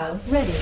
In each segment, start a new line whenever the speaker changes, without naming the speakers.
Ready.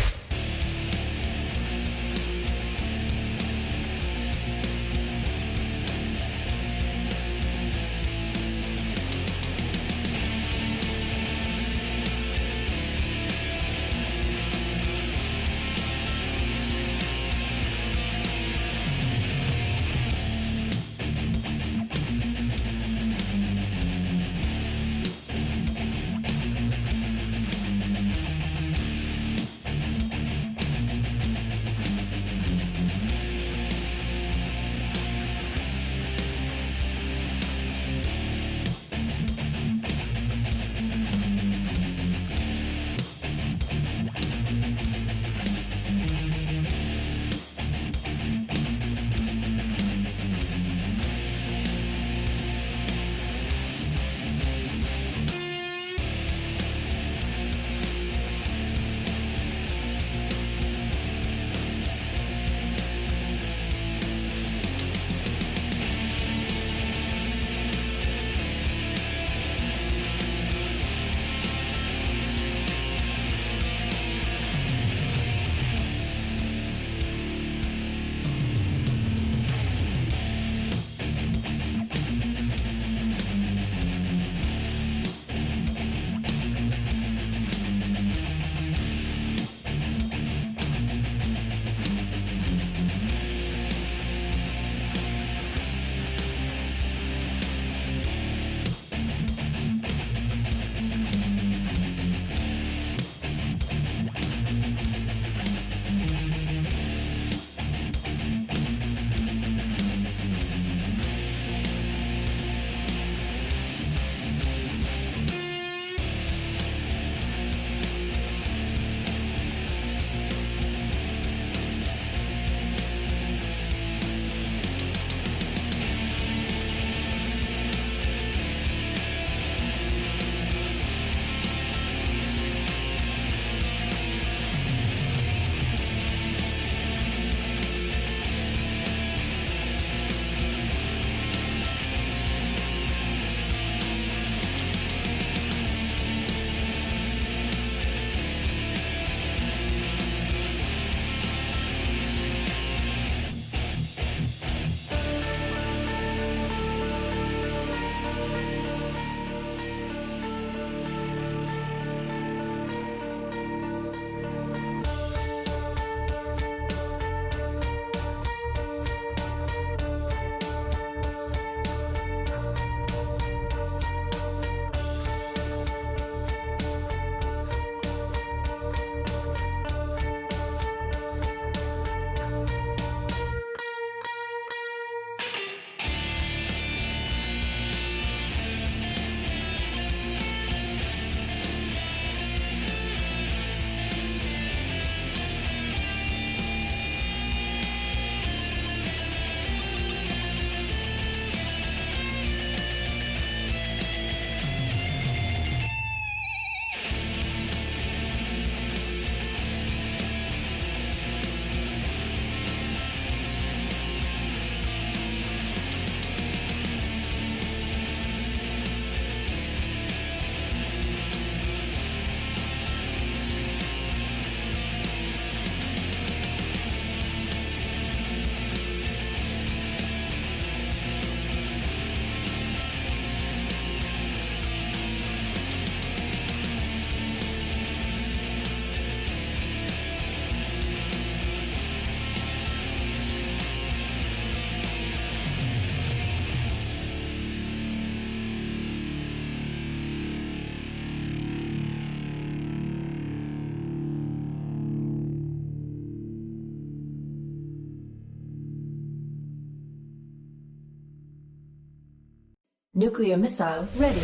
Nuclear missile ready.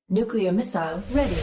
Nuclear missile ready.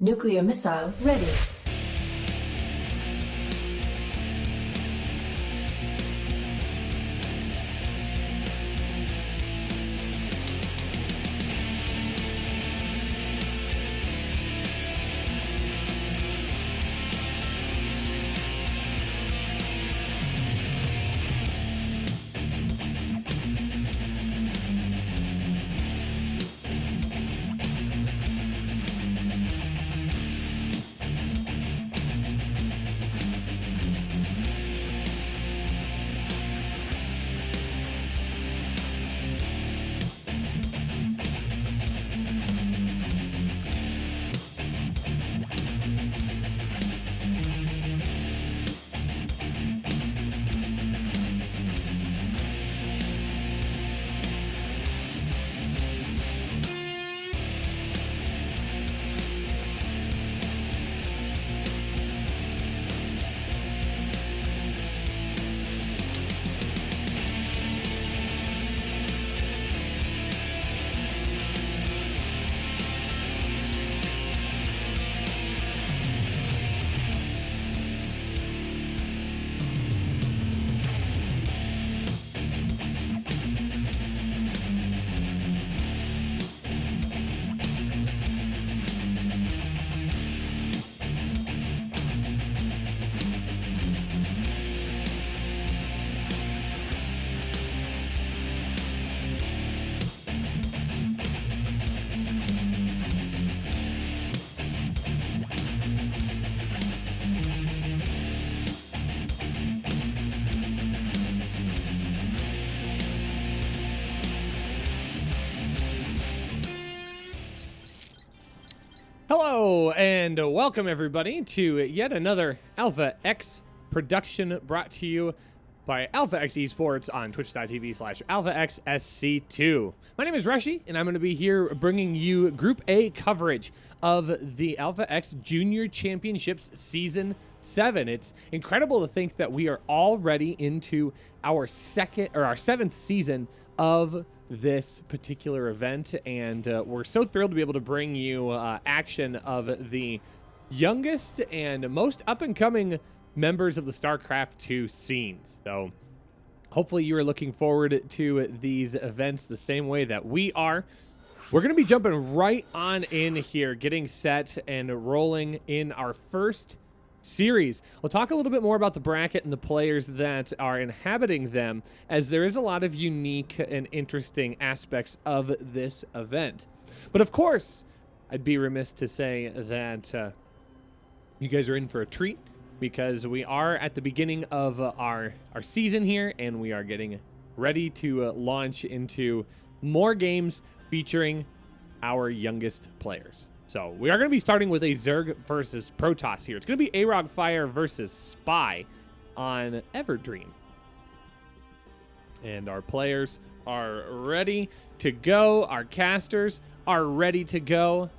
Nuclear missile ready.
Hello and welcome everybody to yet another Alpha X production brought to you by Alpha X Esports on twitch.tv/AlphaXSC2. My name is Ro8 and I'm going to be here bringing you Group A coverage of the Alpha X Junior Championships Season 7. It's incredible to think that we are already into our seventh season of this particular event, and we're so thrilled to be able to bring you action of the youngest and most up-and-coming members of the StarCraft 2 scene. So hopefully you are looking forward to these events the same way that we are. We're going to be jumping right on in here, getting set and rolling in our first series. We'll talk a little bit more about the bracket and the players that are inhabiting them, as there is a lot of unique and interesting aspects of this event. But of course, I'd be remiss to say that you guys are in for a treat, because we are at the beginning of our season here, and we are getting ready to launch into more games featuring our youngest players. So we are going to be starting with a Zerg versus Protoss here. It's going to be Ro8 versus Spy on Everdream. And our players are ready to go. Our casters are ready to go.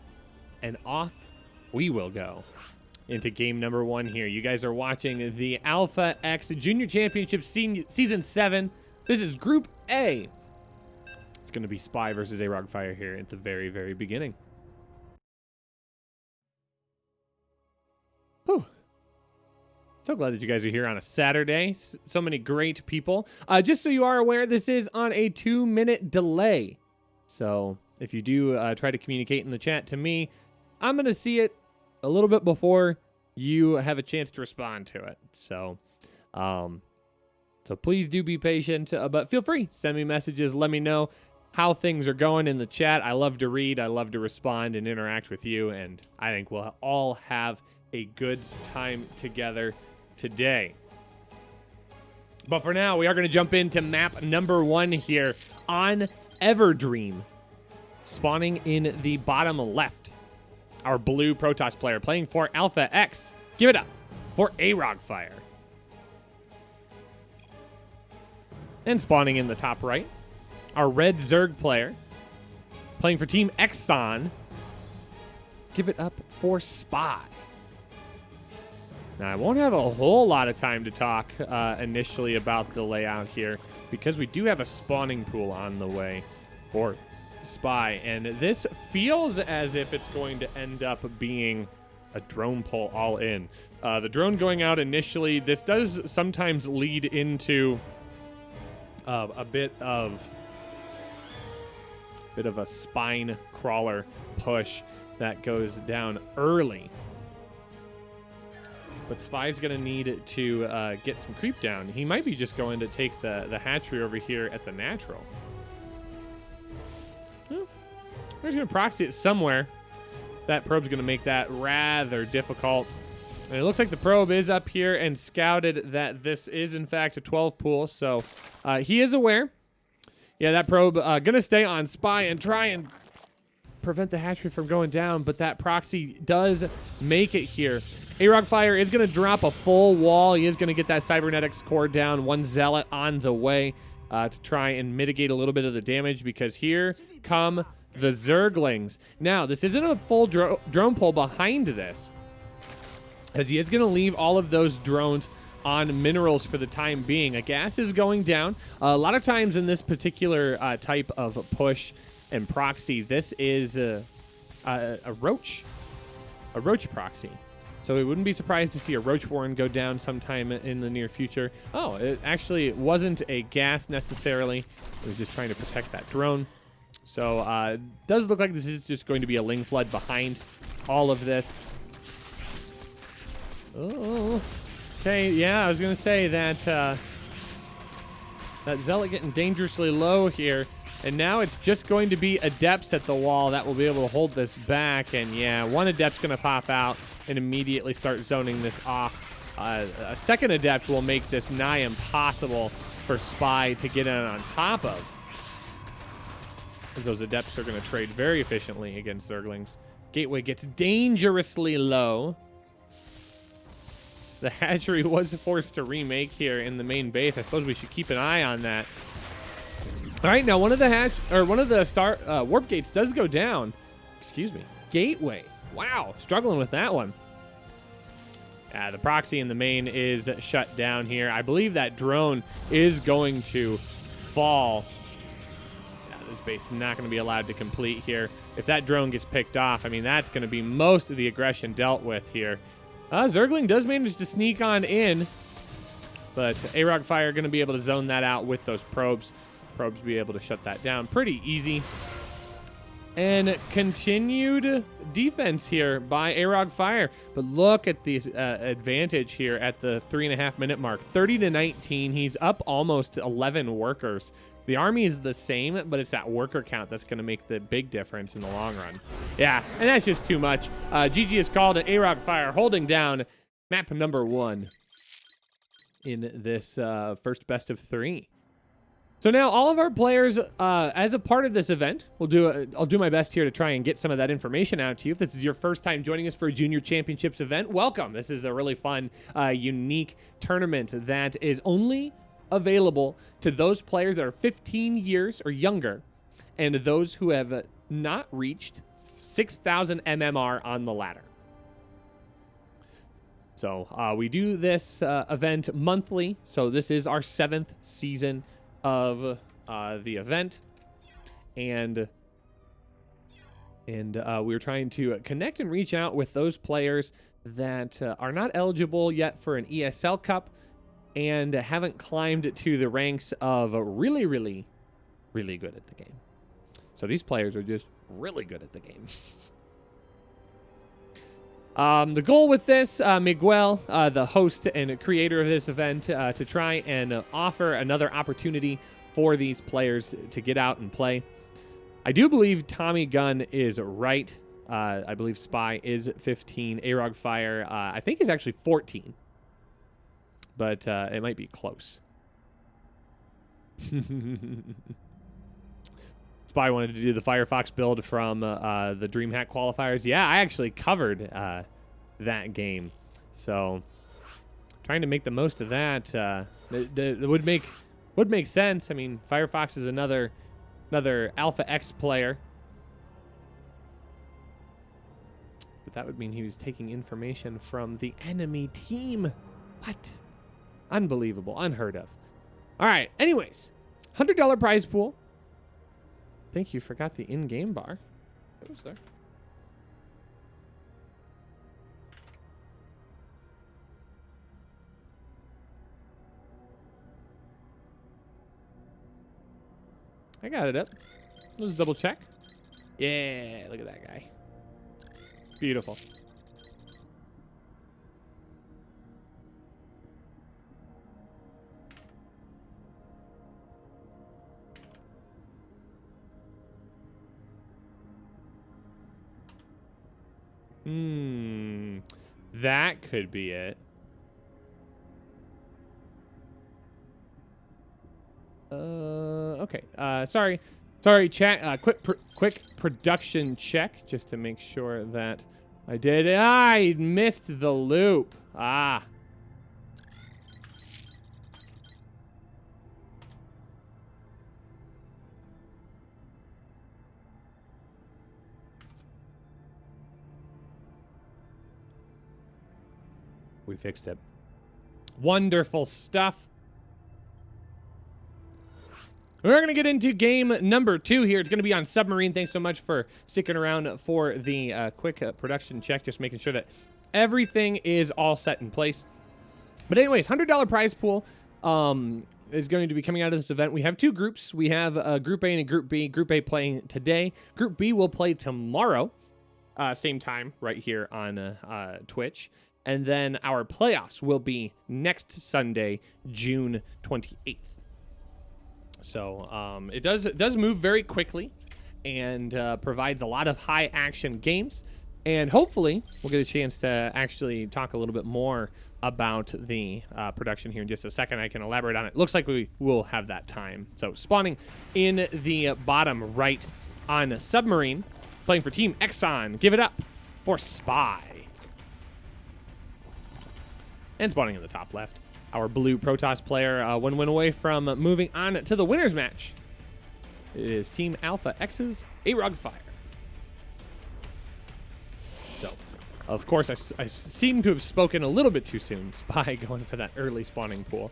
And off we will go into game number 1 here. You guys are watching the Alpha X Junior Championship Season 7. This is Group A. It's going to be Spy versus Ro8 here at the very, very beginning. Whew. So glad that you guys are here on a Saturday. So many great people. Just so you are aware, this is on a 2-minute delay. So if you do try to communicate in the chat to me, I'm going to see it a little bit before you have a chance to respond to it. So please do be patient, but feel free. Send me messages. Let me know how things are going in the chat. I love to read. I love to respond and interact with you. And I think we'll all have a good time together today. But for now, we are going to jump into map number 1 here on Everdream. Spawning in the bottom left, our blue Protoss player playing for Alpha X. Give it up for Ro8. And spawning in the top right, our red Zerg player playing for Team Exxon. Give it up for Spy. Now, I won't have a whole lot of time to talk initially about the layout here, because we do have a spawning pool on the way for Spy, and this feels as if it's going to end up being a drone pull all in. The drone going out initially, this does sometimes lead into a bit of a spine crawler push that goes down early. But Spy's going to need to get some creep down. He might be just going to take the hatchery over here at the natural. Well, we're just going to proxy it somewhere. That probe's going to make that rather difficult. And it looks like the probe is up here and scouted that this is, in fact, a 12 pool. So he is aware. Yeah, that probe going to stay on Spy and try and prevent the hatchery from going down. But that proxy does make it here. Ro8 is going to drop a full wall. He is going to get that cybernetics core down. One zealot on the way to try and mitigate a little bit of the damage, because here come the Zerglings. Now, this isn't a full drone pull behind this, as he is going to leave all of those drones on minerals for the time being. A gas is going down. A lot of times in this particular type of push and proxy, this is a roach proxy. So we wouldn't be surprised to see a Roach Warren go down sometime in the near future. Oh, it actually wasn't a gas necessarily. It was just trying to protect that drone. So it does look like this is just going to be a Ling Flood behind all of this. Oh, okay, yeah, I was going to say that that Zealot getting dangerously low here. And now it's just going to be Adepts at the wall that will be able to hold this back. And yeah, one Adept's going to pop out and immediately start zoning this off. A second Adept will make this nigh impossible for Spy to get in on top of, as those Adepts are going to trade very efficiently against Zerglings. Gateway gets dangerously low. The hatchery was forced to remake here in the main base. I suppose we should keep an eye on that. All right, now one of the warp gates does go down. Excuse me. Gateways. Wow, struggling with that one. The proxy in the main is shut down here. I believe that drone is going to fall. This base is not going to be allowed to complete here. If that drone gets picked off, I mean, that's going to be most of the aggression dealt with here. Zergling does manage to sneak on in, but A-Rog Fire going to be able to zone that out with those probes. Probes be able to shut that down pretty easy. And continued defense here by A-Rog Fire. But look at the advantage here at the 3.5-minute mark. 30-19. He's up almost 11 workers. The army is the same, but it's that worker count that's going to make the big difference in the long run. Yeah, and that's just too much. GG is called at A-Rog Fire, holding down map number 1 in this first best of 3. So now all of our players, as a part of this event, I'll do my best here to try and get some of that information out to you. If this is your first time joining us for a Junior Championships event, welcome. This is a really fun, unique tournament that is only available to those players that are 15 years or younger and those who have not reached 6,000 MMR on the ladder. So we do this event monthly. So this is our 7th season of the event, and we're trying to connect and reach out with those players that are not eligible yet for an ESL Cup and haven't climbed to the ranks of really, really, really good at the game. So these players are just really good at the game. The goal with this, Miguel, the host and creator of this event, to try and offer another opportunity for these players to get out and play. I do believe Tommy Gunn is right. I believe Spy is 15. A-Rog Fire, I think, is actually 14. But it might be close. Spy wanted to do the Firefox build from the DreamHack qualifiers. Yeah, I actually covered that game. So trying to make the most of that it would make sense. I mean, Firefox is another Alpha X player. But that would mean he was taking information from the enemy team. What? Unbelievable. Unheard of. All right. Anyways, $100 prize pool. I think you forgot the in-game bar. What was there? I got it up. Let's double check. Yeah, look at that guy. Beautiful. That could be it. Okay. Sorry, chat. Quick production check just to make sure that I did. I missed the loop. We fixed it. Wonderful stuff. We're going to get into game number 2 here. It's going to be on Submarine. Thanks so much for sticking around for the quick production check, just making sure that everything is all set in place. But anyways, $100 prize pool is going to be coming out of this event. We have 2 groups. We have Group A and Group B. Group A playing today. Group B will play tomorrow, same time, right here on Twitch. And then our playoffs will be next Sunday, June 28th. So it does move very quickly and provides a lot of high action games. And hopefully we'll get a chance to actually talk a little bit more about the production here in just a second. I can elaborate on it. Looks like we will have that time. So spawning in the bottom right on Submarine, playing for Team Exxon. Give it up for Spy. And spawning in the top left, our blue Protoss player, one win away from moving on to the winner's match. It is Team Alpha X's A-Rog Fire. So, of course, I seem to have spoken a little bit too soon. Spy going for that early spawning pool.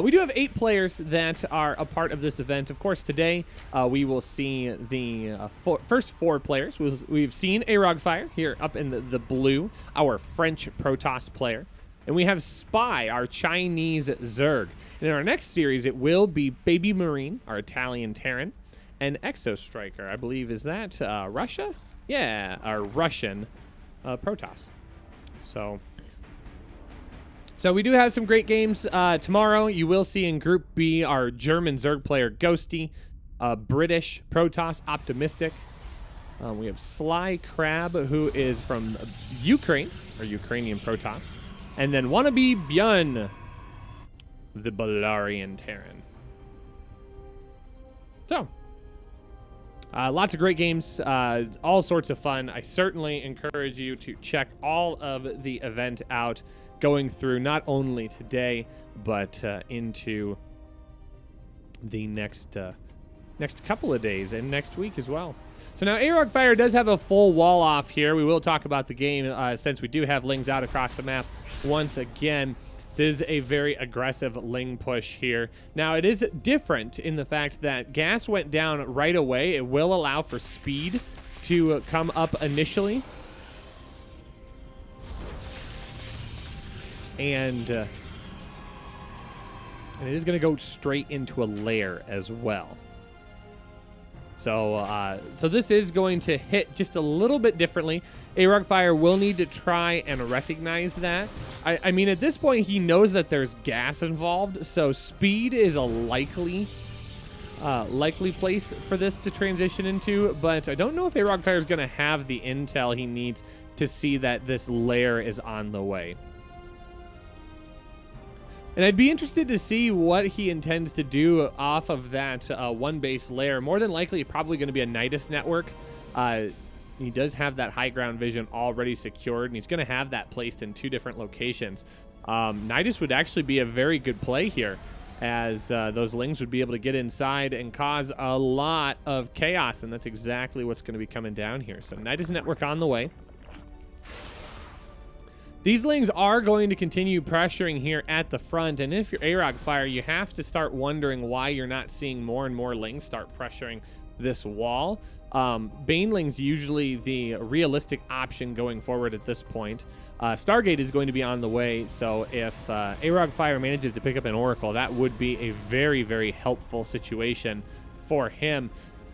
We do have 8 players that are a part of this event. Of course, today we will see the first 4 players. We've seen A-Rog Fire here up in the blue, our French Protoss player. And we have Spy, our Chinese Zerg. And in our next series, it will be Baby Marine, our Italian Terran, and Exo Striker, I believe, is that Russia? Yeah, our Russian Protoss. So we do have some great games tomorrow. You will see in Group B our German Zerg player Ghosty, British Protoss Optimistic. We have Sly Crab, who is from Ukraine, or Ukrainian Protoss. And then Wannabe Björn, the Balarian Terran. So, lots of great games, all sorts of fun. I certainly encourage you to check all of the event out, going through not only today, but into the next couple of days and next week as well. So now A-Rog Fire does have a full wall off here. We will talk about the game since we do have Lings out across the map once again. This is a very aggressive Ling push here. Now it is different in the fact that gas went down right away. It will allow for speed to come up initially. And it is going to go straight into a lair as well. So this is going to hit just a little bit differently. A-Rog Fire will need to try and recognize that. I mean, at this point, he knows that there's gas involved, so speed is a likely place for this to transition into, but I don't know if A-Rog Fire is going to have the intel he needs to see that this lair is on the way. And I'd be interested to see what he intends to do off of that one base layer. More than likely, probably going to be a Nidus network. He does have that high ground vision already secured, and he's going to have that placed in 2 different locations. Nidus would actually be a very good play here, as those Lings would be able to get inside and cause a lot of chaos, and that's exactly what's going to be coming down here. So Nidus network on the way. These Lings are going to continue pressuring here at the front, and if you're A-Rog Fire, you have to start wondering why you're not seeing more and more Lings start pressuring this wall. Baneling's usually the realistic option going forward at this point. Stargate is going to be on the way, so if A-Rog Fire manages to pick up an Oracle, that would be a very, very helpful situation for him.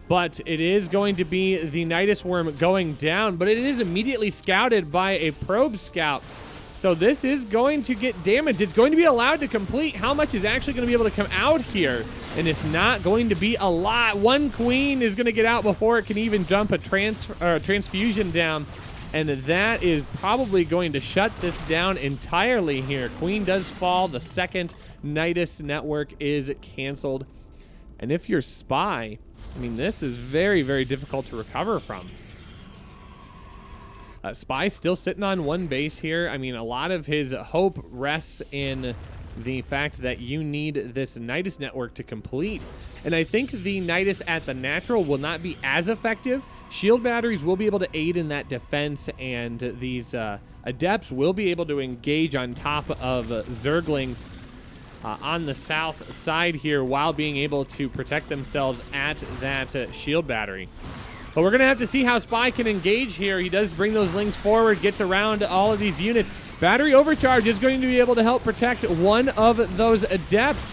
But it is going to be the Nidus Worm going down, but it is immediately scouted by a probe scout. So this is going to get damaged. It's going to be allowed to complete. How much is actually going to be able to come out here? And it's not going to be a lot. One queen is going to get out before it can even dump a transfusion down. And that is probably going to shut this down entirely here. Queen does fall. The second Nidus network is canceled. And if you're Spy, I mean, this is very, very difficult to recover from. Spy's still sitting on one base here. I mean, a lot of his hope rests in the fact that you need this Nidus network to complete. And I think the Nidus at the natural will not be as effective. Shield batteries will be able to aid in that defense, and these Adepts will be able to engage on top of Zerglings on the south side here while being able to protect themselves at that shield battery. But we're going to have to see how Spy can engage here. He does bring those Lings forward, gets around all of these units. Battery overcharge is going to be able to help protect one of those Adepts.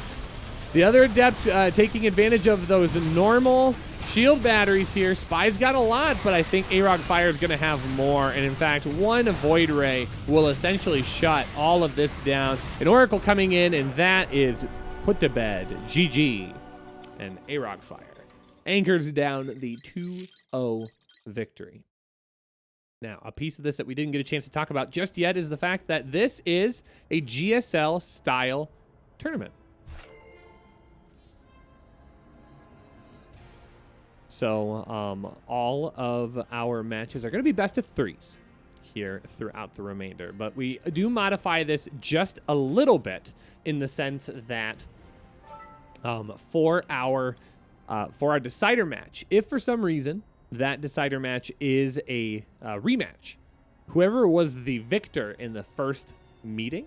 The other Adepts taking advantage of those normal shield batteries here. Spy's got a lot, but I think A-Rog Fire is going to have more. And in fact, one Void Ray will essentially shut all of this down. An Oracle coming in, and that is put to bed. GG. And A-Rog Fire anchors down the 2-0 victory. Now, a piece of this that we didn't get a chance to talk about just yet is the fact that this is a GSL-style tournament. So all of our matches are going to be best of threes here throughout the remainder. But we do modify this just a little bit in the sense that for our decider match, if for some reason that decider match is a rematch, whoever was the victor in the first meeting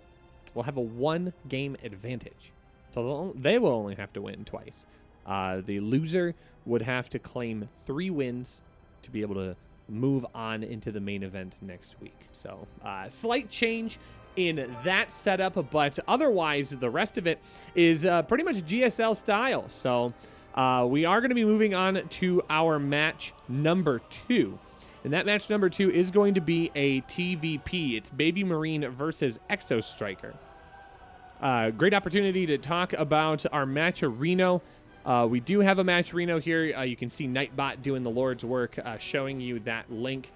will have a 1-game advantage. So they will only have to win twice. The loser would have to claim 3 wins to be able to move on into the main event next week. So slight change in that setup, but otherwise the rest of it is pretty much GSL style. So we are going to be moving on to our match number 2. And that match number 2 is going to be a TVP. It's Baby Marine versus Exo Striker. Great opportunity to talk about our match Reno. We do have a match Reno here. You can see Nightbot doing the Lord's work, showing you that link.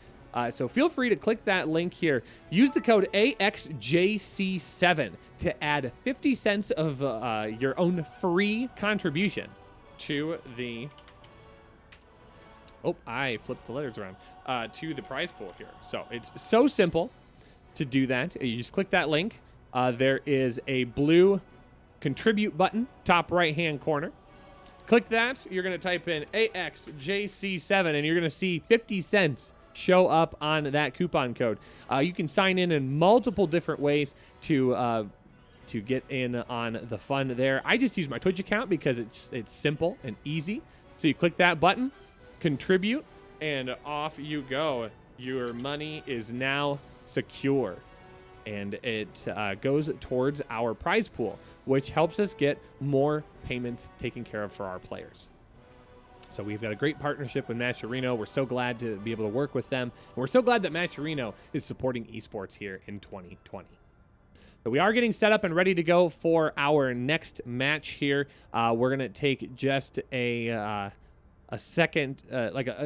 So feel free to click that link here. Use the code AXJC7 to add 50 cents of your own free contribution to the... Oh, I flipped the letters around. To the prize pool here. So it's so simple to do that. You just click that link. There is a blue contribute button, top right-hand corner. Click that. You're going to type in AXJC7, and you're going to see 50 cents show up on that coupon code. You can sign in multiple different ways to get in on the fun there. I just use my Twitch account because it's simple and easy. So you click that button, contribute, and off you go. Your money is now secure, and it goes towards our prize pool, which helps us get more payments taken care of for our players. So we've got a great partnership with Matcherino. We're so glad to be able to work with them. And we're so glad that Matcherino is supporting esports here in 2020. So we are getting set up and ready to go for our next match here. We're going to take just a second,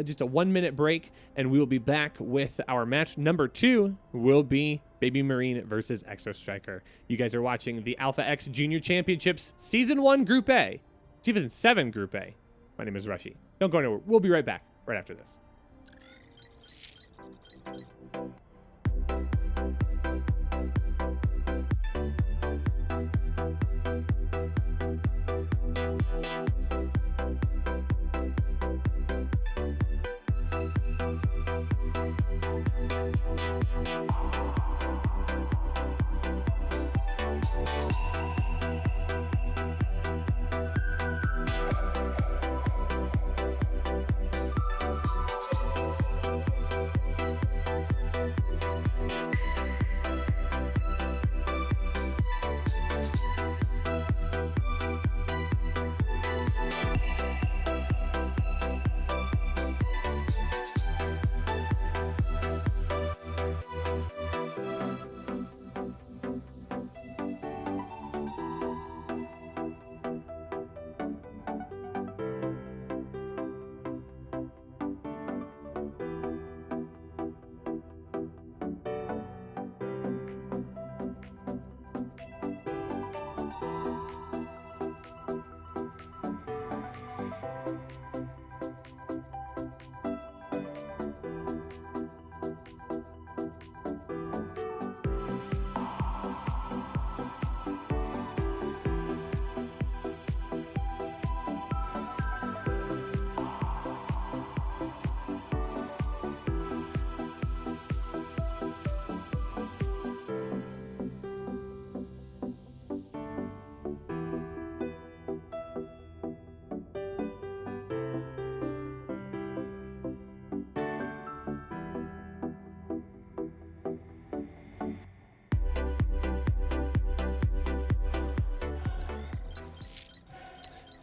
just a 1-minute break, and we will be back with our match number 2. Will be Baby Marine versus Exo Striker. You guys are watching the Alpha X Junior Championships Season 1 Group A. Season 7 Group A. My name is Rushy. Don't go anywhere. We'll be right back right after this.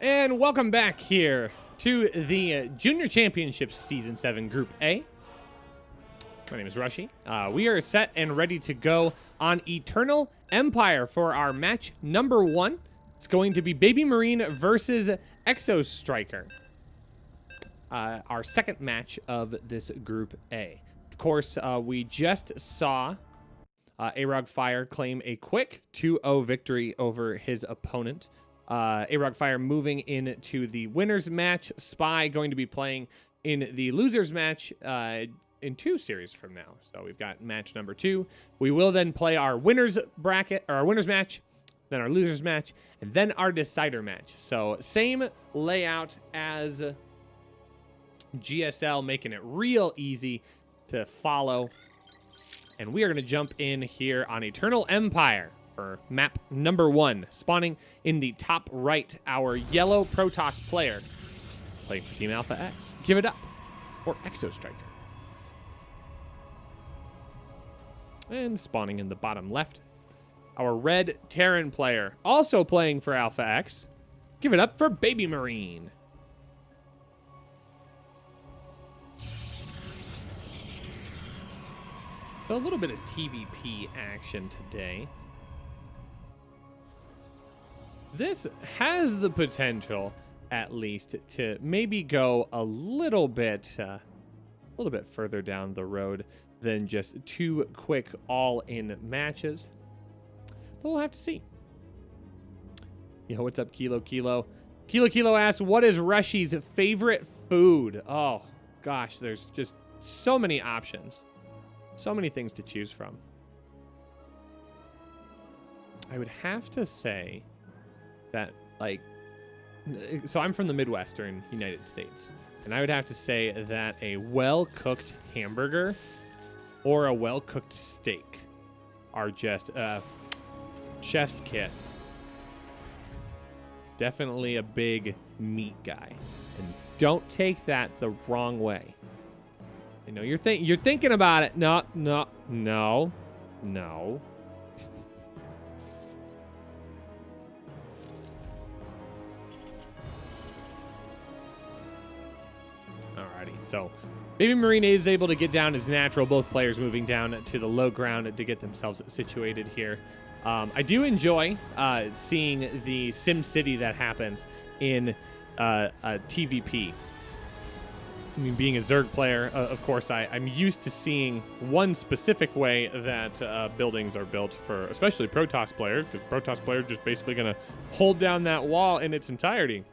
And welcome back here to the Junior Championships Season 7 Group A. My name is Rushy. We are set and ready to go on Eternal Empire for our match number 1. It's going to be Baby Marine versus Exo Striker. Our second match of this Group A. Of course, we just saw Arog Fire claim a quick 2-0 victory over his opponent A-Rock Fire moving into the winners match. Spy going to be playing in the losers match in 2 series from now. So we've got match number 2. We will then play our winners bracket, or our winners match, then our losers match, and then our decider match. So same layout as GSL, making it real easy to follow. And we are going to jump in here on Eternal Empire for map number 1, spawning in the top right, our yellow Protoss player playing for Team Alpha X. Give it up for Exo Striker. And spawning in the bottom left, our red Terran player also playing for Alpha X. Give it up for Baby Marine. So a little bit of TVP action today. This has the potential, at least, to maybe go a little bit further down the road than just 2 quick all-in matches. But we'll have to see. Yo, what's up, Kilo Kilo? Kilo Kilo asks, what is Rushy's favorite food? Oh, gosh, there's just so many options. So many things to choose from. I would have to say that, like, so I'm from the Midwestern United States, and I would have to say that a well-cooked hamburger or a well-cooked steak are just chef's kiss. Definitely a big meat guy, and don't take that the wrong way. You know, you're thinking about it. No. Alrighty, so Baby Marine is able to get down as natural. Both players moving down to the low ground to get themselves situated here. I do enjoy seeing the Sim City that happens in TVP. I mean, being a Zerg player, of course, I'm used to seeing one specific way that buildings are built for, especially Protoss players, because Protoss players are just basically going to hold down that wall in its entirety.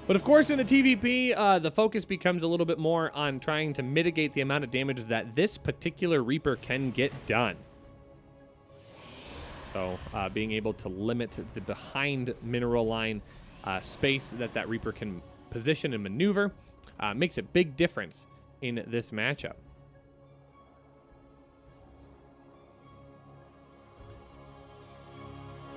But of course, in a TVP, the focus becomes a little bit more on trying to mitigate the amount of damage that this particular Reaper can get done. So being able to limit the behind mineral line space that Reaper can position and maneuver makes a big difference in this matchup.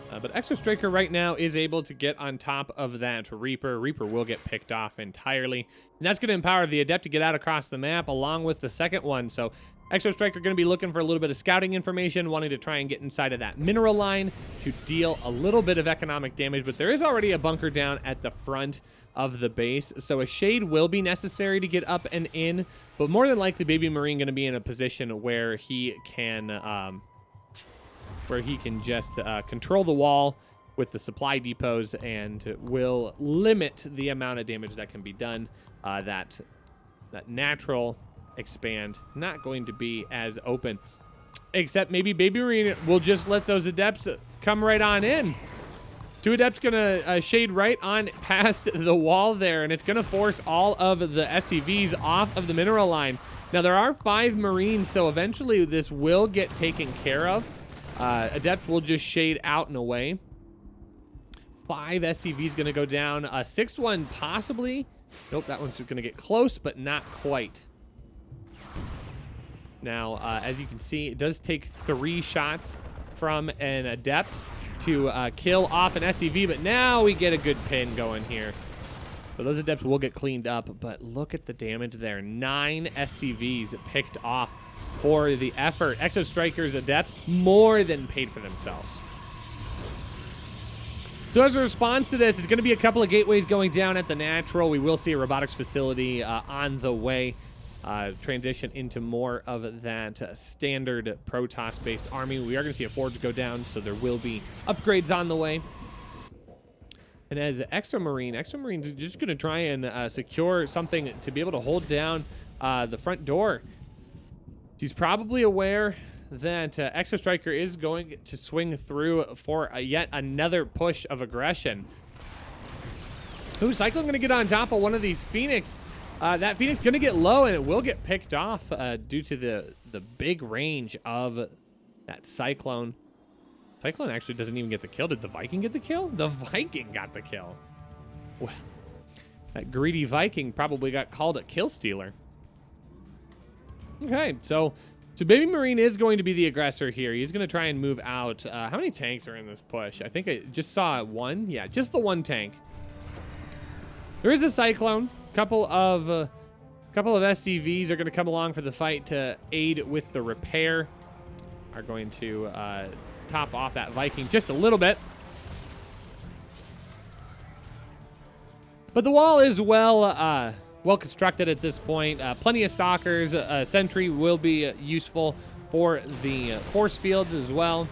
But Exo Striker right now is able to get on top of that Reaper. Reaper will get picked off entirely. And that's going to empower the Adept to get out across the map along with the second one. So Exo Striker going to be looking for a little bit of scouting information, wanting to try and get inside of that mineral line to deal a little bit of economic damage. But there is already a bunker down at the front of the base, so a shade will be necessary to get up and in, but more than likely Baby Marine going to be in a position where he can just control the wall with the supply depots and will limit the amount of damage that can be done. That natural expand not going to be as open, except maybe Baby Marine will just let those Adepts come right on in. 2 Adepts gonna shade right on past the wall there, and it's gonna force all of the SCVs off of the mineral line. Now there are 5 Marines, so eventually this will get taken care of. Adept will just shade out and away. 5 SCVs gonna go down. 6th one possibly. Nope, that one's gonna get close, but not quite. Now, as you can see, it does take 3 shots from an Adept to kill off an SCV, but now we get a good pin going here. So those Adepts will get cleaned up, but look at the damage there. 9 SCVs picked off for the effort. Exo Strikers Adepts more than paid for themselves. So as a response to this, it's going to be a couple of gateways going down at the natural. We will see a robotics facility on the way. Transition into more of that standard Protoss-based army. We are going to see a forge go down, so there will be upgrades on the way. And as Exomarine's just going to try and secure something to be able to hold down the front door. He's probably aware that Exo Striker is going to swing through for yet another push of aggression. Ooh, Cyclone going to get on top of one of these Phoenix. That Phoenix going to get low, and it will get picked off due to the big range of that Cyclone. Cyclone actually doesn't even get the kill. Did the Viking get the kill? The Viking got the kill. Well, that greedy Viking probably got called a kill stealer. Okay, so Baby Marine is going to be the aggressor here. He's going to try and move out. How many tanks are in this push? I think I just saw one. Yeah, just the one tank. There is a Cyclone. Couple of SCVs are going to come along for the fight to aid with the repair. Are going to top off that Viking just a little bit. But the wall is well constructed at this point. Plenty of stalkers. Sentry will be useful for the force fields as well.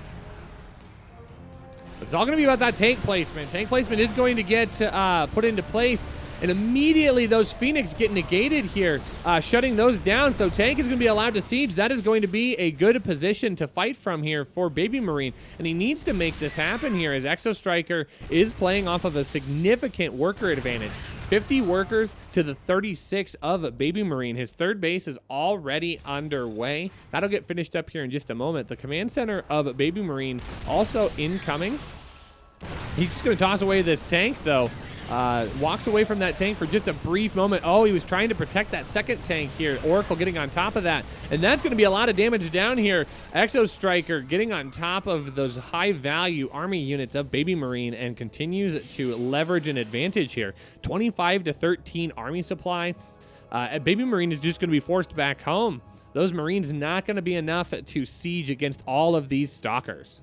But it's all going to be about that tank placement. Tank placement is going to get put into place. And immediately those Phoenix get negated here, shutting those down. So tank is going to be allowed to siege. That is going to be a good position to fight from here for Baby Marine. And he needs to make this happen here as Exo Striker is playing off of a significant worker advantage. 50 workers to the 36 of Baby Marine. His third base is already underway. That'll get finished up here in just a moment. The command center of Baby Marine also incoming. He's just going to toss away this tank, though. Walks away from that tank for just a brief moment. Oh, he was trying to protect that second tank here. Oracle getting on top of that. And that's going to be a lot of damage down here. Exo Striker getting on top of those high-value army units of Baby Marine and continues to leverage an advantage here. 25 to 13 army supply. Baby Marine is just going to be forced back home. Those Marines not going to be enough to siege against all of these stalkers.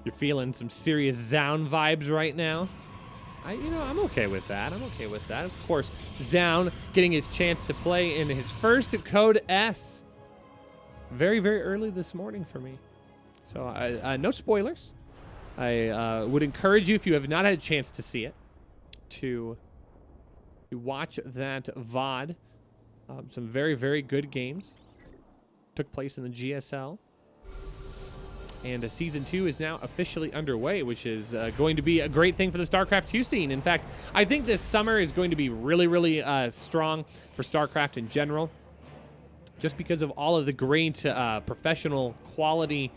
You're feeling some serious Zaun vibes right now. I'm okay with that. I'm okay with that. Of course, Zaun getting his chance to play in his first Code S. Very, very early this morning for me. So no spoilers. I would encourage you, if you have not had a chance to see it, to watch that VOD. Some very, very good games took place in the GSL. And Season 2 is now officially underway, which is going to be a great thing for the StarCraft 2 scene. In fact, I think this summer is going to be really, really strong for StarCraft in general, just because of all of the great professional quality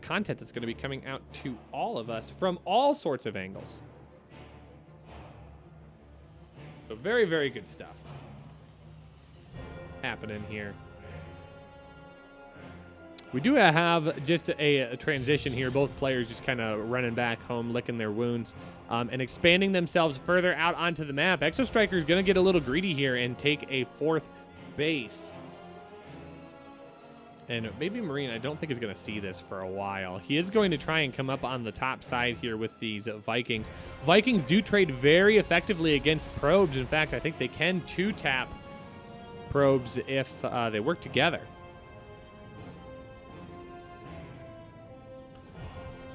content that's going to be coming out to all of us from all sorts of angles. So very, very good stuff happening here. We do have just a transition here. Both players just kind of running back home, licking their wounds, and expanding themselves further out onto the map. Exo Striker is going to get a little greedy here and take a fourth base. And Baby Marine, I don't think is going to see this for a while. He is going to try and come up on the top side here with these Vikings. Vikings do trade very effectively against probes. In fact, I think they can two-tap probes if they work together.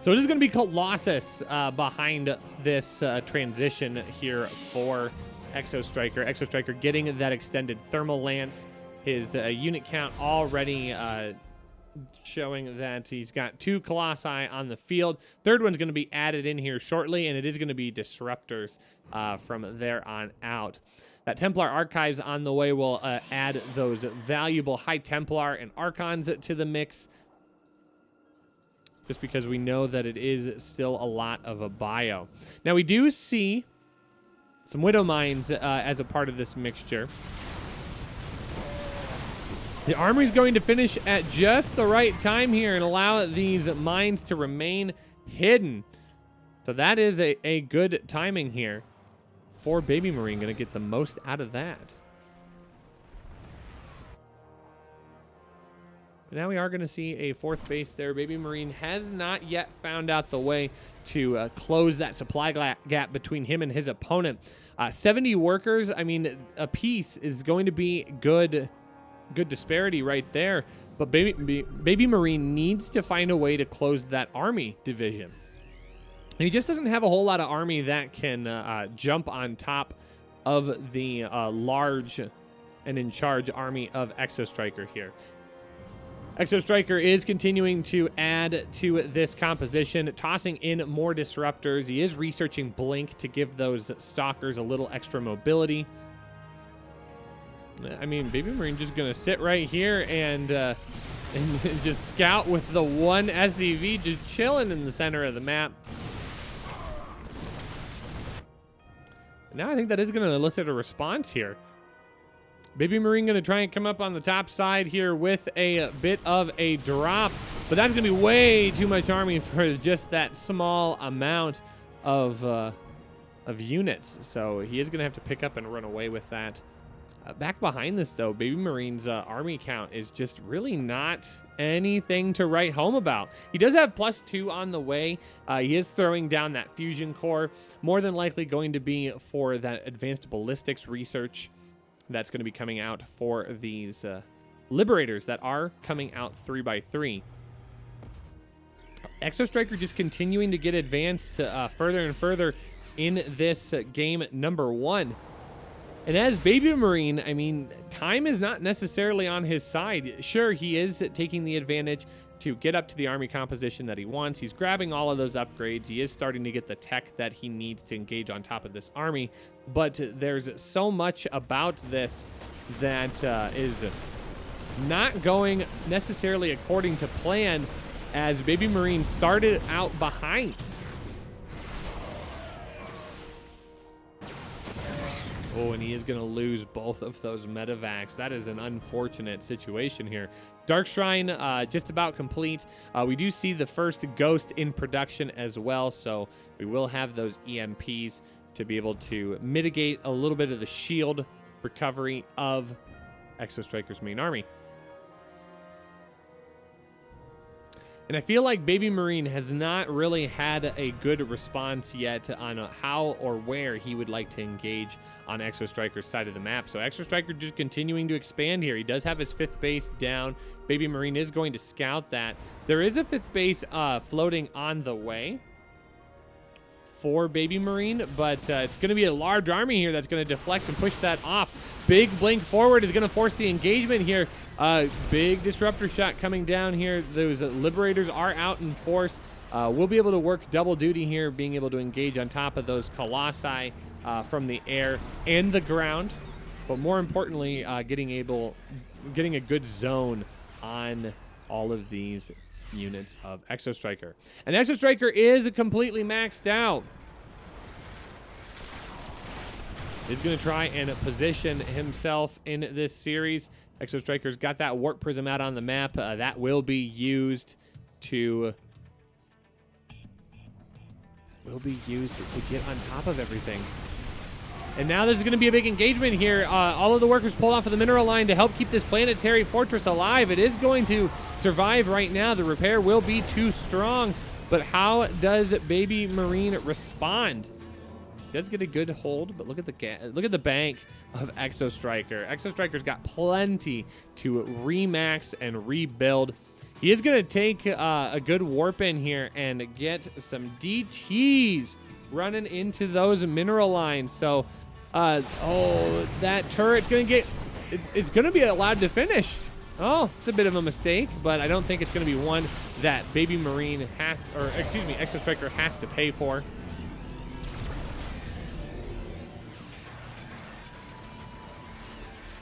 So it is going to be Colossus behind this transition here for Exo Striker. Exo Striker getting that extended thermal lance. His unit count already showing that he's got 2 Colossi on the field. Third one's going to be added in here shortly, and it is going to be Disruptors from there on out. That Templar Archives on the way will add those valuable High Templar and Archons to the mix, just because we know that it is still a lot of a bio. Now, we do see some Widow Mines as a part of this mixture. The armory's going to finish at just the right time here and allow these mines to remain hidden. So that is a good timing here for Baby Marine. Going to get the most out of that. But now we are going to see a fourth base there. Baby Marine has not yet found out the way to close that supply gap between him and his opponent. 70 workers, I mean, a piece is going to be good disparity right there. But Baby Marine needs to find a way to close that army division. And he just doesn't have a whole lot of army that can jump on top of the large and in charge army of Exo Striker here. Exo Striker is continuing to add to this composition, tossing in more disruptors. He is researching Blink to give those stalkers a little extra mobility. I mean, Baby Marine just gonna sit right here and just scout with the one SCV just chilling in the center of the map. Now I think that is gonna elicit a response here. Baby Marine going to try and come up on the top side here with a bit of a drop, but that's going to be way too much army for just that small amount of units. So he is going to have to pick up and run away with that. Back behind this, though, Baby Marine's army count is just really not anything to write home about. He does have +2 on the way. He is throwing down that fusion core, more than likely going to be for that advanced ballistics research that's going to be coming out for these liberators that are coming out 3x3. Exo Striker just continuing to get advanced further and further in this game number 1. And as Baby Marine, I mean, time is not necessarily on his side. Sure, he is taking the advantage to get up to the army composition that he wants. He's grabbing all of those upgrades. He is starting to get the tech that he needs to engage on top of this army. But there's so much about this that is not going necessarily according to plan, as Baby Marine started out behind. Oh, and he is going to lose both of those medevacs. That is an unfortunate situation here. Dark Shrine just about complete. We do see the first Ghost in production as well, so we will have those EMPs to be able to mitigate a little bit of the shield recovery of Exo Striker's main army. And I feel like Baby Marine has not really had a good response yet on how or where he would like to engage on Exo Striker's side of the map. So Exo Striker just continuing to expand here. He does have his 5th base down. Baby Marine is going to scout that. There is a 5th base floating on the way for Baby Marine, but it's going to be a large army here that's going to deflect and push that off. Big blink forward is going to force the engagement here. Big disruptor shot coming down here. Those liberators are out in force. We'll be able to work double duty here, being able to engage on top of those colossi from the air and the ground, but more importantly, getting a good zone on all of these units of Exo Striker. And Exo Striker is completely maxed out. He's going to try and position himself in this series. Exo Striker's got that warp prism out on the map. That will be used to get on top of everything. And now this is going to be a big engagement here. All of the workers pulled off of the mineral line to help keep this planetary fortress alive. It is going to survive right now. The repair will be too strong. But how does Baby Marine respond? He does get a good hold, but look at the bank of Exo Striker. Exo Striker's got plenty to remax and rebuild. He is going to take a good warp in here and get some DTs running into those mineral lines. So, oh, that turret's going to get, it's going to be allowed to finish. Oh, it's a bit of a mistake, but I don't think it's going to be one that Baby Marine has, or excuse me, Exo Striker has to pay for.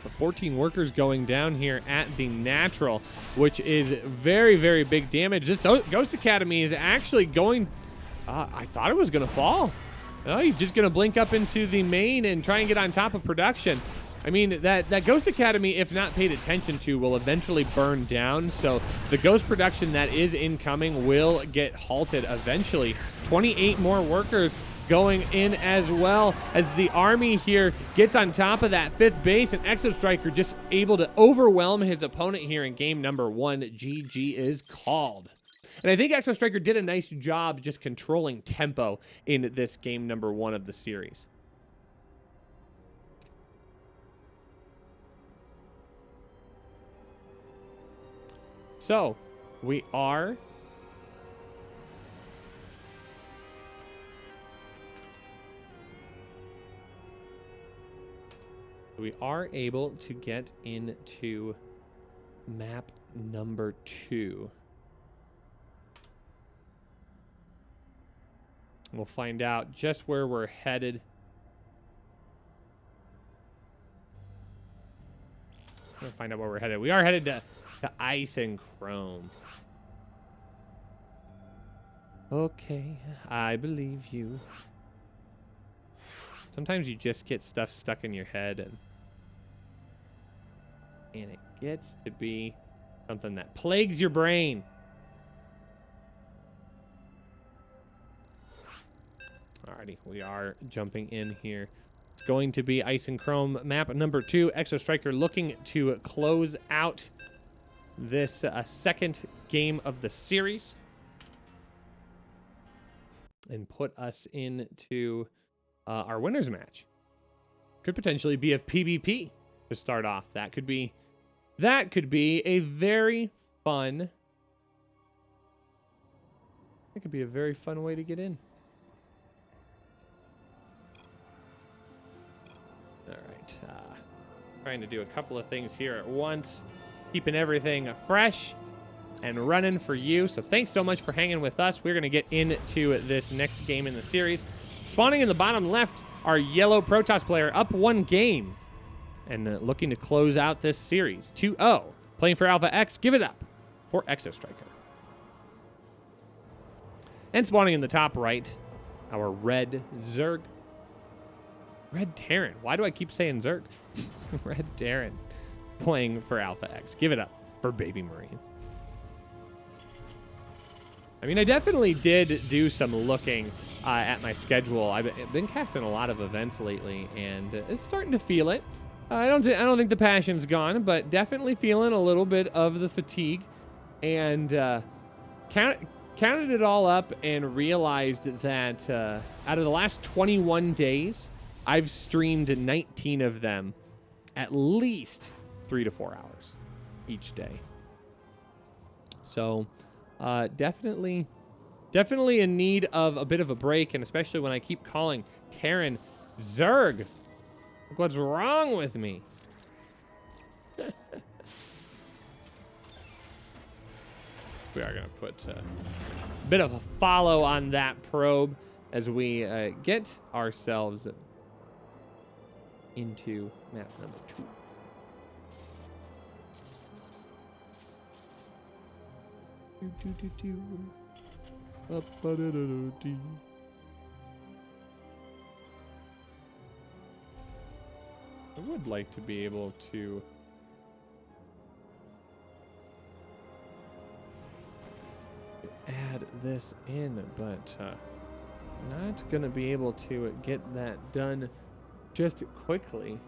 The 14 workers going down here at the natural, which is very, very big damage. This Ghost Academy is actually going, I thought it was going to fall. No, he's just going to blink up into the main and try and get on top of production. I mean, that Ghost Academy, if not paid attention to, will eventually burn down. So the Ghost production that is incoming will get halted eventually. 28 more workers going in as well, as the army here gets on top of that 5th base, and Exo Striker just able to overwhelm his opponent here in game number 1. GG is called. And I think Exo Striker did a nice job just controlling tempo in this game number 1 of the series. So we are we are able to get into map number 2. We'll find out just where we're headed. We'll find out where we're headed. We are headed to Ice and Chrome. Okay, I believe you. Sometimes you just get stuff stuck in your head, and it gets to be something that plagues your brain. Alrighty, we are jumping in here. It's going to be Ice and Chrome map number 2. Exo Striker looking to close out this second game of the series and put us into our winners match. Could potentially be a PvP to start off. That could be a very fun. It could be a very fun way to get in. All right, trying to do a couple of things here at once, keeping everything fresh and running for you. So thanks so much for hanging with us. We're gonna get into this next game in the series. Spawning in the bottom left, our yellow Protoss player up 1 game and looking to close out this series 2-0. Playing for Alpha X, give it up for Exo Striker. And spawning in the top right, our red Zerg. Red Terran. Why do I keep saying Zerg? Red Terran playing for Alpha X. Give it up for Baby Marine. I mean, I definitely did do some looking at my schedule. I've been casting a lot of events lately, and it's starting to feel it. I don't think the passion's gone, but definitely feeling a little bit of the fatigue. And counted it all up and realized that out of the last 21 days, I've streamed 19 of them, at least 3 to 4 hours each day. So definitely in need of a bit of a break, and especially when I keep calling Terran Zerg. Like, what's wrong with me? We are going to put a bit of a follow on that probe as we get ourselves into map number 2. I would like to be able to add this in, but not gonna be able to get that done just quickly.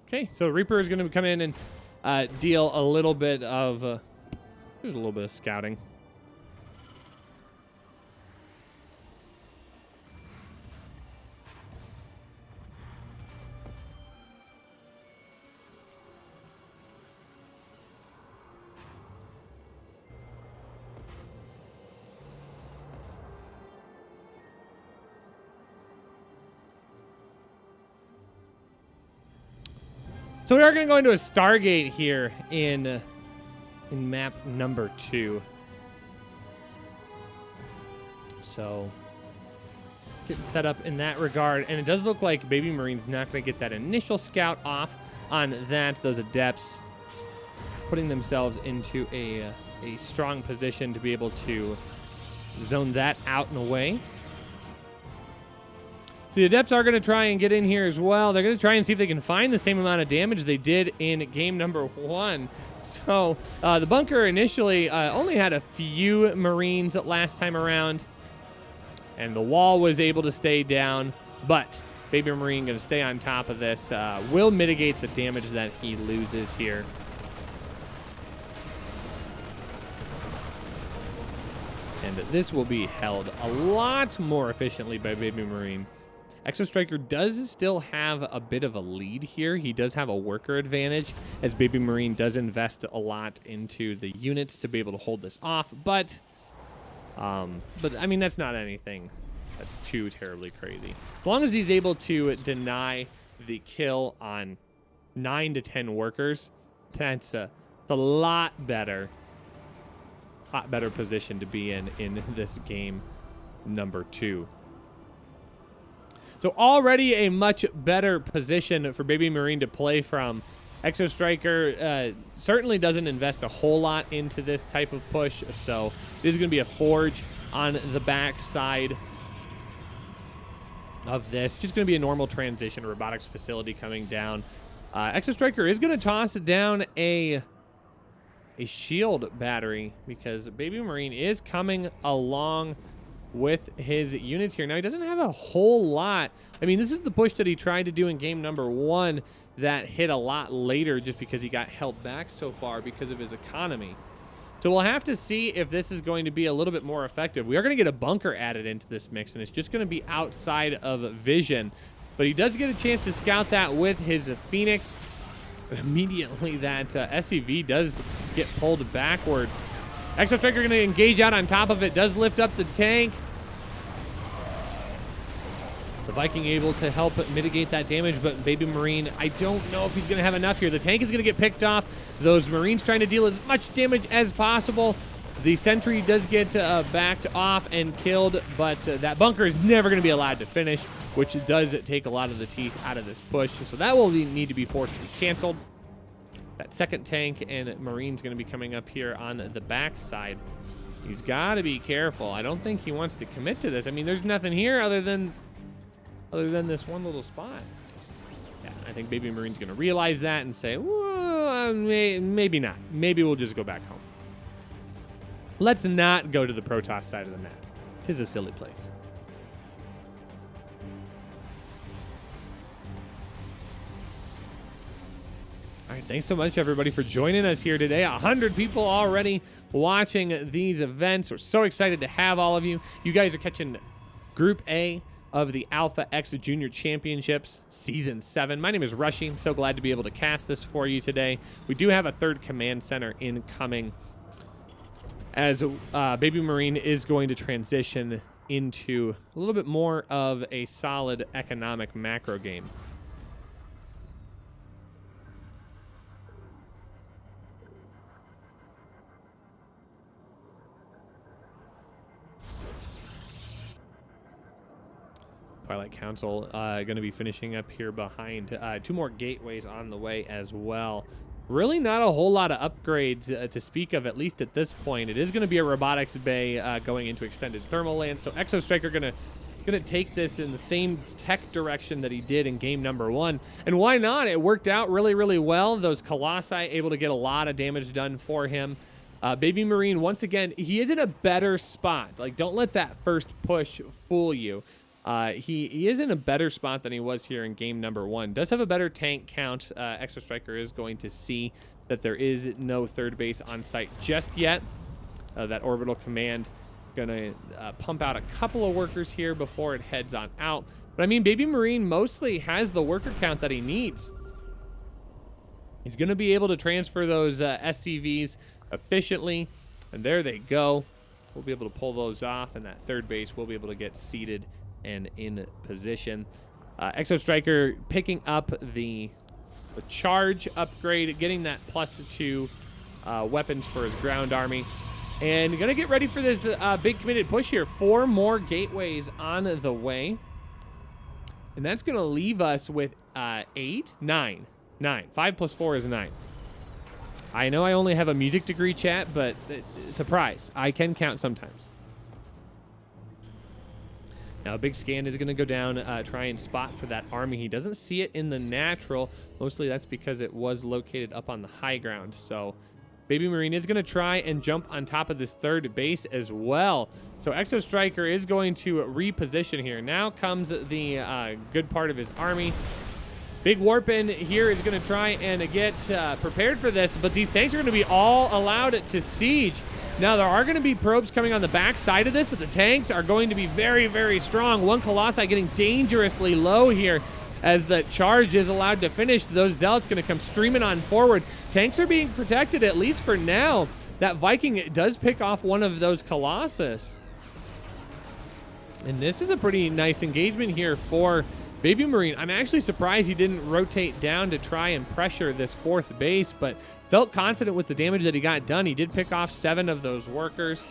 Okay, so Reaper is going to come in and deal a little bit of there's a little bit of scouting. So we are going to go into a Stargate here in map number 2. So getting set up in that regard, and it does look like Baby Marine's not going to get that initial scout off on that. Those Adepts putting themselves into a strong position to be able to zone that out and away. So the Adepts are going to try and get in here as well. They're going to try and see if they can find the same amount of damage they did in game number 1. So the bunker initially only had a few Marines last time around, and the wall was able to stay down, but Baby Marine going to stay on top of this, will mitigate the damage that he loses here. And this will be held a lot more efficiently by Baby Marine. Exo Striker does still have a bit of a lead here. He does have a worker advantage, as Baby Marine does invest a lot into the units to be able to hold this off. But I mean, that's not anything that's too terribly crazy. As long as he's able to deny the kill on 9 to 10 workers, that's a lot better position to be in this game number 2. So already a much better position for Baby Marine to play from. Exo Striker certainly doesn't invest a whole lot into this type of push, so this is going to be a forge on the back side of this. Just going to be a normal transition robotics facility coming down. Exo Striker is going to toss down a shield battery because Baby Marine is coming along with his units here. Now, he doesn't have a whole lot. I mean, this is the push that he tried to do in game number 1 that hit a lot later just because he got held back so far because of his economy. So we'll have to see if this is going to be a little bit more effective. We are going to get a bunker added into this mix, and it's just going to be outside of vision. But he does get a chance to scout that with his Phoenix. And immediately that SCV does get pulled backwards. Exo Striker going to engage out on top of it, does lift up the tank. The Viking able to help mitigate that damage, but Baby Marine, I don't know if he's going to have enough here. The tank is going to get picked off. Those Marines trying to deal as much damage as possible. The sentry does get backed off and killed, but that bunker is never going to be allowed to finish, which does take a lot of the teeth out of this push. So that will need to be forced to be canceled. That second tank and Marine's going to be coming up here on the back side. He's got to be careful. I don't think he wants to commit to this. I mean, there's nothing here other than this one little spot. Yeah, I think Baby Marine's going to realize that and say, well, maybe not. Maybe we'll just go back home. Let's not go to the Protoss side of the map. 'Tis a silly place. All right, thanks so much, everybody, for joining us here today. 100 people already watching these events. We're so excited to have all of you. You guys are catching Group A of the Alpha X Junior Championships Season 7. My name is Rushy. I'm so glad to be able to cast this for you today. We do have a third command center incoming, as Baby Marine is going to transition into a little bit more of a solid economic macro game. Twilight Council going to be finishing up here behind. 2 more gateways on the way as well. Really not a whole lot of upgrades to speak of, at least at this point. It is going to be a robotics bay going into extended thermal land. So Exo Striker going to take this in the same tech direction that he did in game number 1. And why not? It worked out really, really well. Those Colossi able to get a lot of damage done for him. Baby Marine, once again, he is in a better spot. Like, don't let that first push fool you. He is in a better spot than he was here in game number 1. Does have a better tank count. Exo Striker is going to see that there is no third base on site just yet. That orbital command gonna pump out a couple of workers here before it heads on out. But I mean, Baby Marine mostly has the worker count that he needs. He's gonna be able to transfer those SCVs efficiently, and there they go. We'll be able to pull those off, and that third base will be able to get seated and in position. Exo Striker picking up the charge upgrade, getting that +2 weapons for his ground army, and gonna get ready for this big committed push here. 4 more gateways on the way, and that's gonna leave us with 9. 5 + 4 is 9. I know I only have a music degree, chat, but surprise, I can count sometimes. Now, a big scan is going to go down, try and spot for that army. He doesn't see it in the natural. Mostly that's because it was located up on the high ground. So Baby Marine is going to try and jump on top of this third base as well. So Exo Striker is going to reposition here. Now comes the good part of his army. Big warp in here is going to try and get prepared for this, but these tanks are going to be all allowed to siege. Now, there are going to be probes coming on the back side of this, but the tanks are going to be very, very strong. One Colossi getting dangerously low here as the charge is allowed to finish. Those Zealots going to come streaming on forward. Tanks are being protected, at least for now. That Viking does pick off one of those Colossus. And this is a pretty nice engagement here for Baby Marine. I'm actually surprised he didn't rotate down to try and pressure this 4th base, but felt confident with the damage that he got done. He did pick off 7 of those workers,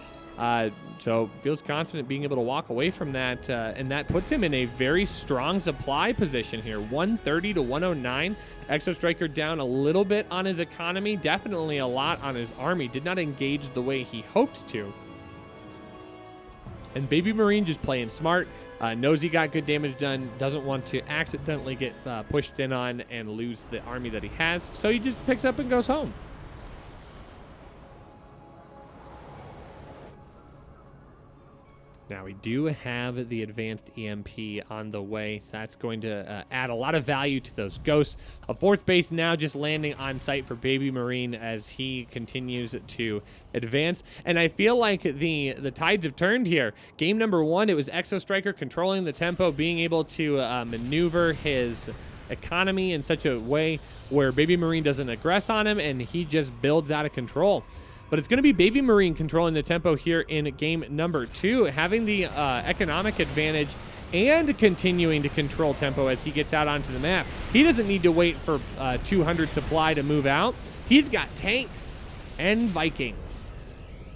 so feels confident being able to walk away from that, and that puts him in a very strong supply position here. 130 to 109. Exo Striker down a little bit on his economy, definitely a lot on his army. Did not engage the way he hoped to. And Baby Marine just playing smart. Knows he got good damage done, doesn't want to accidentally get pushed in on and lose the army that he has, so he just picks up and goes home. Now we do have the advanced EMP on the way, so that's going to add a lot of value to those ghosts. A 4th base now just landing on site for Baby Marine as he continues to advance. And I feel like the tides have turned here. Game number 1, it was Exo Striker controlling the tempo, being able to maneuver his economy in such a way where Baby Marine doesn't aggress on him and he just builds out of control. But it's going to be Baby Marine controlling the tempo here in game number 2, having the economic advantage and continuing to control tempo as he gets out onto the map. He doesn't need to wait for 200 supply to move out. He's got tanks and Vikings.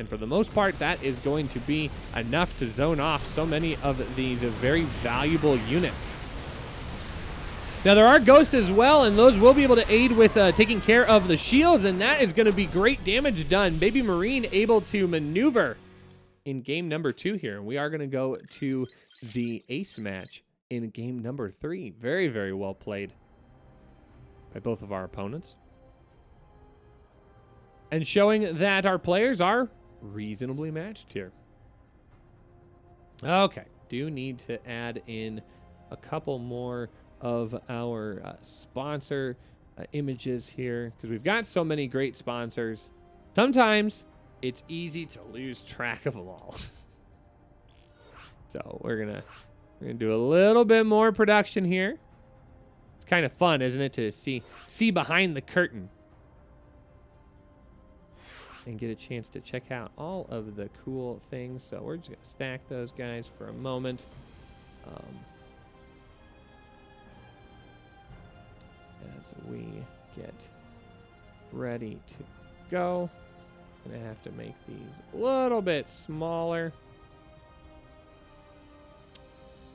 And for the most part, that is going to be enough to zone off so many of these very valuable units. Now, there are ghosts as well, and those will be able to aid with taking care of the shields, and that is going to be great damage done. Baby Marine able to maneuver in game number 2 here. And we are going to go to the ace match in game number 3. Very, very well played by both of our opponents. And showing that our players are reasonably matched here. Okay, do need to add in a couple more of our sponsor images here, because we've got so many great sponsors. Sometimes it's easy to lose track of them all. So we're gonna do a little bit more production here. It's kind of fun, isn't it, to see behind the curtain and get a chance to check out all of the cool things. So we're just gonna stack those guys for a moment. As we get ready to go, I'm gonna have to make these a little bit smaller.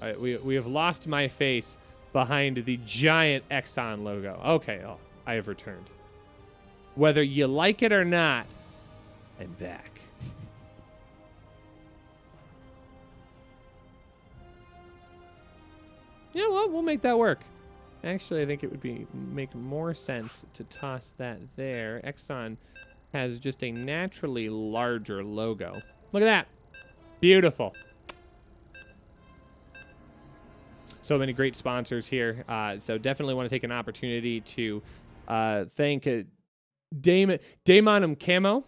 All right, we have lost my face behind the giant Exxon logo. Okay, I have returned. Whether you like it or not, I'm back. Yeah, well, we'll make that work. Actually, I think it would make more sense to toss that there. Exxon has just a naturally larger logo. Look at that. Beautiful. So many great sponsors here. So definitely want to take an opportunity to thank Daemonum Camo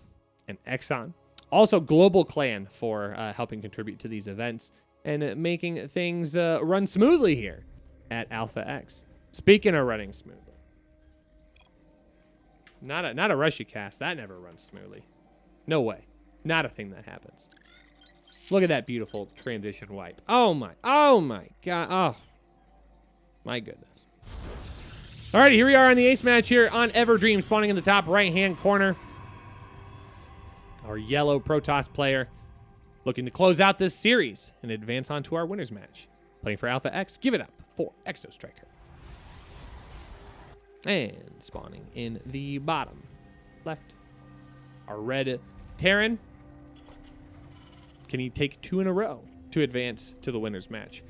and Exxon. Also Global Clan for helping contribute to these events and making things run smoothly here at Alpha X. Speaking of running smoothly, not a Rushy cast. That never runs smoothly. No way. Not a thing that happens. Look at that beautiful transition wipe. Oh my God. Oh my goodness. All right, here we are on the ace match here on Everdream, spawning in the top right-hand corner. Our yellow Protoss player looking to close out this series and advance on to our winners match. Playing for Alpha X, give it up for Exo Striker. And spawning in the bottom left, our red Terran. Can he take 2 in a row to advance to the winners match?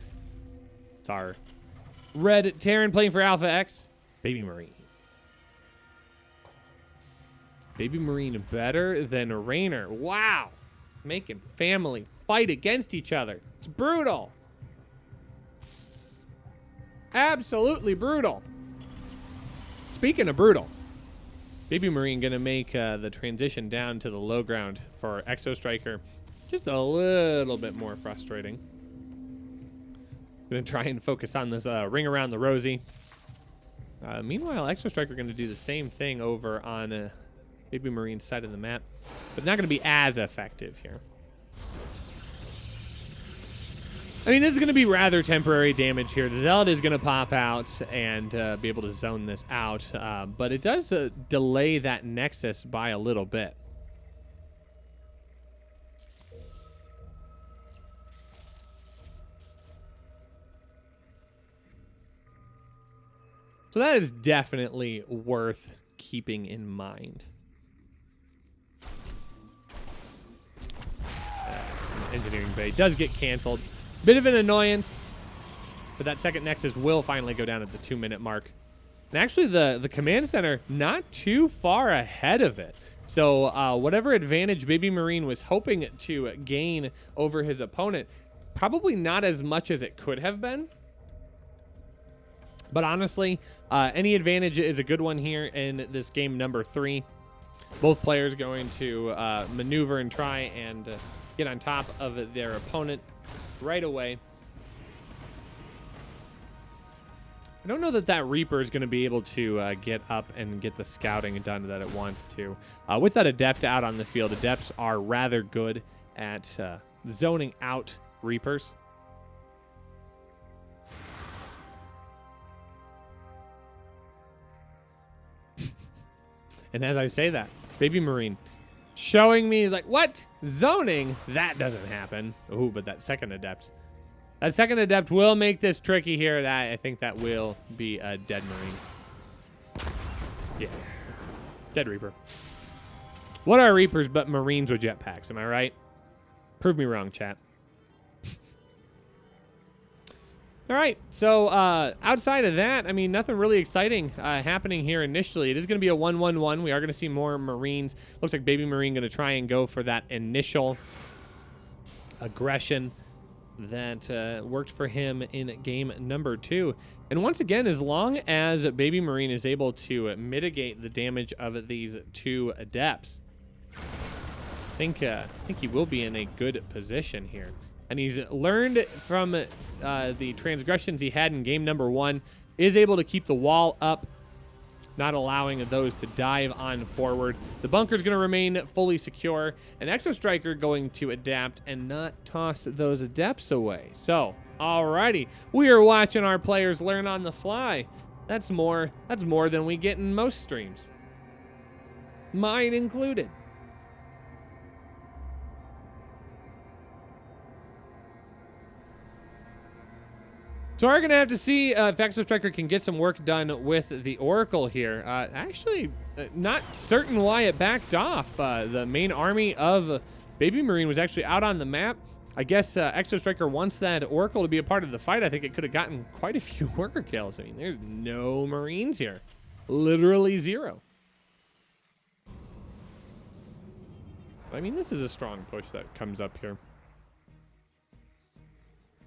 It's our red Terran playing for Alpha X, Baby Marine. Baby Marine better than Rainer. Wow. Making family fight against each other. It's brutal. Absolutely brutal. Speaking of brutal, Baby Marine gonna make the transition down to the low ground for Exo Striker. Just a little bit more frustrating. Gonna try and focus on this ring around the Rosie. Meanwhile, Exo Striker gonna do the same thing over on Baby Marine's side of the map, but not gonna be as effective here. I mean, this is going to be rather temporary damage here. The Zealot is going to pop out and be able to zone this out, but it does delay that Nexus by a little bit. So that is definitely worth keeping in mind. Engineering Bay does get canceled. Bit of an annoyance, but that second Nexus will finally go down at the 2-minute mark. And actually, the command center not too far ahead of it. So whatever advantage Baby Marine was hoping to gain over his opponent, probably not as much as it could have been. But honestly, any advantage is a good one here in this game number 3. Both players going to maneuver and try and get on top of their opponent right away. I don't know that that Reaper is going to be able to get up and get the scouting done that it wants to. With that Adept out on the field, Adepts are rather good at zoning out Reapers. And as I say that, Baby Marine showing me, he's like, what? Zoning? That doesn't happen. Ooh, but that second Adept. That second Adept will make this tricky here. I think that will be a dead Marine. Yeah. Dead Reaper. What are Reapers but Marines with jetpacks? Am I right? Prove me wrong, chat. All right, so outside of that, I mean, nothing really exciting happening here initially. It is going to be a 1-1-1. We are going to see more Marines. Looks like Baby Marine going to try and go for that initial aggression that worked for him in game number 2. And once again, as long as Baby Marine is able to mitigate the damage of these 2 Adepts, I think he will be in a good position here. And he's learned from the transgressions he had in game number 1, is able to keep the wall up, not allowing those to dive on forward. The bunker's going to remain fully secure, and Exo Striker going to adapt and not toss those Adepts away. So, alrighty, we are watching our players learn on the fly. That's more than we get in most streams, mine included. So we're going to have to see if Exo Striker can get some work done with the Oracle here. Actually, not certain why it backed off. The main army of Baby Marine was actually out on the map. I guess Exo Striker wants that Oracle to be a part of the fight. I think it could have gotten quite a few worker kills. I mean, there's no Marines here. Literally 0. I mean, this is a strong push that comes up here.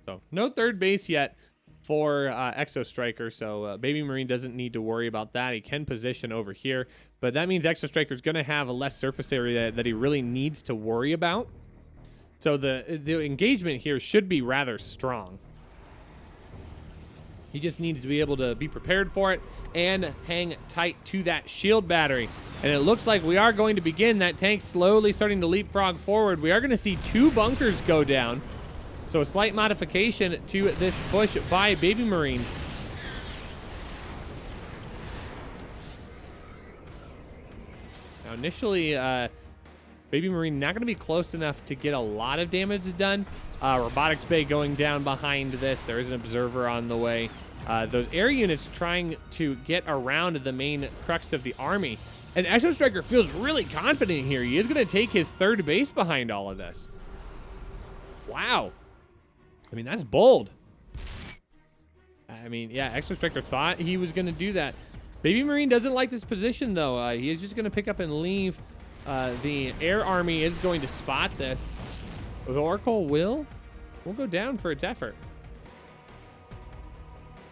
So, no third base yet for Exo Striker, so Baby Marine doesn't need to worry about that. He can position over here, but that means Exo Striker is going to have a less surface area that he really needs to worry about. So the engagement here should be rather strong. He just needs to be able to be prepared for it and hang tight to that shield battery. And it looks like we are going to begin. That tank slowly starting to leapfrog forward. We are going to see 2 bunkers go down. So a slight modification to this push by Baby Marine. Now initially, Baby Marine not going to be close enough to get a lot of damage done. Robotics Bay going down behind this. There is an observer on the way. Those air units trying to get around the main crux of the army. And Exo Striker feels really confident here. He is going to take his 3rd base behind all of this. Wow. I mean, that's bold. I mean, yeah, Exo Striker thought he was going to do that. Baby Marine doesn't like this position, though. He is just going to pick up and leave. The air army is going to spot this. The Oracle will go down for its effort.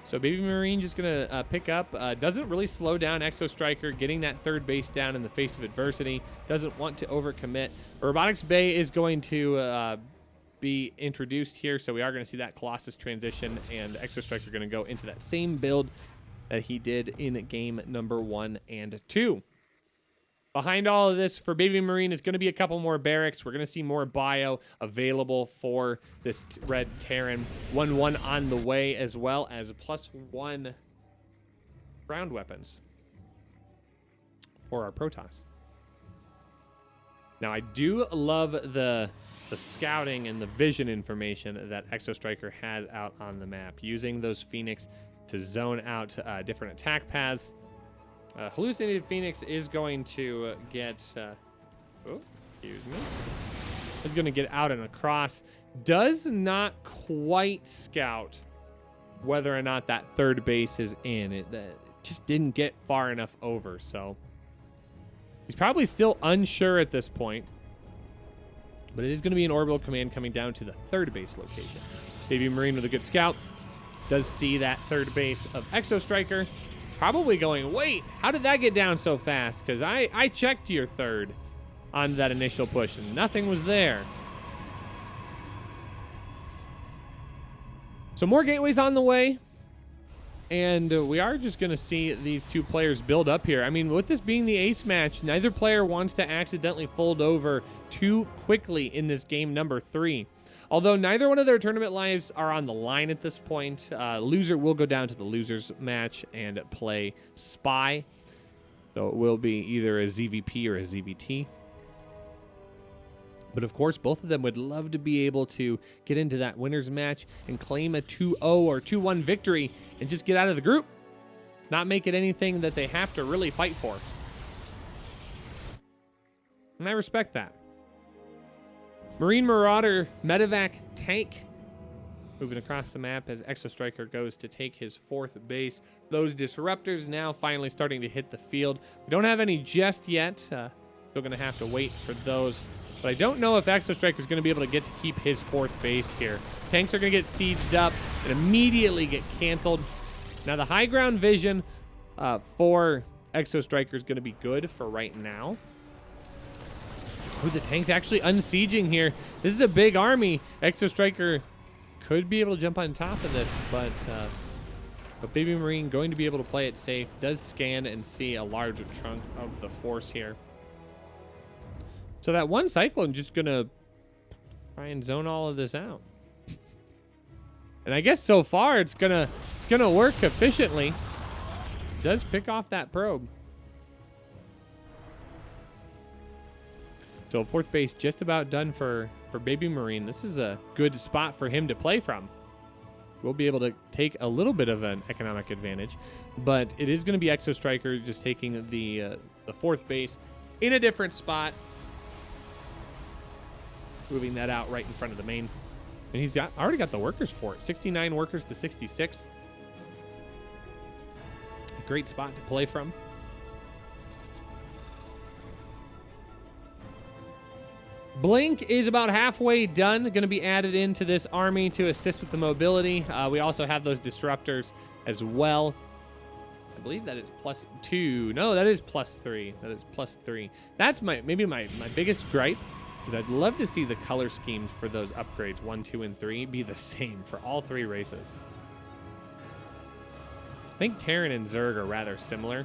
So Baby Marine just going to pick up. Doesn't really slow down Exo Striker, getting that third base down in the face of adversity. Doesn't want to overcommit. Robotics Bay is going to be introduced here, so we are going to see that Colossus transition, and Exo Striker going to go into that same build that he did in game number 1 and 2. Behind all of this for Baby Marine is going to be a couple more barracks. We're going to see more bio available for this red Terran. 1/1 on the way, as well as +1 ground weapons for our Protoss. Now, I do love the scouting and the vision information that Exo Striker has out on the map, using those Phoenix to zone out different attack paths. Hallucinated Phoenix is going to get, oh, excuse me, is going to get out and across. Does not quite scout whether or not that third base is in. It just didn't get far enough over, so he's probably still unsure at this point. But it is going to be an orbital command coming down to the third base location. Baby Marine with a good scout does see that third base of Exo Striker. Probably going, wait, how did that get down so fast? Because I checked your third on that initial push and nothing was there. So more gateways on the way. And we are just going to see these two players build up here. I mean, with this being the ace match, neither player wants to accidentally fold over too quickly in this game number 3. Although neither one of their tournament lives are on the line at this point. Loser will go down to the losers match and play Spy. So it will be either a ZVP or a ZVT. But of course, both of them would love to be able to get into that winners match and claim a 2-0 or 2-1 victory and just get out of the group. Not make it anything that they have to really fight for. And I respect that. Marine Marauder Medevac tank moving across the map as Exo Striker goes to take his 4th base. Those disruptors now finally starting to hit the field. We don't have any just yet. Still going to have to wait for those. But I don't know if Exo Striker is going to be able to get to keep his 4th base here. Tanks are going to get sieged up and immediately get canceled. Now the high ground vision for Exo Striker is going to be good for right now. Ooh, the tank's actually unsieging here. This is a big army. Exo Striker could be able to jump on top of this, but Baby Marine going to be able to play it safe. Does scan and see a larger chunk of the force here. So that one Cyclone just gonna try and zone all of this out. And I guess so far it's gonna work efficiently. Does pick off that probe. So 4th base just about done for Baby Marine. This is a good spot for him to play from. We'll be able to take a little bit of an economic advantage, but it is going to be Exo Striker just taking the 4th base in a different spot. Moving that out right in front of the main. And he's already got the workers for it. 69 workers to 66. A great spot to play from. Blink is about halfway done. Going to be added into this army to assist with the mobility. We also have those disruptors as well. I believe that is +2. No, that is +3. That is +3. That's maybe my biggest gripe. Because I'd love to see the color schemes for those upgrades, 1, 2, and 3, be the same for all 3 races. I think Terran and Zerg are rather similar.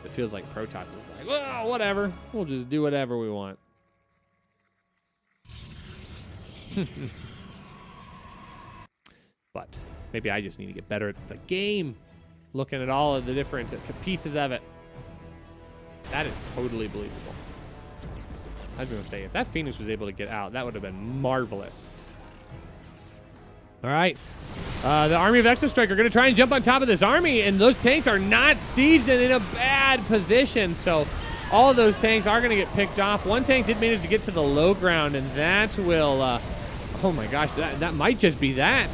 It feels like Protoss is like, well, whatever. We'll just do whatever we want. But maybe I just need to get better at the game. Looking at all of the different pieces of it. That is totally believable. I was going to say, if that Phoenix was able to get out, that would have been marvelous. All right. The army of Exo Striker are going to try and jump on top of this army, and those tanks are not sieged and in a bad position. So all of those tanks are going to get picked off. One tank did manage to get to the low ground, and that will, oh my gosh, that might just be that.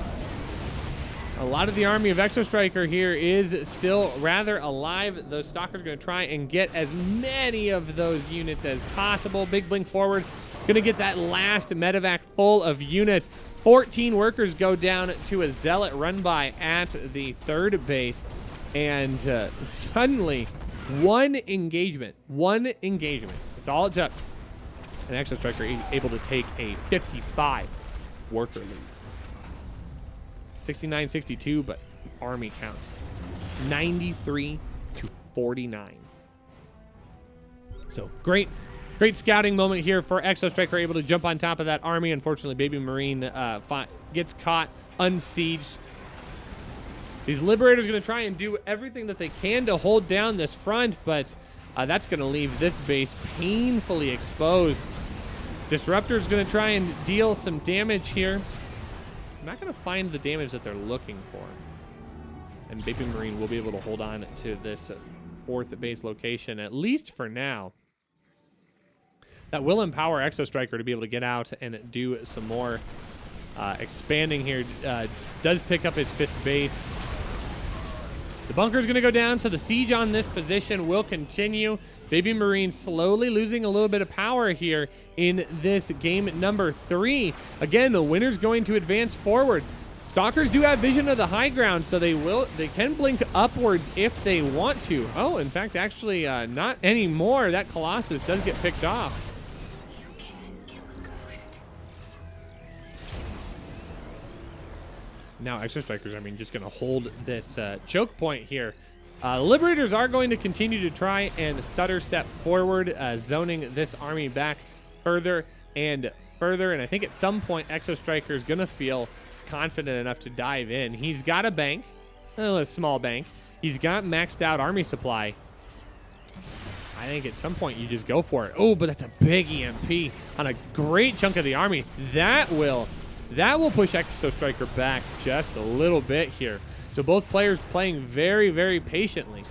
A lot of the army of Exo Striker here is still rather alive. Those Stalkers are going to try and get as many of those units as possible. Big blink forward Gonna get that last medevac full of units. 14 workers go down to a zealot run by at the third base. And suddenly, one engagement. That's all it took. And Exo Striker able to take a 55 worker lead. 69-62, but the army counts 93 to 49. So great scouting moment here for Exo Striker, able to jump on top of that army. Unfortunately, Baby Marine gets caught unsieged. These Liberators are going to try and do everything that they can to hold down this front, but that's going to leave this base painfully exposed. Disruptor's going to try and deal some damage here. I'm not going to find the damage that they're looking for. And Baby Marine will be able to hold on to this fourth base location, at least for now. That will empower Exo Striker to be able to get out and do some more expanding here. Does pick up his fifth base. The bunker is going to go down, so the siege on this position will continue. Baby Marine slowly losing a little bit of power here in this game number 3. Again, the winner's going to advance forward. Stalkers do have vision of the high ground, so they can blink upwards if they want to. Oh, in fact, actually, not anymore. That Colossus does get picked off. Now, Exo Strikers, I mean, just going to hold this choke point here. Liberators are going to continue to try and stutter step forward, zoning this army back further and further. And I think at some point, Exo Striker is going to feel confident enough to dive in. He's got a bank, a small bank. He's got maxed out army supply. I think at some point you just go for it. Oh, but that's a big EMP on a great chunk of the army. That will push Exo Striker back just a little bit here. So both players playing very, very patiently.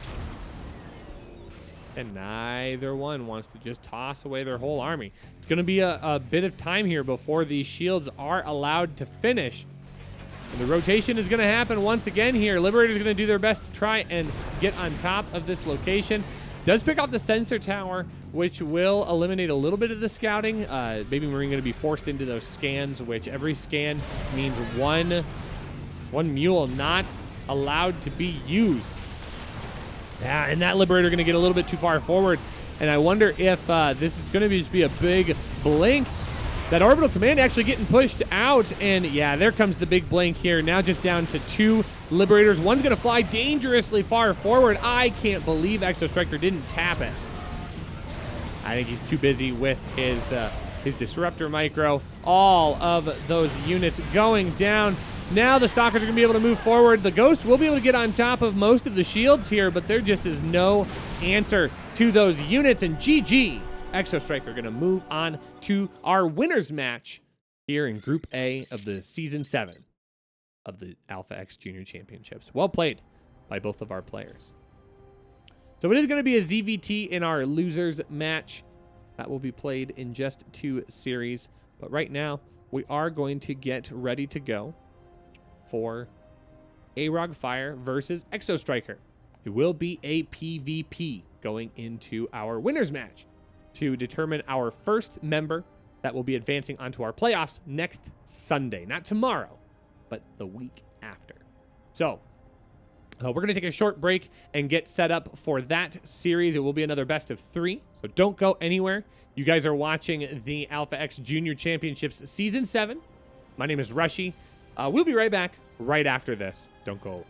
And neither one wants to just toss away their whole army. It's going to be a bit of time here before these shields are allowed to finish. And the rotation is going to happen once again here. Liberator's going to do their best to try and get on top of this location. Does pick off the sensor tower, which will eliminate a little bit of the scouting. Baby Marine going to be forced into those scans, which every scan means one mule not allowed to be used. Yeah, and that Liberator going to get a little bit too far forward. And I wonder if this is going to just be a big blink. That orbital command actually getting pushed out. And yeah, there comes the big blink here. Now just down to 2 Liberators. One's going to fly dangerously far forward. I can't believe Exo Striker didn't tap it. I think he's too busy with his Disruptor Micro. All of those units going down. Now the Stalkers are going to be able to move forward. The Ghost will be able to get on top of most of the shields here, but there just is no answer to those units. And GG, Exo Striker going to move on to our winners match here in Group A of the Season 7 of the Alpha X Junior Championships. Well played by both of our players. So it is going to be a ZVT in our losers match. That will be played in just 2 series. But right now, we are going to get ready to go for AROG Fire versus Exo Striker. It will be a PvP going into our winners match to determine our first member that will be advancing onto our playoffs next Sunday. Not tomorrow, but the week after. So we're going to take a short break and get set up for that series. It will be another best of 3, so don't go anywhere. You guys are watching the Alpha X Junior Championships Season 7. My name is Rushy. We'll be right back right after this. Don't go.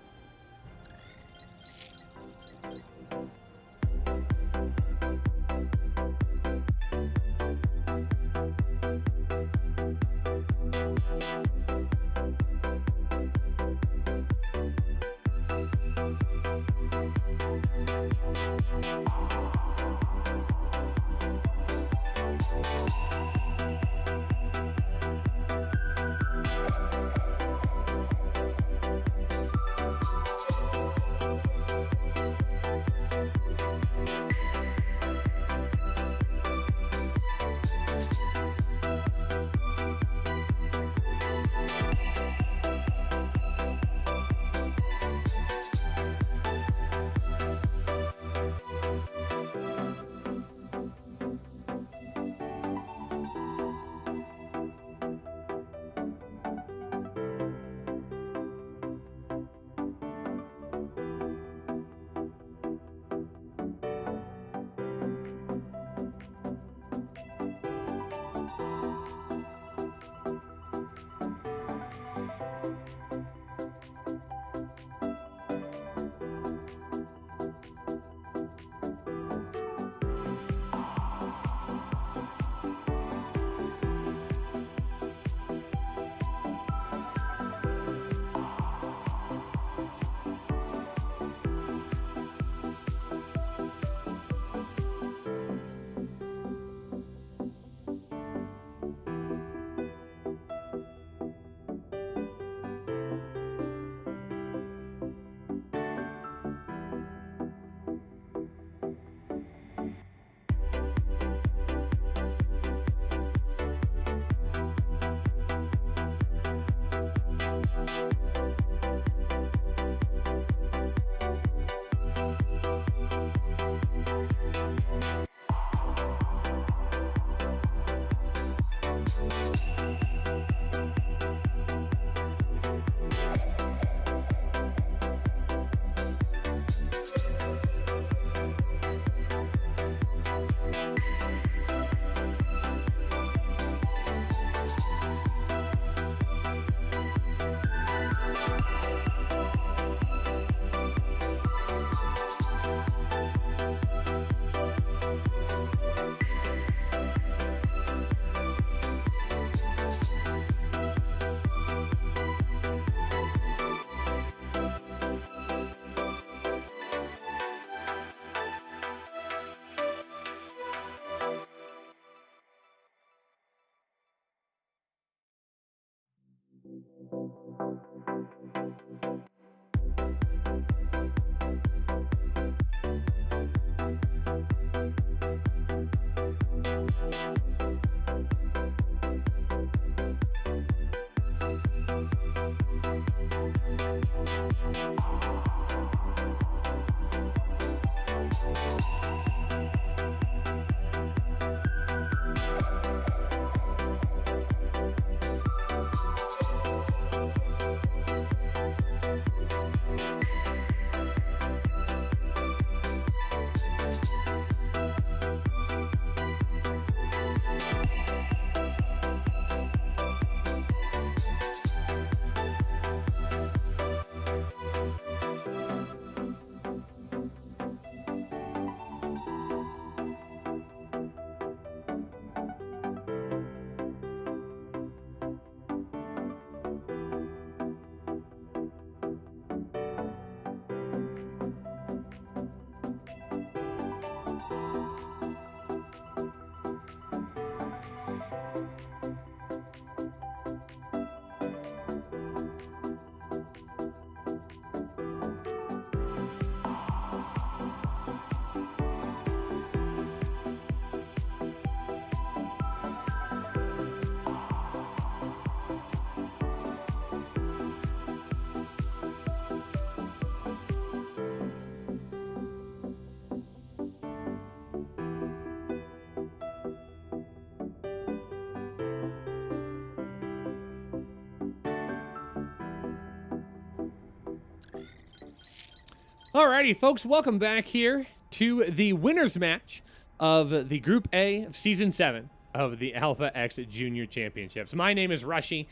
Alrighty, folks, welcome back here to the winners match of the Group A of Season 7 of the Alpha X Junior Championships. My name is Rushy.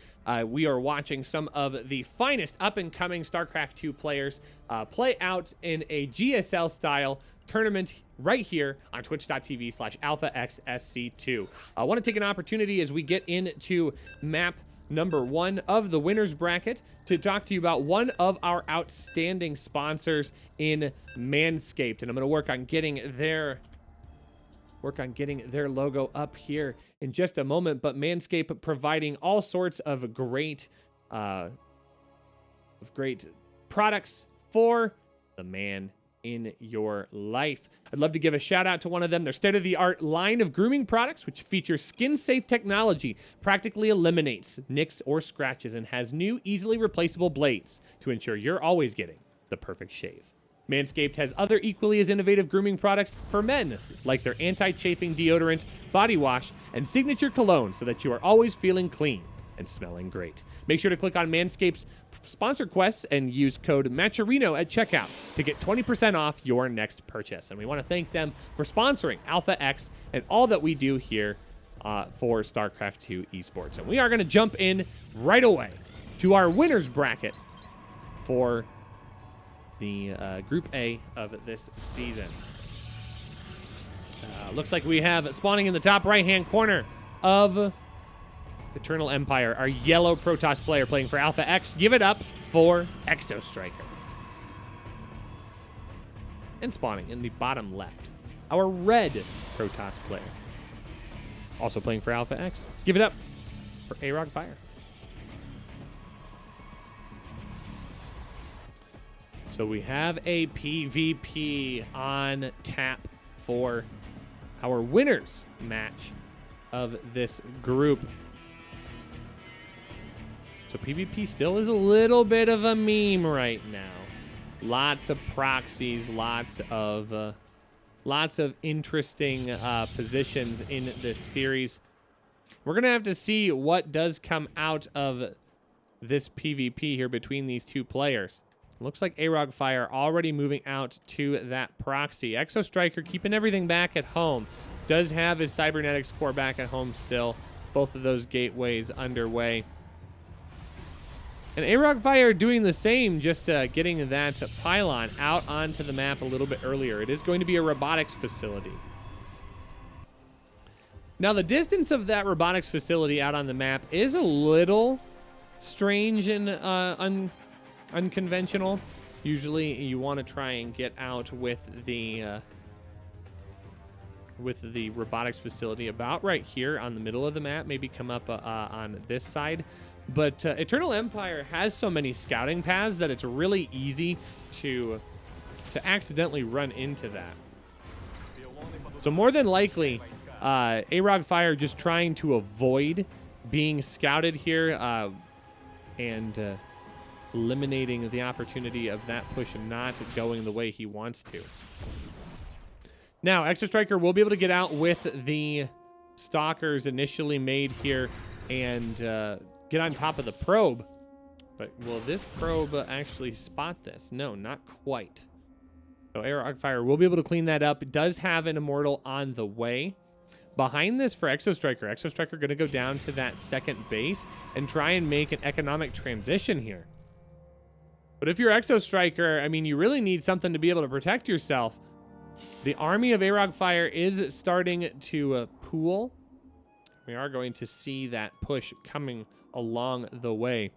We are watching some of the finest up-and-coming StarCraft 2 players play out in a GSL-style tournament right here on twitch.tv/AlphaXSC2. I want to take an opportunity as we get into map number 1 of the winners bracket to talk to you about one of our outstanding sponsors in Manscaped, and I'm going to work on getting their logo up here in just a moment. But Manscaped providing all sorts of great products for the man in your life. I'd love to give a shout out to one of them. Their state-of-the-art line of grooming products, which features skin-safe technology, practically eliminates nicks or scratches, and has new, easily replaceable blades to ensure you're always getting the perfect shave. Manscaped has other equally as innovative grooming products for men, like their anti-chafing deodorant, body wash, and signature cologne, so that you are always feeling clean and smelling great. Make sure to click on Manscaped's sponsor quests and use code Macherino at checkout to get 20% off your next purchase. And we want to thank them for sponsoring Alpha X and all that we do here for StarCraft 2 esports. And we are going to jump in right away to our winners bracket for the Group A of this season. Looks like we have spawning in the top right-hand corner of Eternal Empire, our yellow Protoss player playing for Alpha X. Give it up for Exo Striker. And spawning in the bottom left, our red Protoss player, also playing for Alpha X. Give it up for Ro8 Fire. So we have a PvP on tap for our winners match of this group. So PvP still is a little bit of a meme right now. Lots of proxies, lots of interesting positions in this series. We're gonna have to see what does come out of this PvP here between these two players. Looks like Ro8 Fire already moving out to that proxy. Exo Striker keeping everything back at home. Does have his cybernetics core back at home still. Both of those gateways underway. And Ro8 Fire doing the same, just getting that pylon out onto the map a little bit earlier. It is going to be a robotics facility. Now, the distance of that robotics facility out on the map is a little strange and unconventional. Usually, you want to try and get out with the robotics facility about right here on the middle of the map. Maybe come up on this side. But Eternal Empire has so many scouting paths that it's really easy to accidentally run into that. So more than likely, Ro8 Fire just trying to avoid being scouted here and eliminating the opportunity of that push not going the way he wants to. Now, Exo Striker will be able to get out with the Stalkers initially made here and get on top of the probe. But will this probe actually spot this? No, not quite. So Ro8 Fire will be able to clean that up. It does have an Immortal on the way. Behind this for Exo Striker going to go down to that second base and try and make an economic transition here. But if you're Exo Striker, I mean, you really need something to be able to protect yourself. The army of Ro8 Fire is starting to pool. We are going to see that push coming along the way.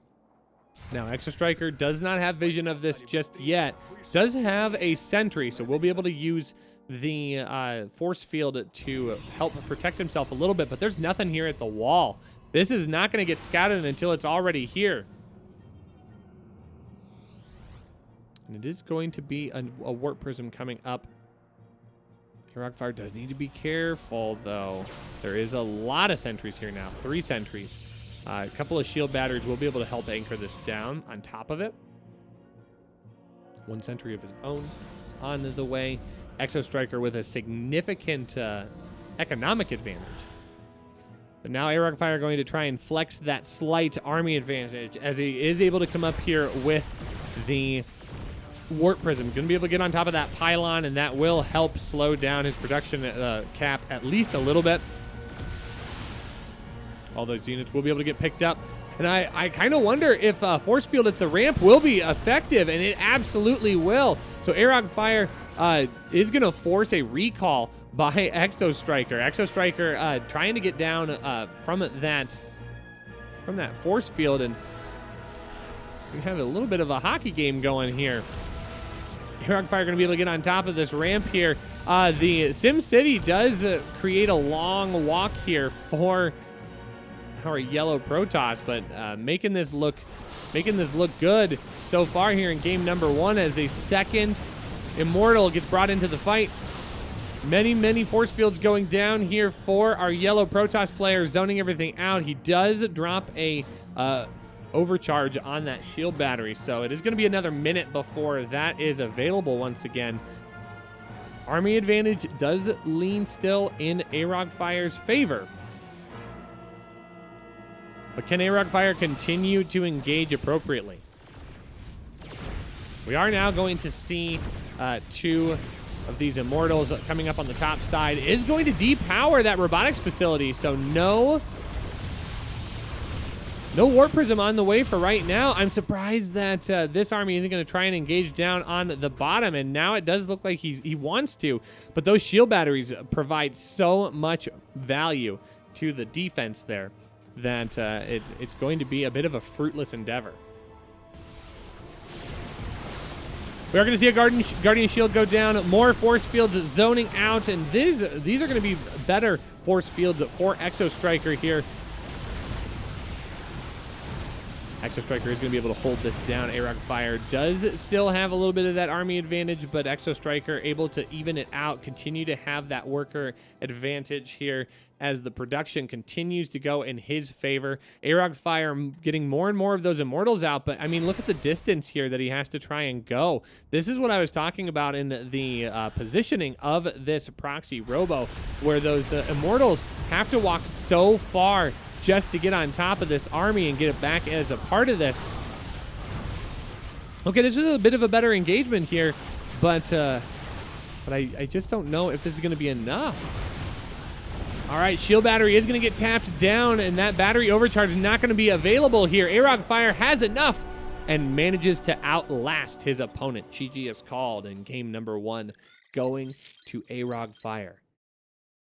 Now, Exo Striker does not have vision of this just yet. Does have a sentry, so we'll be able to use the force field to help protect himself a little bit, but there's nothing here at the wall. This is not going to get scouted until it's already here. And it is going to be a warp prism coming up. Ro8 Fire does need to be careful, though. There is a lot of sentries here now. 3 sentries. A couple of shield batteries will be able to help anchor this down on top of it. 1 sentry of his own on the way. Exo Striker with a significant economic advantage. But now Ro8 Fire going to try and flex that slight army advantage as he is able to come up here with the Warp Prism. Going to be able to get on top of that pylon, and that will help slow down his production cap at least a little bit. All those units will be able to get picked up. And I kind of wonder if Force Field at the ramp will be effective, and it absolutely will. So Arog Fire is going to force a recall by Exo Striker. Exo Striker trying to get down from that Force Field, and we have a little bit of a hockey game going here. Arog Fire going to be able to get on top of this ramp here. The Sim City does create a long walk here for our yellow Protoss, but making this look good so far here in game number 1 as a second Immortal gets brought into the fight. Many force fields going down here for our yellow Protoss player, zoning everything out. He does drop a overcharge on that shield battery, so it is going to be another minute before that is available once again. Army advantage does lean still in Arog Fire's favor. But can Arog Fire continue to engage appropriately? We are now going to see 2 of these Immortals coming up on the top side. Is going to depower that robotics facility, so no Warp Prism on the way for right now. I'm surprised that this army isn't going to try and engage down on the bottom, and now it does look like he wants to. But those shield batteries provide so much value to the defense there that it's going to be a bit of a fruitless endeavor. We are going to see a Guardian Shield go down, more force fields zoning out, and these are going to be better force fields for Exo Striker here. Exo Striker is going to be able to hold this down. Arog Fire does still have a little bit of that army advantage, but Exo Striker able to even it out, continue to have that worker advantage here as the production continues to go in his favor. Arog Fire getting more and more of those Immortals out, but I mean, look at the distance here that he has to try and go. This is what I was talking about in the positioning of this proxy robo, where those Immortals have to walk so far just to get on top of this army and get it back as a part of this. Okay, this is a bit of a better engagement here, but I just don't know if this is going to be enough. All right, shield battery is going to get tapped down, and that battery overcharge is not going to be available here. Arog Fire has enough and manages to outlast his opponent. GG is called in game number 1, going to Arog Fire.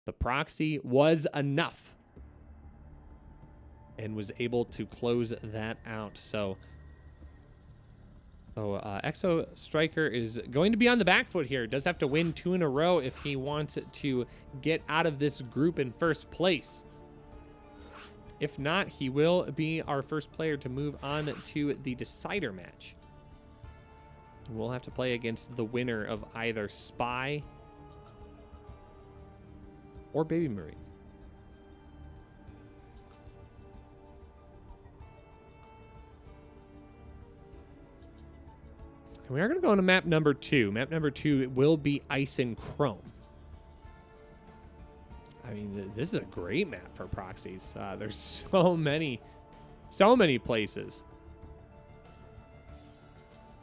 The proxy was enough and was able to close that out. So Exo Striker is going to be on the back foot here. Does have to win 2 in a row if he wants to get out of this group in first place. If not, he will be our first player to move on to the decider match. We'll have to play against the winner of either Spy or Baby Marine. And we are going to go into map number 2. Map number 2 will be Ice and Chrome. I mean, this is a great map for proxies. There's so many places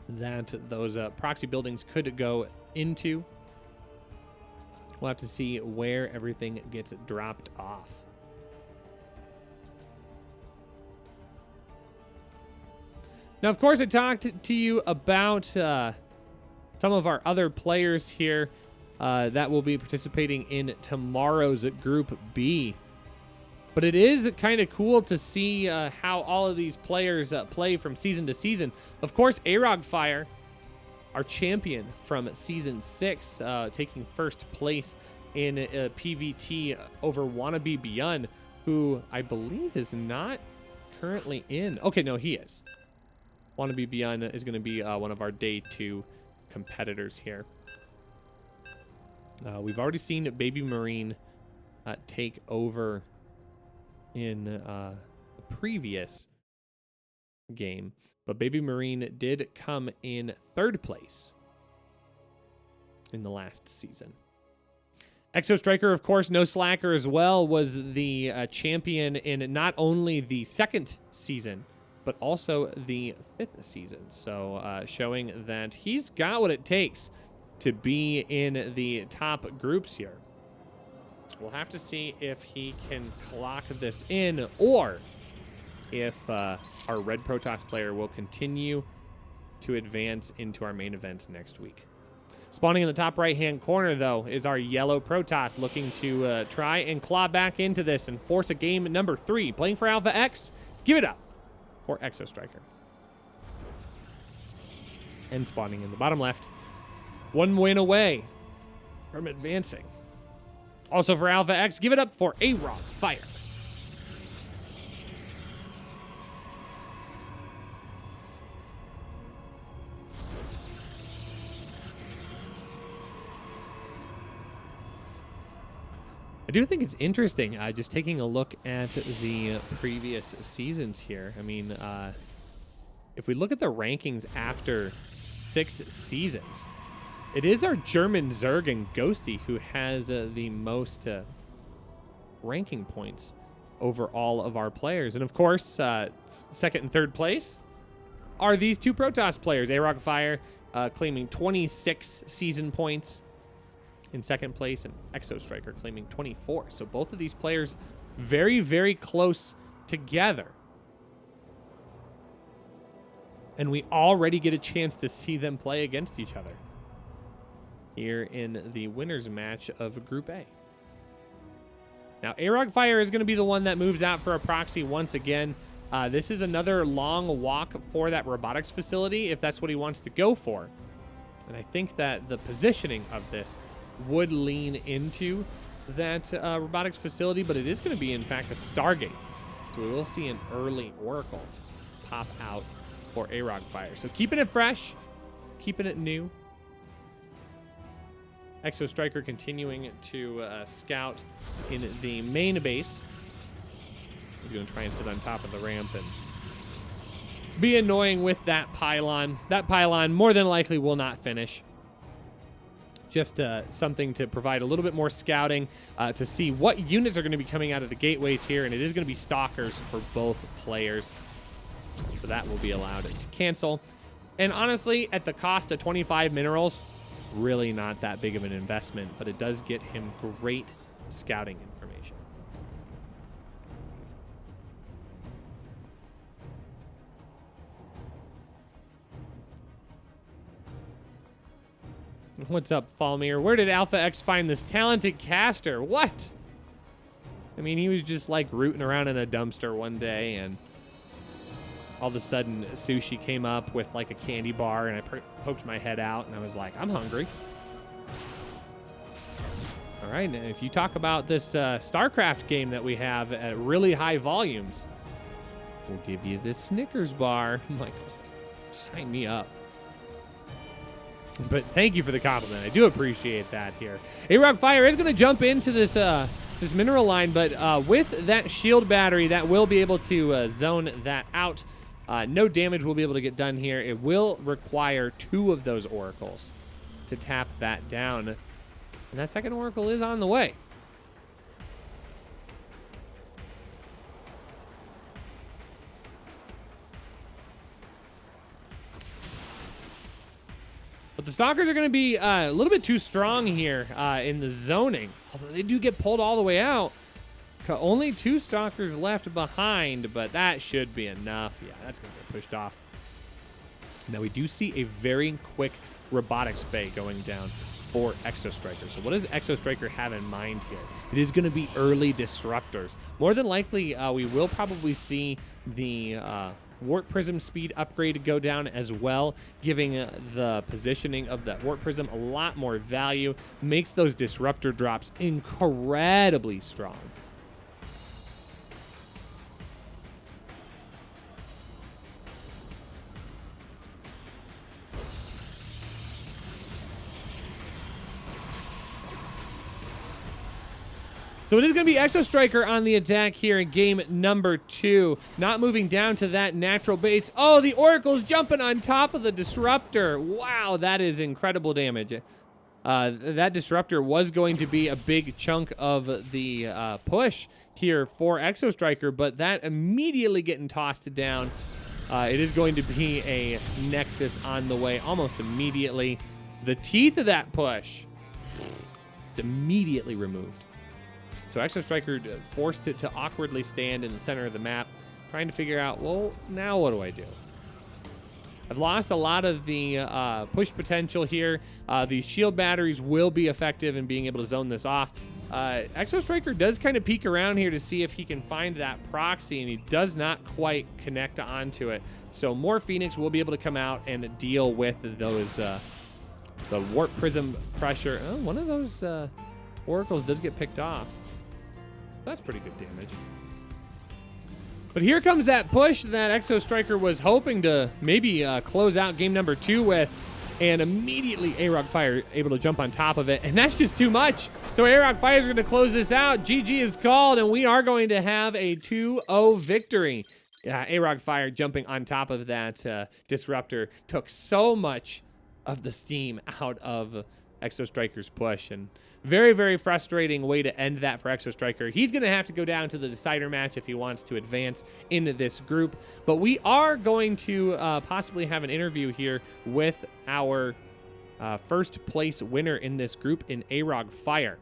that those proxy buildings could go into. We'll have to see where everything gets dropped off. Now, of course, I talked to you about some of our other players here that will be participating in tomorrow's Group B. But it is kind of cool to see how all of these players play from season to season. Of course, Arog Fire, our champion from Season 6, taking first place in PVT over Wannabe Beyond, who I believe is not currently in. Okay, no, he is. Wannabe Beyond is going to be one of our Day 2 competitors here. We've already seen Baby Marine take over in the previous game, but Baby Marine did come in 3rd place in the last season. Exo Striker, of course, no slacker as well, was the champion in not only the 2nd season but also the 5th season. So showing that he's got what it takes to be in the top groups here. We'll have to see if he can clock this in, or if our red Protoss player will continue to advance into our main event next week. Spawning in the top right-hand corner, though, is our yellow Protoss, looking to try and claw back into this and force a game number 3. Playing for Alpha X, give it up for Exo Striker. And spawning in the bottom left, 1 win away from advancing. Also for Alpha X, give it up for Ro8. I do think it's interesting, just taking a look at the previous seasons here. I mean, if we look at the rankings after 6 seasons, it is our German Zerg and Ghosty who has the most ranking points over all of our players. And of course, 2nd and 3rd place are these 2 Protoss players. Ro8 claiming 26 season points in 2nd place, and Exo Striker claiming 24. So both of these players very, very close together. And we already get a chance to see them play against each other here in the winners match of Group A. Now, Ro8 is going to be the one that moves out for a proxy once again. This is another long walk for that robotics facility, if that's what he wants to go for. And I think that the positioning of this would lean into that robotics facility, but it is going to be, in fact, a Stargate. So we will see an early Oracle pop out for Ro8. So keeping it fresh, keeping it new. Exo Striker continuing to scout in the main base. He's going to try and sit on top of the ramp and be annoying with that pylon. That pylon more than likely will not finish. Just something to provide a little bit more scouting to see what units are going to be coming out of the gateways here, and it is going to be stalkers for both players. So that will be allowed to cancel. And honestly, at the cost of 25 minerals, really not that big of an investment, but it does get him great scouting information. What's up, Falmir? Where did Alpha X find this talented caster? What? I mean, he was just like rooting around in a dumpster one day, and all of a sudden Sushi came up with like a candy bar, and I poked my head out, and I was like, I'm hungry. All right, and if you talk about this StarCraft game that we have at really high volumes, we'll give you this Snickers bar. I'm like, sign me up. But thank you for the compliment. I do appreciate that here. Ro8 is going to jump into this this mineral line, but with that shield battery, that will be able to zone that out. No damage will be able to get done here. It will require 2 of those oracles to tap that down. And that second oracle is on the way. But the Stalkers are going to be a little bit too strong here in the zoning. Although they do get pulled all the way out. Only 2 Stalkers left behind, but that should be enough. Yeah, that's going to get pushed off. Now we do see a very quick robotics bay going down for Exo Striker. So what does Exo Striker have in mind here? It is going to be early disruptors. More than likely, we will probably see the Warp Prism speed upgrade go down as well, giving the positioning of that Warp Prism a lot more value, makes those disruptor drops incredibly strong. So it is going to be Exo Striker on the attack here in game number 2. Not moving down to that natural base. Oh, the Oracle's jumping on top of the Disruptor. Wow, that is incredible damage. That Disruptor was going to be a big chunk of the push here for Exo Striker, but that immediately getting tossed down It is going to be a Nexus on the way almost immediately. The teeth of that push immediately removed. So Exo Striker forced it to awkwardly stand in the center of the map, trying to figure out, well, now what do I do? I've lost a lot of the push potential here. The shield batteries will be effective in being able to zone this off. Exo Striker does kind of peek around here to see if he can find that proxy, and he does not quite connect onto it. So more Phoenix will be able to come out and deal with those, the Warp Prism pressure. Oh, one of those oracles does get picked off. That's pretty good damage. But here comes that push that Exo Striker was hoping to maybe close out game number 2 with, and immediately A-Rock Fire able to jump on top of it, and that's just too much. So A-Rock Fire is going to close this out. GG is called, and we are going to have a 2-0 victory. A-Rock Fire jumping on top of that Disruptor took so much of the steam out of Exo Striker's push, and very, very frustrating way to end that for Exo Striker. He's going to have to go down to the decider match if he wants to advance into this group. But we are going to possibly have an interview here with our first place winner in this group in A-Rock Fire.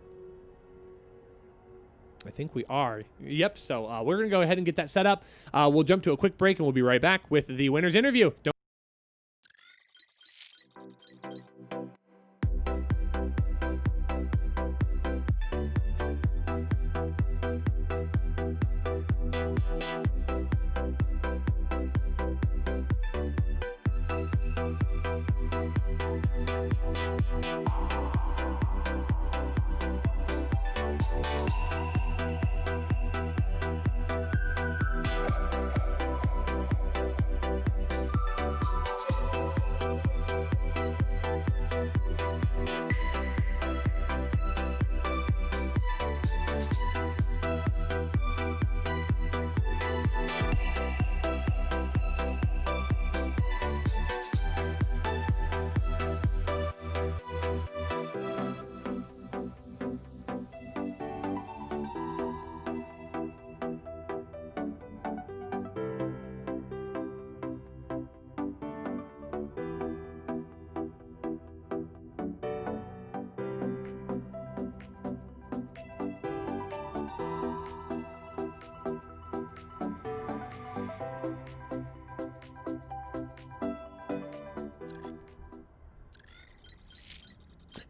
I think we are. Yep, so we're going to go ahead and get that set up. We'll jump to a quick break, and we'll be right back with the winner's interview.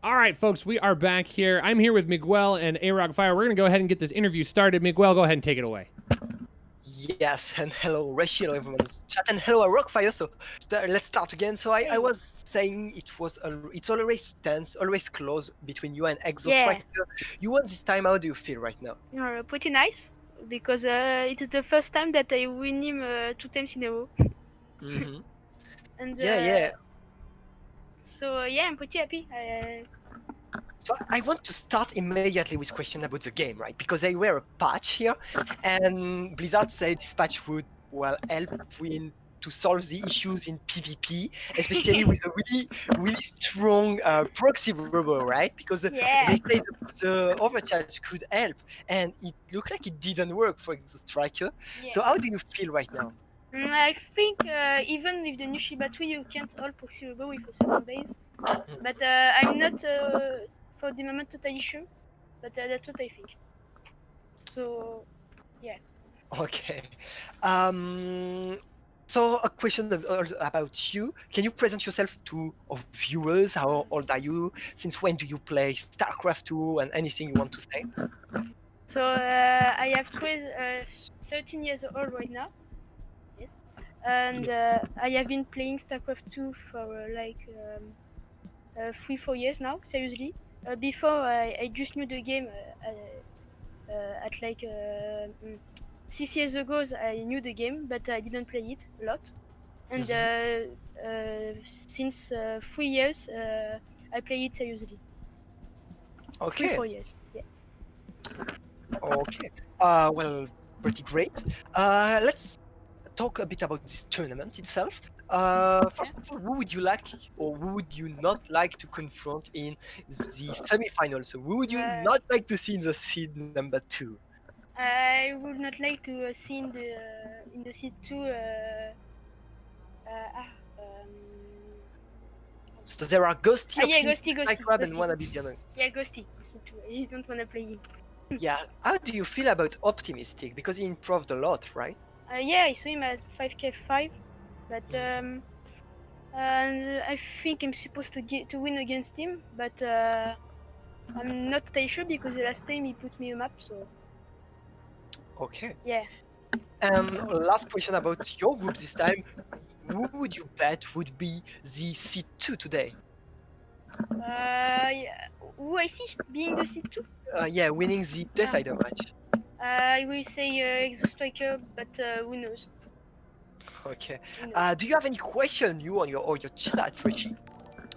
All right, folks, we are back here. I'm here with Miguel and A-Rock Fire. We're going to go ahead and get this interview started. Miguel, go ahead and take it away.
Yes, and hello, Ro8, hello everyone's chat, and hello, Rockfire. So let's start again. So I was saying it's always tense, always close between you and Exo Striker. You won this time. How do you feel right now?
Pretty nice, because it is the first time that I win him 2 times in a row.
Mm-hmm.
And
yeah.
So yeah, I'm pretty happy.
So I want to start immediately with question about the game, right? Because they were a patch here, and Blizzard said this patch would help to solve the issues in PvP, especially with a really strong proxy robot, right? Because they say the overcharge could help, and it looked like it didn't work for the Striker. Yeah. So how do you feel right now?
I think even with the new Shiba tree, you can't all proxy robot with a certain base. But I'm not for the moment totally sure, but that's what I think. So, yeah.
Okay. So a question about you. Can you present yourself to our viewers? How old are you? Since when do you play StarCraft 2 and anything you want to say?
So I have 13 years old right now. Yes. And I have been playing StarCraft 2 for 3-4 years now, seriously. Before I just knew the game at 6 years ago. I knew the game, but I didn't play it a lot. And since 3 years, I play it seriously.
Okay.
3-4 years. Yeah.
Okay. Well, pretty great. Let's talk a bit about this tournament itself. First of all, who would you like or who would you not like to confront in the semi-finals? So who would you not like to see in the seed number 2?
I would not like to see in the seed 2
So there are Ghosty,
Yeah,
Optimistic,
Ghosty,
Nightcrab, and
Ghosty.
Wannabe Piano.
Yeah, Ghosty. I don't wanna play him.
Yeah, how do you feel about Optimistic? Because he improved a lot, right?
Yeah, I saw him at 5k5, but and I think I'm supposed to win against him, but I'm not totally sure because the last time he put me a map, so
Okay.
yeah.
And last question about your group this time. Who would you bet would be the seed 2 today?
Yeah, who I see being the seed 2?
Yeah, winning the decider match.
I will say Exo Striker, but who knows?
Okay.
Who knows?
Do you have any question you on your chat, Richie?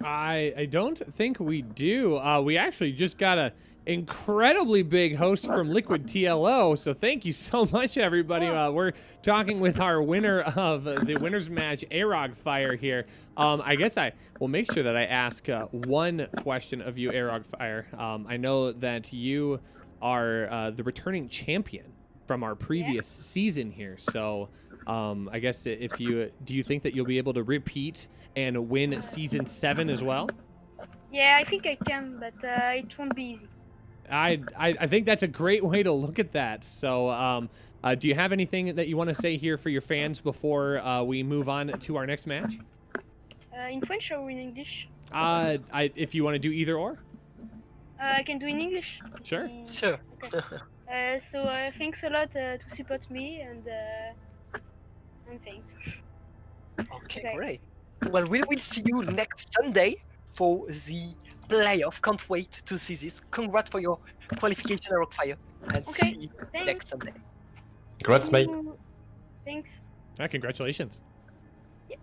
I don't think we do. We actually just got a incredibly big host from Liquid TLO, so thank you so much, everybody. We're talking with our winner of the winners match, Arog Fire here. I guess I will make sure that I ask one question of you, Arog Fire. I know that you are the returning champion from our previous season here, so I guess if you do you think that you'll be able to repeat and win season 7 as well?
Yeah, I think I can, but it won't be easy.
I think that's a great way to look at that. So do you have anything that you want to say here for your fans before we move on to our next match?
In French or in English?
If you want to do either or.
I can do in English.
Sure.
Sure.
Okay. So thanks a lot to support me and thanks.
Okay, great. Well, we will see you next Sunday for the playoff. Can't wait to see this. Congrats for your qualification, Rockfire, and
Okay,
see you
thanks.
next Sunday.
Congrats, mate.
Thanks.
Congratulations.
Yeah.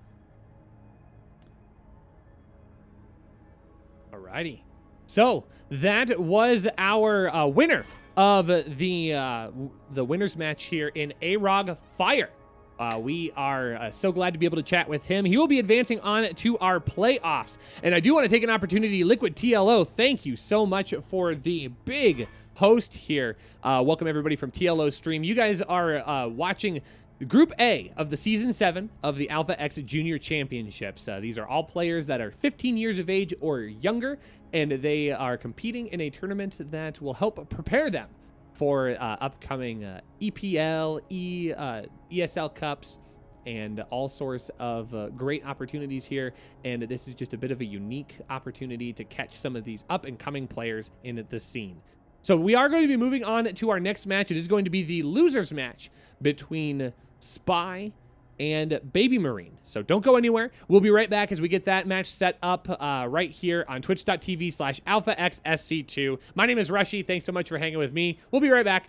Alrighty. So that was our winner of the winners match here in Arog Fire. We are so glad to be able to chat with him. He will be advancing on to our playoffs. And I do want to take an opportunity, Liquid TLO, thank you so much for the big host here. Welcome everybody from TLO stream. You guys are watching Group A of the Season 7 of the Alpha X Junior Championships. These are all players that are 15 years of age or younger, and they are competing in a tournament that will help prepare them for upcoming EPL, ESL Cups, and all sorts of great opportunities here. And this is just a bit of a unique opportunity to catch some of these up-and-coming players in the scene. So we are going to be moving on to our next match. It is going to be the losers match between Spy and Baby Marine. So don't go anywhere. We'll be right back as we get that match set up right here on twitch.tv/AlphaXSC2. My name is Rushy. Thanks so much for hanging with me. We'll be right back.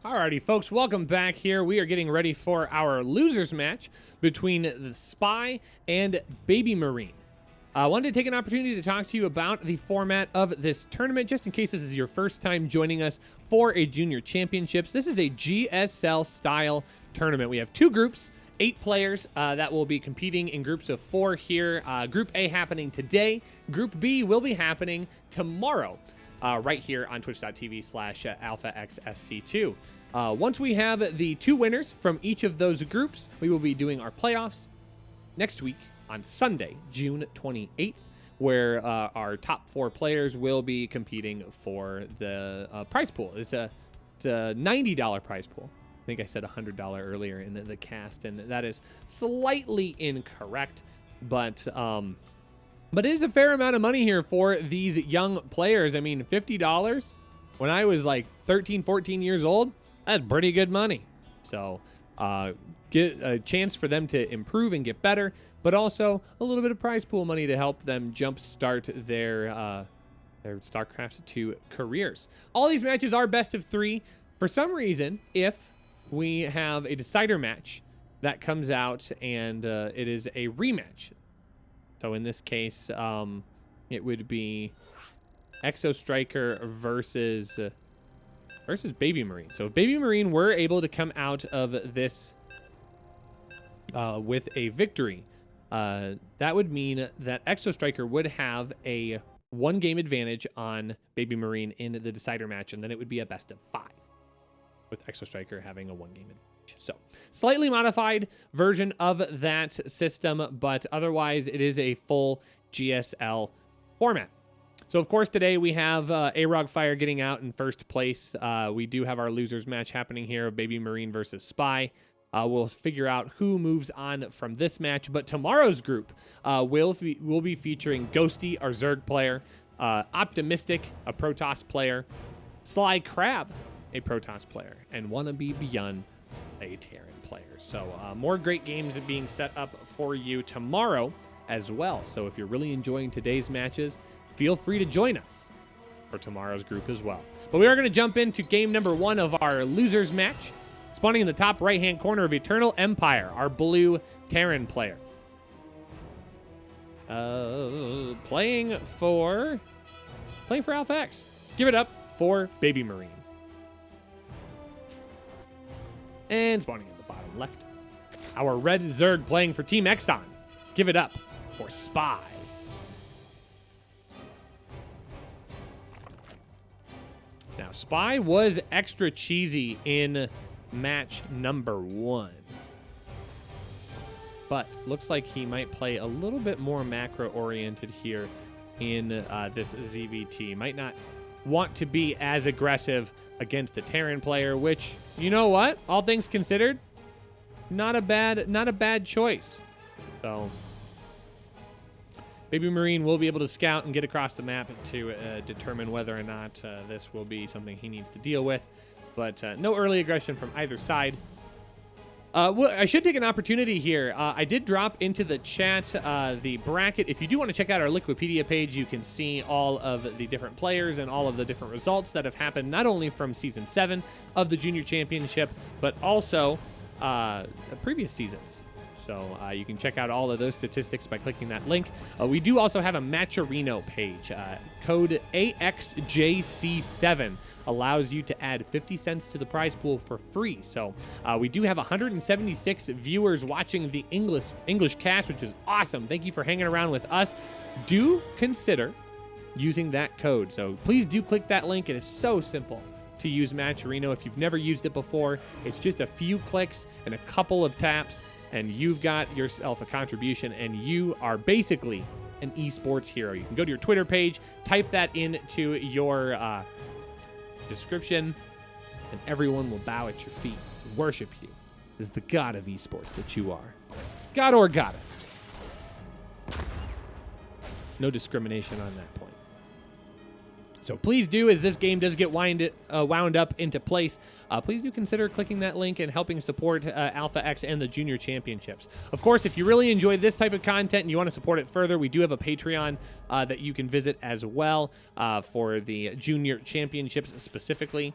Alrighty, folks, welcome back here. We are getting ready for our losers match between the Spy and Baby Marine. I wanted to take an opportunity to talk to you about the format of this tournament, just in case this is your first time joining us for a Junior Championships. This is a GSL-style tournament. We have 2 groups, 8 players that will be competing in groups of 4 here. Group A happening today. Group B will be happening tomorrow. Right here on twitch.tv/AlphaXSC2. Once we have the 2 winners from each of those groups, we will be doing our playoffs next week on Sunday, June 28th, where our top 4 players will be competing for the prize pool. It's a $90 prize pool. I think I said $100 earlier in the cast, and that is slightly incorrect, but it is a fair amount of money here for these young players. I mean, $50 when I was like 13, 14 years old, that's pretty good money. So get a chance for them to improve and get better, but also a little bit of prize pool money to help them jumpstart their StarCraft 2 careers. All these matches are best of 3. For some reason, if we have a decider match that comes out and it is a rematch, so in this case, it would be Exo Striker versus Baby Marine. So if Baby Marine were able to come out of this with a victory, that would mean that Exo Striker would have a 1-game advantage on Baby Marine in the decider match, and then it would be a best of 5 with Exo Striker having a 1-game advantage. So slightly modified version of that system, but otherwise it is a full GSL format. So of course today we have A-Rog Fire getting out in first place. We do have our losers match happening here, Baby Marine versus Spy. We'll figure out who moves on from this match, but tomorrow's group will be featuring Ghosty, our Zerg player, Optimistic, a Protoss player, Sly Crab, a Protoss player, and Wannabe Beyond, a Terran player. So more great games being set up for you tomorrow as well. So if you're really enjoying today's matches, feel free to join us for tomorrow's group as well. But we are going to jump into game number 1 of our losers match. Spawning in the top right-hand corner of Eternal Empire, our blue Terran player. Playing for Alpha X. Give it up for Baby Marine. And spawning in the bottom left, our red Zerg playing for Team Exxon. Give it up for Spy. Now, Spy was extra cheesy in match number 1. But looks like he might play a little bit more macro-oriented here in this ZVT. Might not want to be as aggressive against a Terran player, which, you know what? All things considered, not a bad choice. So Baby Marine will be able to scout and get across the map to determine whether or not this will be something he needs to deal with. But no early aggression from either side. Well, I should take an opportunity here. I did drop into the chat the bracket. If you do want to check out our Liquipedia page, you can see all of the different players and all of the different results that have happened, not only from Season 7 of the Junior Championship, but also previous seasons. So you can check out all of those statistics by clicking that link. We do also have a Matcherino page. Code AXJC7 allows you to add 50 cents to the prize pool for free. So we do have 176 viewers watching the English cast, which is awesome. Thank you for hanging around with us. Do consider using that code. So please do click that link. It is so simple to use Matcherino. If you've never used it before, it's just a few clicks and a couple of taps, and you've got yourself a contribution, and you are basically an esports hero. You can go to your Twitter page, type that into your description, and everyone will bow at your feet and worship you as the god of esports that you are. God or goddess. No discrimination on that point. So please do, as this game does get wound up into place, please do consider clicking that link and helping support Alpha X and the Junior Championships. Of course, if you really enjoy this type of content and you want to support it further, we do have a Patreon that you can visit as well for the Junior Championships specifically.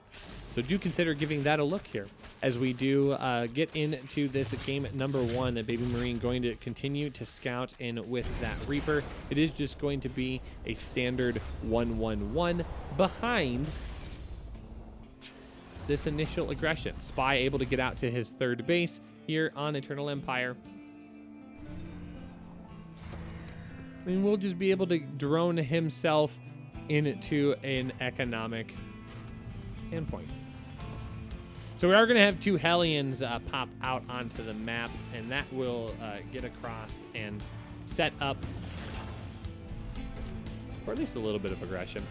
So do consider giving that a look here as we do get into this game number 1. Baby Marine going to continue to scout in with that Reaper. It is just going to be a standard 1-1-1 behind this initial aggression. Spy able to get out to his third base here on Eternal Empire. And we'll just be able to drone himself into an economic endpoint. So we are going to have 2 Hellions pop out onto the map, and that will get across and set up for at least a little bit of aggression.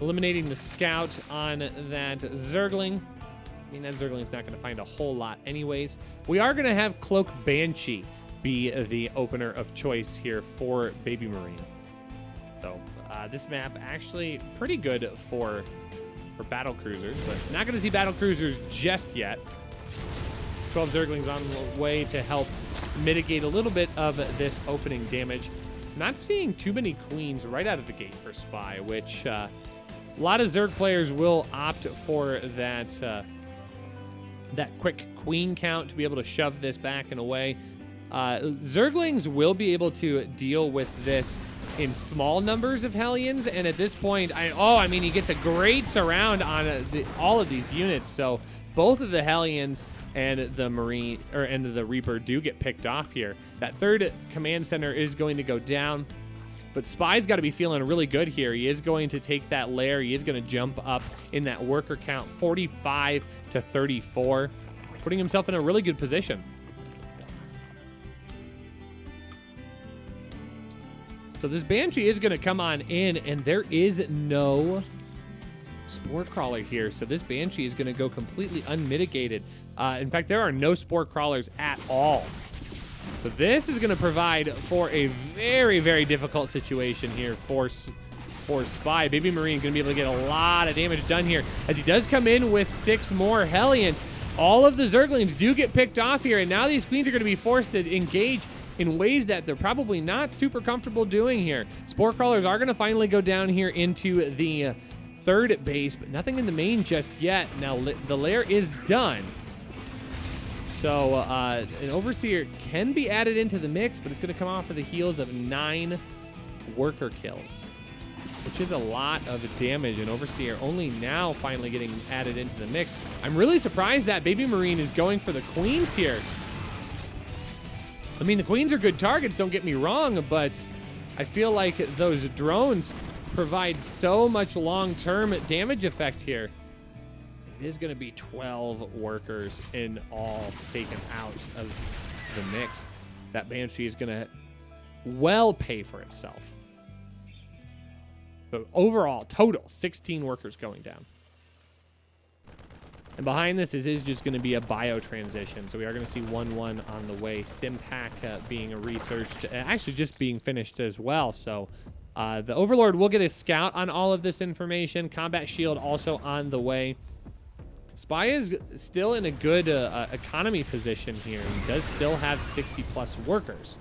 Eliminating the scout on that Zergling. I mean, that Zergling's not going to find a whole lot anyways. We are going to have Cloak Banshee be the opener of choice here for Baby Marine. So this map actually pretty good for battle cruisers, but not going to see battle cruisers just yet. 12 Zerglings on the way to help mitigate a little bit of this opening damage. Not seeing too many queens right out of the gate for Spy, which a lot of Zerg players will opt for that quick queen count to be able to shove this back and away. Zerglings will be able to deal with this in small numbers of Hellions, and at this point, I mean, he gets a great surround on all of these units. So both of the Hellions and the Marine and the Reaper do get picked off here. That third command center is going to go down, but Spy's got to be feeling really good here. He is going to take that lair. He is going to jump up in that worker count, 45 to 34, putting himself in a really good position. So this Banshee is going to come on in, and there is no Spore Crawler here. So this Banshee is going to go completely unmitigated. In fact, there are no Spore Crawlers at all. So this is going to provide for a very, very difficult situation here for Spy. Baby Marine going to be able to get a lot of damage done here as he does come in with 6 more Hellions. All of the Zerglings do get picked off here, and now these queens are going to be forced to engage in ways that they're probably not super comfortable doing here. Spore Crawlers are going to finally go down here into the third base, but nothing in the main just yet. Now, the lair is done. So an Overseer can be added into the mix, but it's going to come off of the heels of 9 worker kills, which is a lot of damage. And Overseer only now finally getting added into the mix. I'm really surprised that Baby Marine is going for the queens here. I mean, the queens are good targets, don't get me wrong, but I feel like those drones provide so much long-term damage effect here. It is going to be 12 workers in all taken out of the mix. That Banshee is going to well pay for itself. So overall, total 16 workers going down. And behind this is just going to be a bio transition. So we are going to see 1-1 on the way. Stim pack being researched, actually just being finished as well. So the Overlord will get a scout on all of this information. Combat shield also on the way. Spy is still in a good economy position here. He does still have 60 plus workers.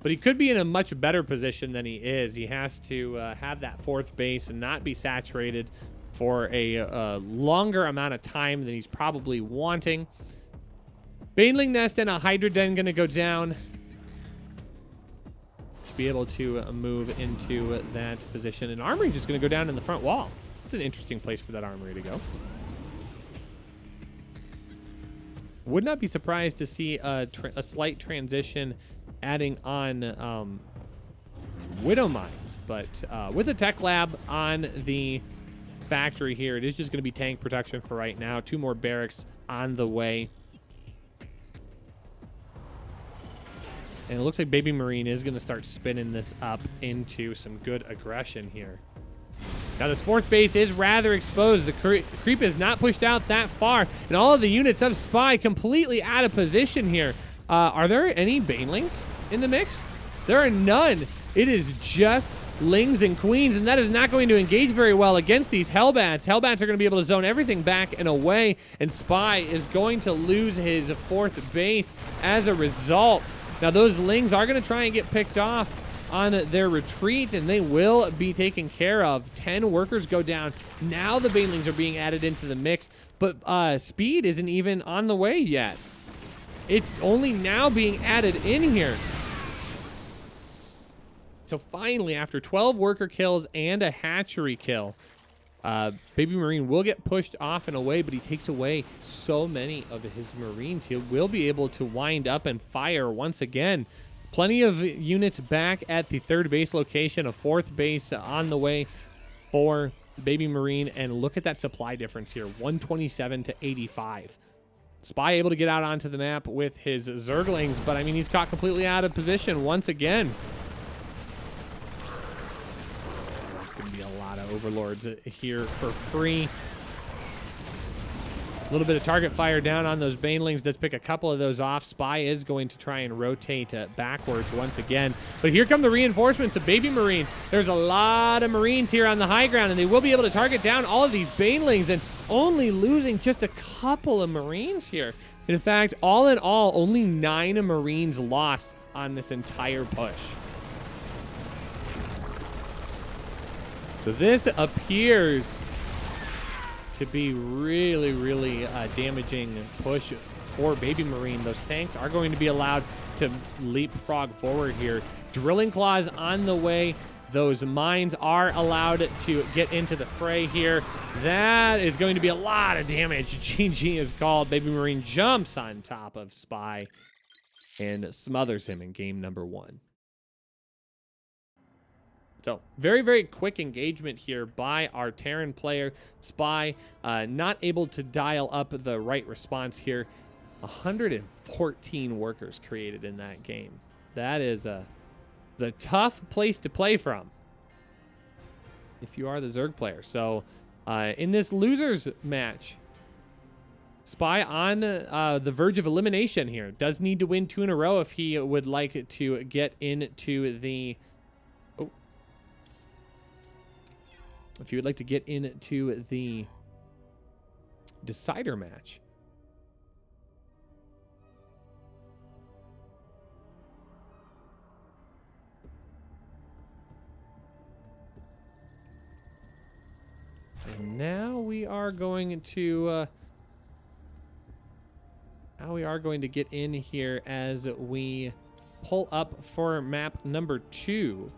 But he could be in a much better position than he is. He has to have that fourth base and not be saturated for a longer amount of time than he's probably wanting. Baneling Nest and a Hydra Den going to go down to be able to move into that position. And Armory just going to go down in the front wall. It's an interesting place for that Armory to go. Would not be surprised to see a slight transition adding on Widow Mines, but with a tech lab on the factory here, it is just going to be tank protection for right now. 2 more barracks on the way. And it looks like Baby Marine is going to start spinning this up into some good aggression here. Now this fourth base is rather exposed. The creep is not pushed out that far, and all of the units of Spy completely out of position here. Are there any Banelings in the mix? There are none. It is just Lings and Queens, and that is not going to engage very well against these Hellbats. Hellbats are going to be able to zone everything back and away, and Spy is going to lose his fourth base as a result. Now those Lings are going to try and get picked off on their retreat, and they will be taken care of. 10 workers go down. Now the Banelings are being added into the mix, but speed isn't even on the way yet. It's only now being added in here. So finally, after 12 worker kills and a hatchery kill, Baby Marine will get pushed off and away, but he takes away so many of his Marines. He will be able to wind up and fire once again. Plenty of units back at the third base location, a fourth base on the way for Baby Marine, and look at that supply difference here, 127 to 85. Spy able to get out onto the map with his Zerglings, but I mean, he's caught completely out of position once again. That's going to be a lot of Overlords here for free. A little bit of target fire down on those Banelings. Does pick a couple of those off. Spy is going to try and rotate backwards once again. But here come the reinforcements of Baby Marine. There's a lot of Marines here on the high ground, and they will be able to target down all of these Banelings, and only losing just a couple of Marines here. In fact, all in all, only 9 Marines lost on this entire push. So this appears to be really damaging push for Baby Marine. Those tanks are going to be allowed to leapfrog forward here. Drilling claws on the way. Those mines are allowed to get into the fray here. That is going to be a lot of damage. GG is called. Baby Marine jumps on top of Spy and smothers him in game number 1. So very quick engagement here by our Terran player. Spy not able to dial up the right response here. 114 workers created in that game. That is the tough place to play from if you are the Zerg player. So in this losers match, Spy on the verge of elimination here. Does need to win 2 in a row if he would like to get into the... If you would like to get into the decider match. And now we are going to get in here as we pull up for map number 2.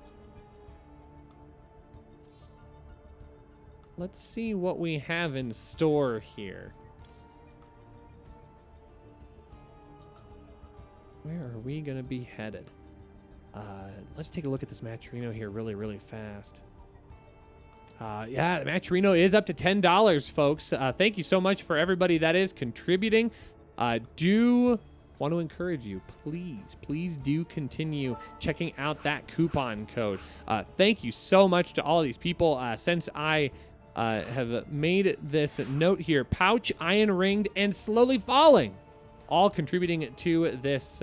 Let's see what we have in store here. Where are we going to be headed? Let's take a look at this Maturino here really fast. Yeah, the Maturino is up to $10, folks. Thank you so much for everybody that is contributing. Do want to encourage you, please do continue checking out that coupon code. Thank you so much to all of these people. Since I have made this note here, Pouch, Iron Ringed, and Slowly Falling, all contributing to this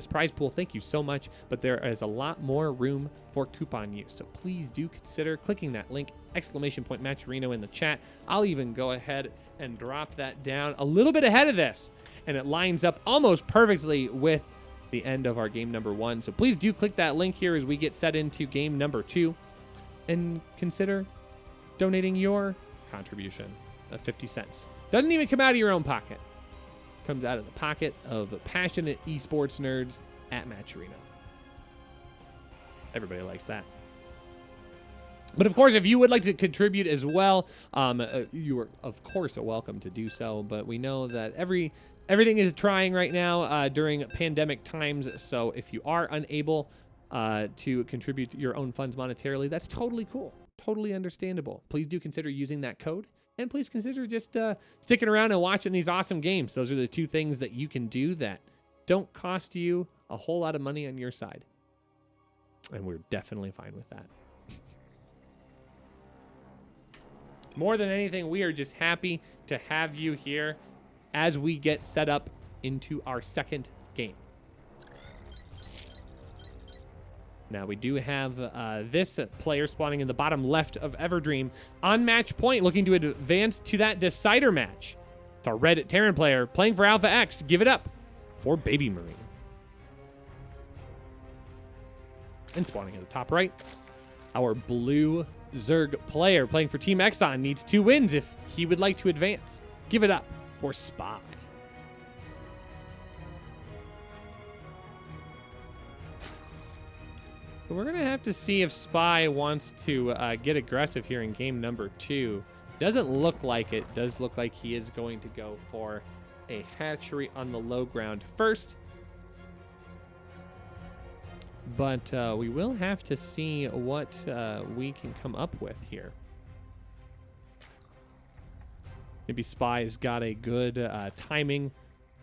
prize pool. Thank you so much, but there is a lot more room for coupon use, so please do consider clicking that link, !Matcherino in the chat. I'll even go ahead and drop that down a little bit ahead of this, and it lines up almost perfectly with the end of our game number 1. So please do click that link here as we get set into game number 2, and consider donating your contribution of 50 cents. Doesn't even come out of your own pocket. Comes out of the pocket of passionate esports nerds at Matcherino. Everybody likes that. But of course, if you would like to contribute as well, you are of course welcome to do so. But we know that everything is trying right now during pandemic times. So if you are unable to contribute your own funds monetarily, that's totally cool, totally understandable. Please do consider using that code. And please consider just sticking around and watching these awesome games. Those are the 2 things that you can do that don't cost you a whole lot of money on your side. And we're definitely fine with that. More than anything, we are just happy to have you here as we get set up into our second game. Now, we do have this player spawning in the bottom left of Everdream on match point, looking to advance to that decider match. It's our red Terran player playing for Alpha X. Give it up for Baby Marine. And spawning in the top right, our blue Zerg player playing for Team Exxon needs 2 wins if he would like to advance. Give it up for Spy. We're going to have to see if Spy wants to get aggressive here in game number 2. Doesn't look like it. Does look like he is going to go for a hatchery on the low ground first. But we will have to see what we can come up with here. Maybe Spy's got a good timing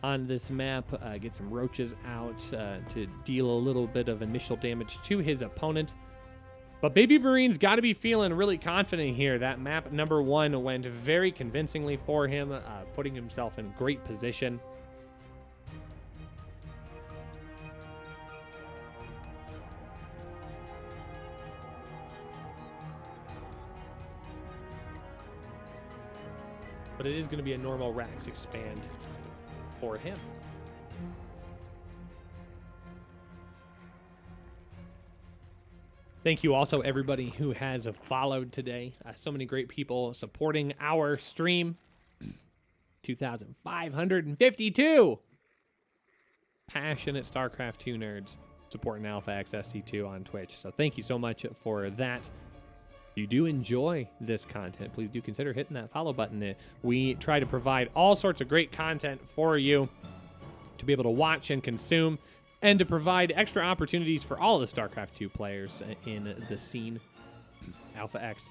on this map, get some roaches out to deal a little bit of initial damage to his opponent. But Baby Marine's got to be feeling really confident here. That map number 1 went very convincingly for him, putting himself in great position. But it is going to be a normal Rax expand for him. Thank you also everybody who has followed today. So many great people supporting our stream. 2,552 passionate StarCraft 2 nerds supporting Alpha X SC2 on Twitch. So thank you so much for that. If you do enjoy this content, please do consider hitting that follow button. We try to provide all sorts of great content for you to be able to watch and consume, and to provide extra opportunities for all of the StarCraft 2 players in the scene. Alpha X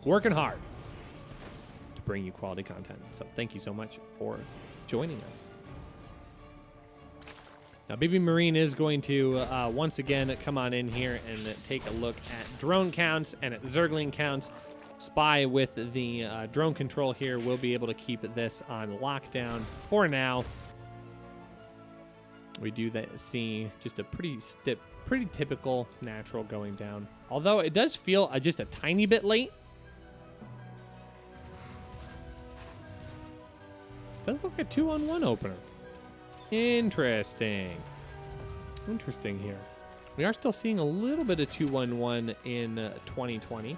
working hard to bring you quality content. So thank you so much for joining us. Now, Baby Marine is going to, once again, come on in here and take a look at drone counts and at Zergling counts. Spy with the drone control here will be able to keep this on lockdown for now. We do see just a pretty typical natural going down. Although it does feel just a tiny bit late. This does look like a 2-on-1 opener. Interesting here. We are still seeing a little bit of 2-1-1 in 2020.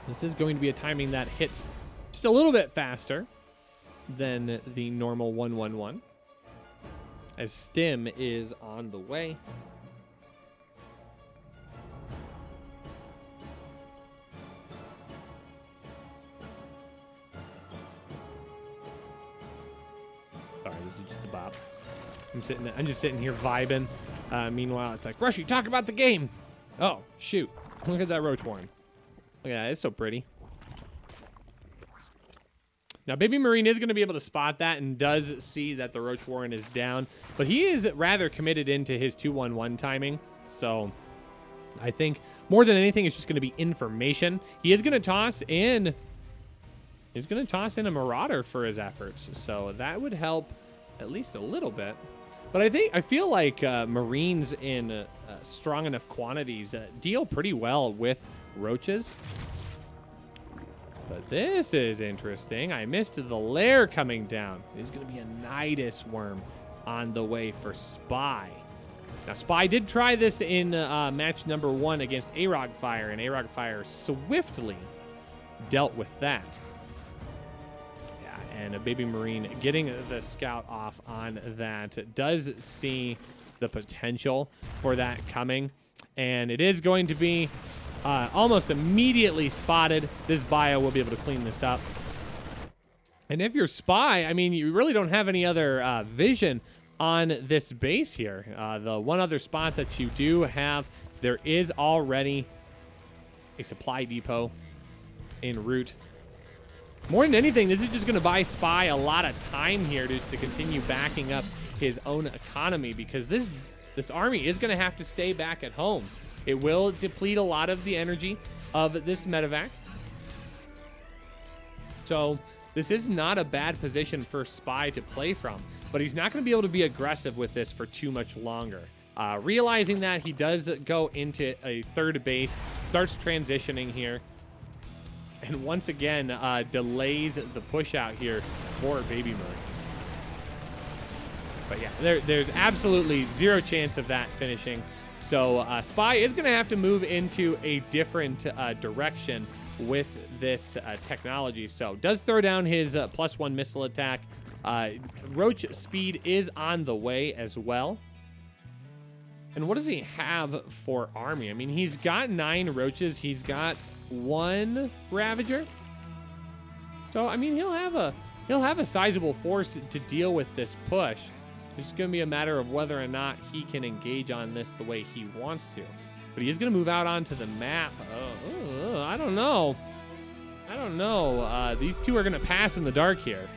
This is going to be a timing that hits just a little bit faster than the normal 1-1-1, as Stim is on the way. Sorry, this is just a bop. I'm just sitting here vibing. Meanwhile, it's like, Rushy, talk about the game. Oh, shoot. Look at that roach horn. Look at that, it's so pretty. Now, Baby Marine is going to be able to spot that and does see that the Roach Warren is down, but he is rather committed into his 2-1-1 timing. So I think more than anything, it's just going to be information. He is going to toss in. He's going to toss in a Marauder for his efforts. So that would help at least a little bit. But I feel like Marines in strong enough quantities deal pretty well with roaches. But this is interesting. I missed the lair coming down. There's going to be a Nidus worm on the way for Spy. Now, Spy did try this in match number 1 against A-Rog Fire, and A-Rog Fire swiftly dealt with that. Yeah, and a Baby Marine getting the scout off on that does see the potential for that coming, and it is going to be almost immediately spotted. This bio will be able to clean this up. And if you're Spy, I mean, you really don't have any other vision on this base here. The one other spot that you do have, there is already a supply depot en route. More than anything, this is just going to buy Spy a lot of time here to continue backing up his own economy, because this army is going to have to stay back at home. It will deplete a lot of the energy of this medevac. So this is not a bad position for Spy to play from, but he's not going to be able to be aggressive with this for too much longer. Realizing that, he does go into a third base, starts transitioning here, and once again delays the push out here for Baby Marine. But yeah, there's absolutely zero chance of that finishing. So Spy is going to have to move into a different direction with this technology. So does throw down his +1 missile attack. Roach speed is on the way as well. And what does he have for army? I mean, he's got 9 roaches. He's got 1 Ravager. So I mean, he'll have a sizable force to deal with this push. It's just going to be a matter of whether or not he can engage on this the way he wants to. But he is going to move out onto the map. I don't know. I don't know. These two are going to pass in the dark here.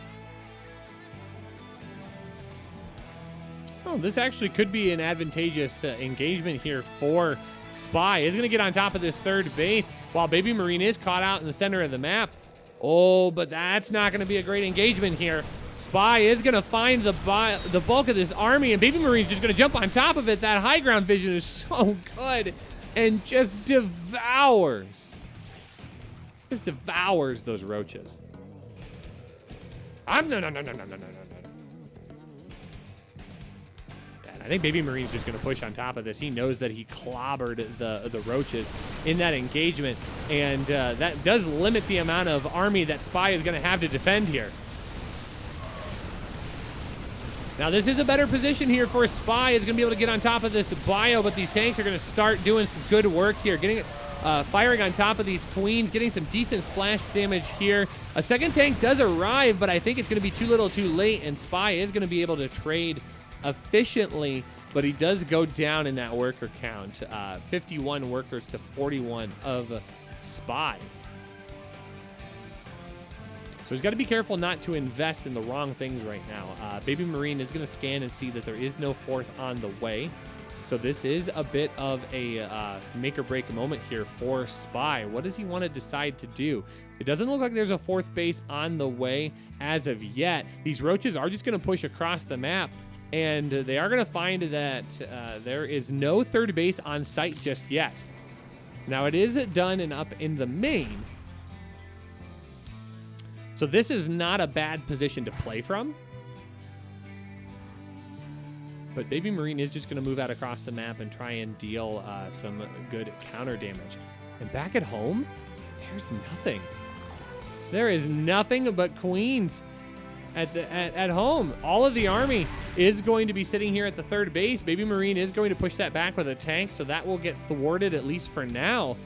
Oh, this actually could be an advantageous engagement here for Spy. He's going to get on top of this third base while Baby Marine is caught out in the center of the map. Oh, but that's not going to be a great engagement here. Spy is going to find the bulk of this army, and Baby Marine's just going to jump on top of it. That high ground vision is so good and just devours those roaches. No. I think Baby Marine's just going to push on top of this. He knows that he clobbered the roaches in that engagement, and that does limit the amount of army that Spy is going to have to defend here. Now, this is a better position here for Spy. Is going to be able to get on top of this bio, but these tanks are going to start doing some good work here, getting firing on top of these queens, getting some decent splash damage here. A second tank does arrive, but I think it's going to be too little too late, and Spy is going to be able to trade efficiently, but he does go down in that worker count. 51 workers to 41 of Spy. So he's got to be careful not to invest in the wrong things right now. Baby Marine is going to scan and see that there is no 4th on the way. So this is a bit of a make or break moment here for Spy. What does he want to decide to do? It doesn't look like there's a 4th base on the way as of yet. These roaches are just going to push across the map, and they are going to find that there is no 3rd base on site just yet. Now, it is done and up in the main. So this is not a bad position to play from. But Baby Marine is just going to move out across the map and try and deal some good counter damage. And back at home, there's nothing. There is nothing but queens at home. All of the army is going to be sitting here at the 3rd base. Baby Marine is going to push that back with a tank, so that will get thwarted at least for now.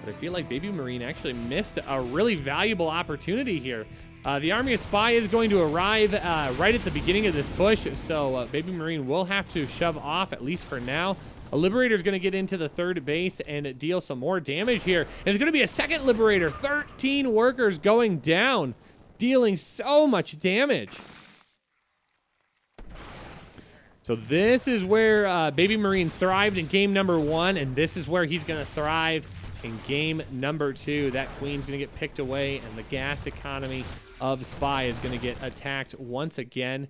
I feel like Baby Marine actually missed a really valuable opportunity here. The Army of Spy is going to arrive right at the beginning of this push, so Baby Marine will have to shove off, at least for now. A Liberator is going to get into the third base and deal some more damage here. And there's going to be a second Liberator. 13 workers going down, dealing so much damage. So this is where Baby Marine thrived in game number 1, and this is where he's going to thrive in game number 2. That Queen's going to get picked away, and the gas economy of Spy is going to get attacked once again.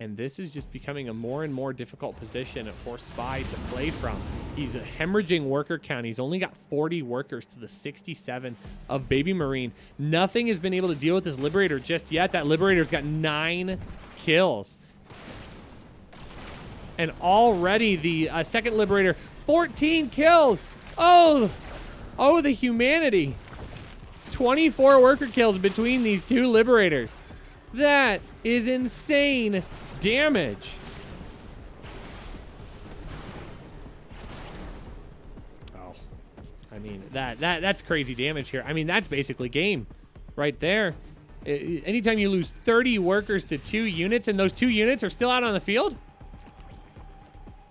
And this is just becoming a more and more difficult position for Spy to play from. He's hemorrhaging worker count. He's only got 40 workers to the 67 of Baby Marine. Nothing has been able to deal with this Liberator just yet. That Liberator's got 9 kills. And already the second Liberator, 14 kills. Oh, the humanity. 24 worker kills between these two Liberators. That is insane damage. Oh, I mean, that's crazy damage here. I mean, that's basically game right there. Anytime you lose 30 workers to 2 units and those 2 units are still out on the field?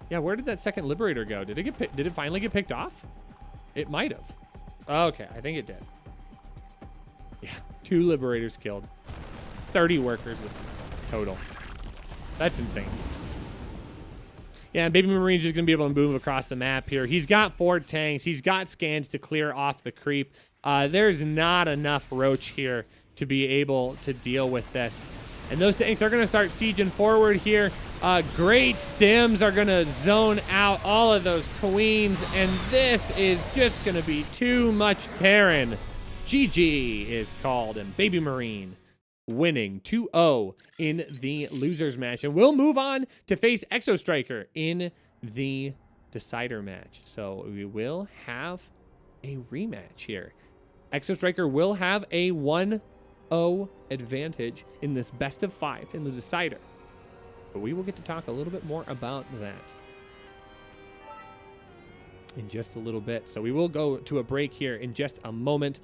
Yeah, where did that second Liberator go? Did it finally get picked off? It might have. Okay, I think it did. Yeah, 2 Liberators killed. 30 workers total. That's insane. Yeah, and Baby Marine's just going to be able to move across the map here. He's got 4 tanks. He's got scans to clear off the creep. There's not enough Roach here to be able to deal with this. And those tanks are going to start sieging forward here. Great Stims are going to zone out all of those Queens. And this is just going to be too much Terran. GG is called, and Baby Marine winning 2-0 in the losers match. And we'll move on to face Exo Striker in the decider match. So we will have a rematch here. Exo Striker will have a 1-0 advantage in this best of 5 in the decider. But we will get to talk a little bit more about that in just a little bit. So we will go to a break here in just a moment.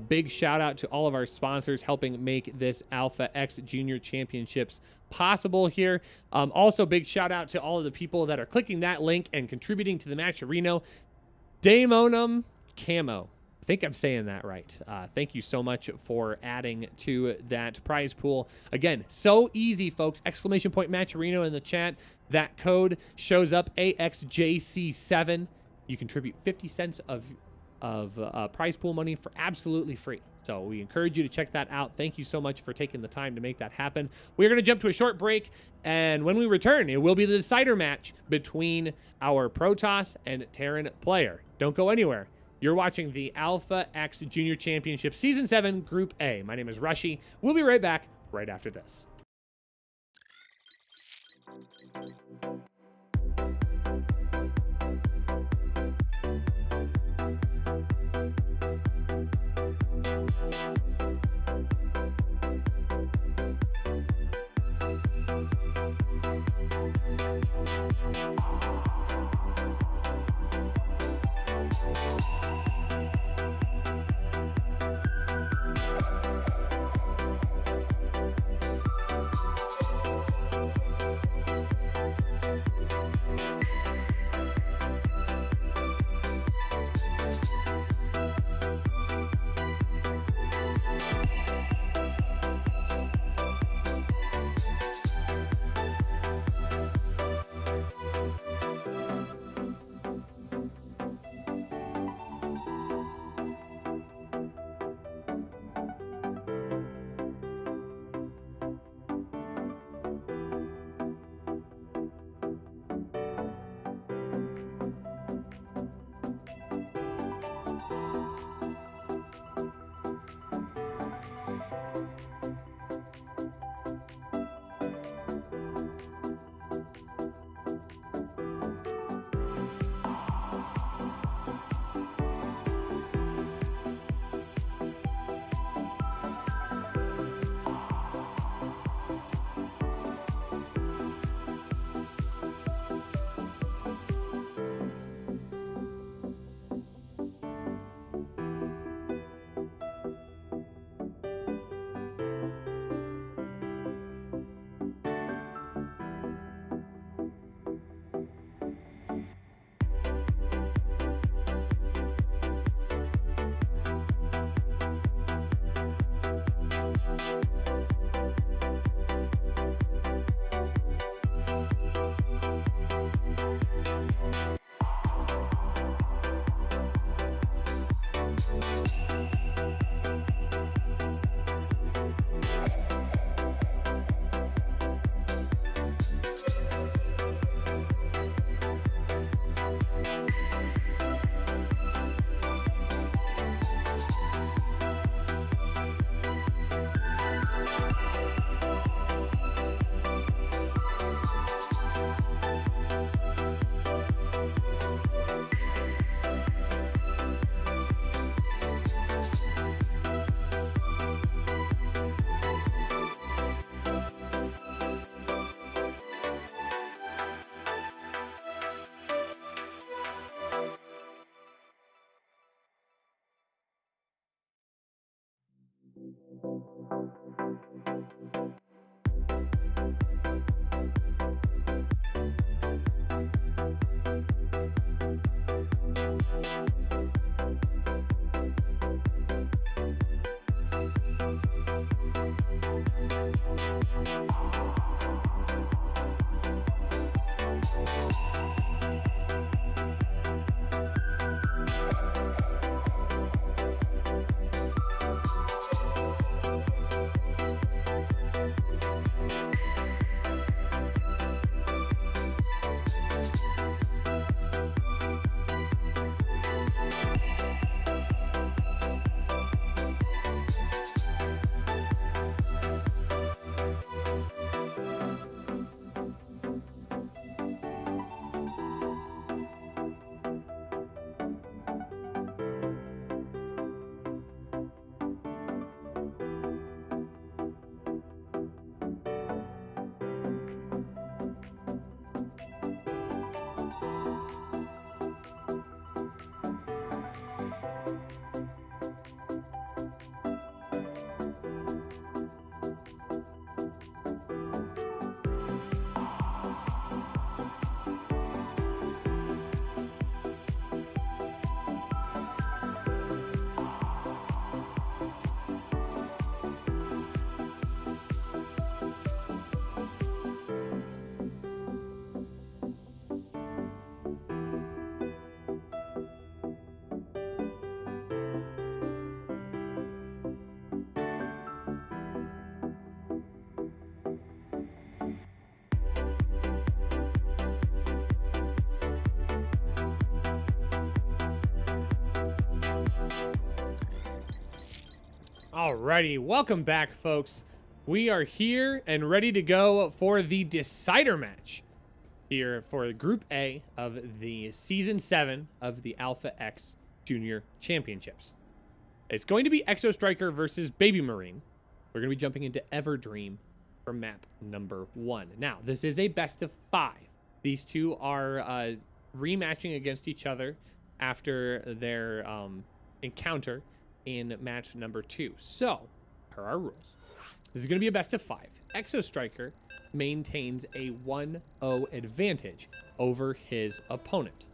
Big shout out to all of our sponsors helping make this Alpha X Junior Championships possible here. Also, big shout out to all of the people that are clicking that link and contributing to the Matcherino. Daemonum Camo. I think I'm saying that right. Thank you so much for adding to that prize pool. Again, so easy, folks. Exclamation point Matcherino in the chat. That code shows up, AXJC7. You contribute 50 cents of prize pool money for absolutely free. So we encourage you to check that out. Thank you so much for taking the time to make that happen. We're going to jump to a short break, and when we return, it will be the decider match between our Protoss and Terran player. Don't go anywhere. You're watching the Alpha X Junior Championship Season 7 Group A. My name is Rushy. We'll be right back right after this. Alrighty, welcome back, folks. We are here and ready to go for the decider match here for Group A of the Season 7 of the Alpha X Junior Championships. It's going to be Exo Striker versus Baby Marine. We're going to be jumping into Everdream for map number 1. Now, this is a best of 5. These two are rematching against each other after their encounter in match number 2. So, per our rules, this is going to be a best of 5. Exo Striker maintains a 1-0 advantage over his opponent.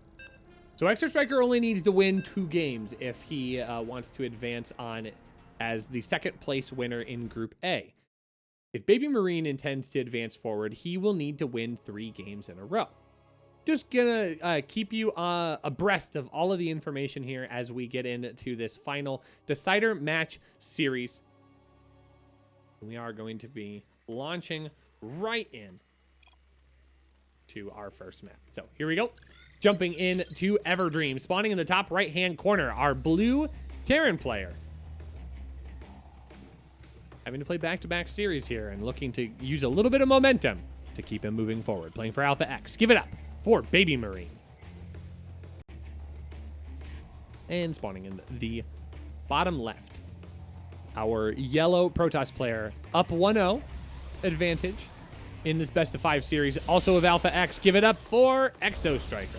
So Exo Striker only needs to win 2 games if he wants to advance on as the second place winner in Group A. If Baby Marine intends to advance forward, he will need to win 3 games in a row. Just gonna keep you abreast of all of the information here as we get into this final decider match series. We are going to be launching right in to our first map. So here we go. Jumping in to Everdream, spawning in the top right-hand corner, our blue Terran player. Having to play back-to-back series here and looking to use a little bit of momentum to keep him moving forward. Playing for Alpha X. Give it up for Baby Marine. And spawning in the bottom left, our yellow Protoss player up 1-0 advantage in this best of 5 series, also of Alpha X. Give it up for Exo Striker.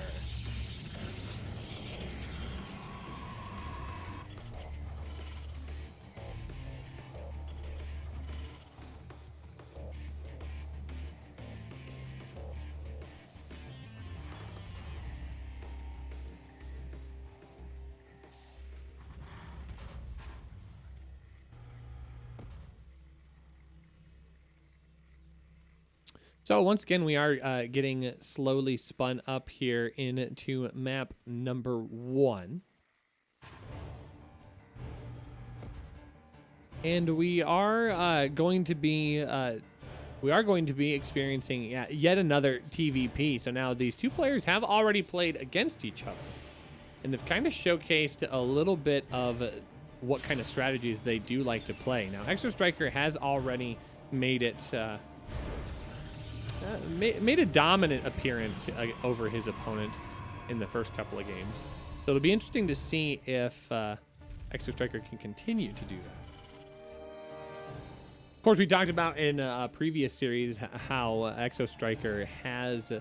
So once again, we are getting slowly spun up here into map number 1. And we are going to be experiencing yet another TVP. So now these two players have already played against each other, and they've kind of showcased a little bit of what kind of strategies they do like to play. Now, Exo Striker has already made it. Made a dominant appearance over his opponent in the first couple of games. So it'll be interesting to see if Exo Striker can continue to do that. Of course, we talked about in a previous series how Exo Striker has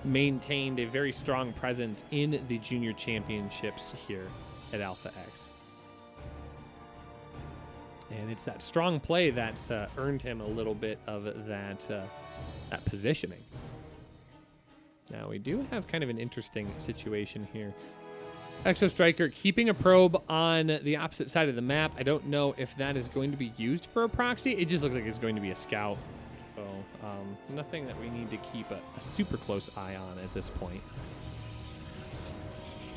maintained a very strong presence in the junior championships here at Alpha X. And it's that strong play that's earned him a little bit of that positioning. Now we do have kind of an interesting situation here. Exo Striker keeping a probe on the opposite side of the map. I don't know if that is going to be used for a proxy. It just looks like it's going to be a scout. So nothing that we need to keep a super close eye on at this point.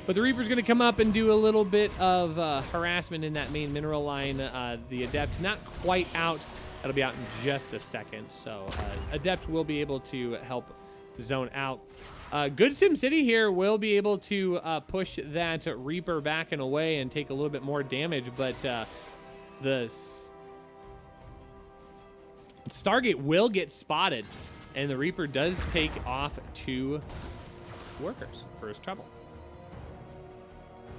But the Reaper's going to come up and do a little bit of harassment in that main mineral line. The Adept not quite out. That'll be out in just a second. So Adept will be able to help zone out. Good SimCity here will be able to push that Reaper back and away and take a little bit more damage. But the Stargate will get spotted. And the Reaper does take off 2 workers for his trouble.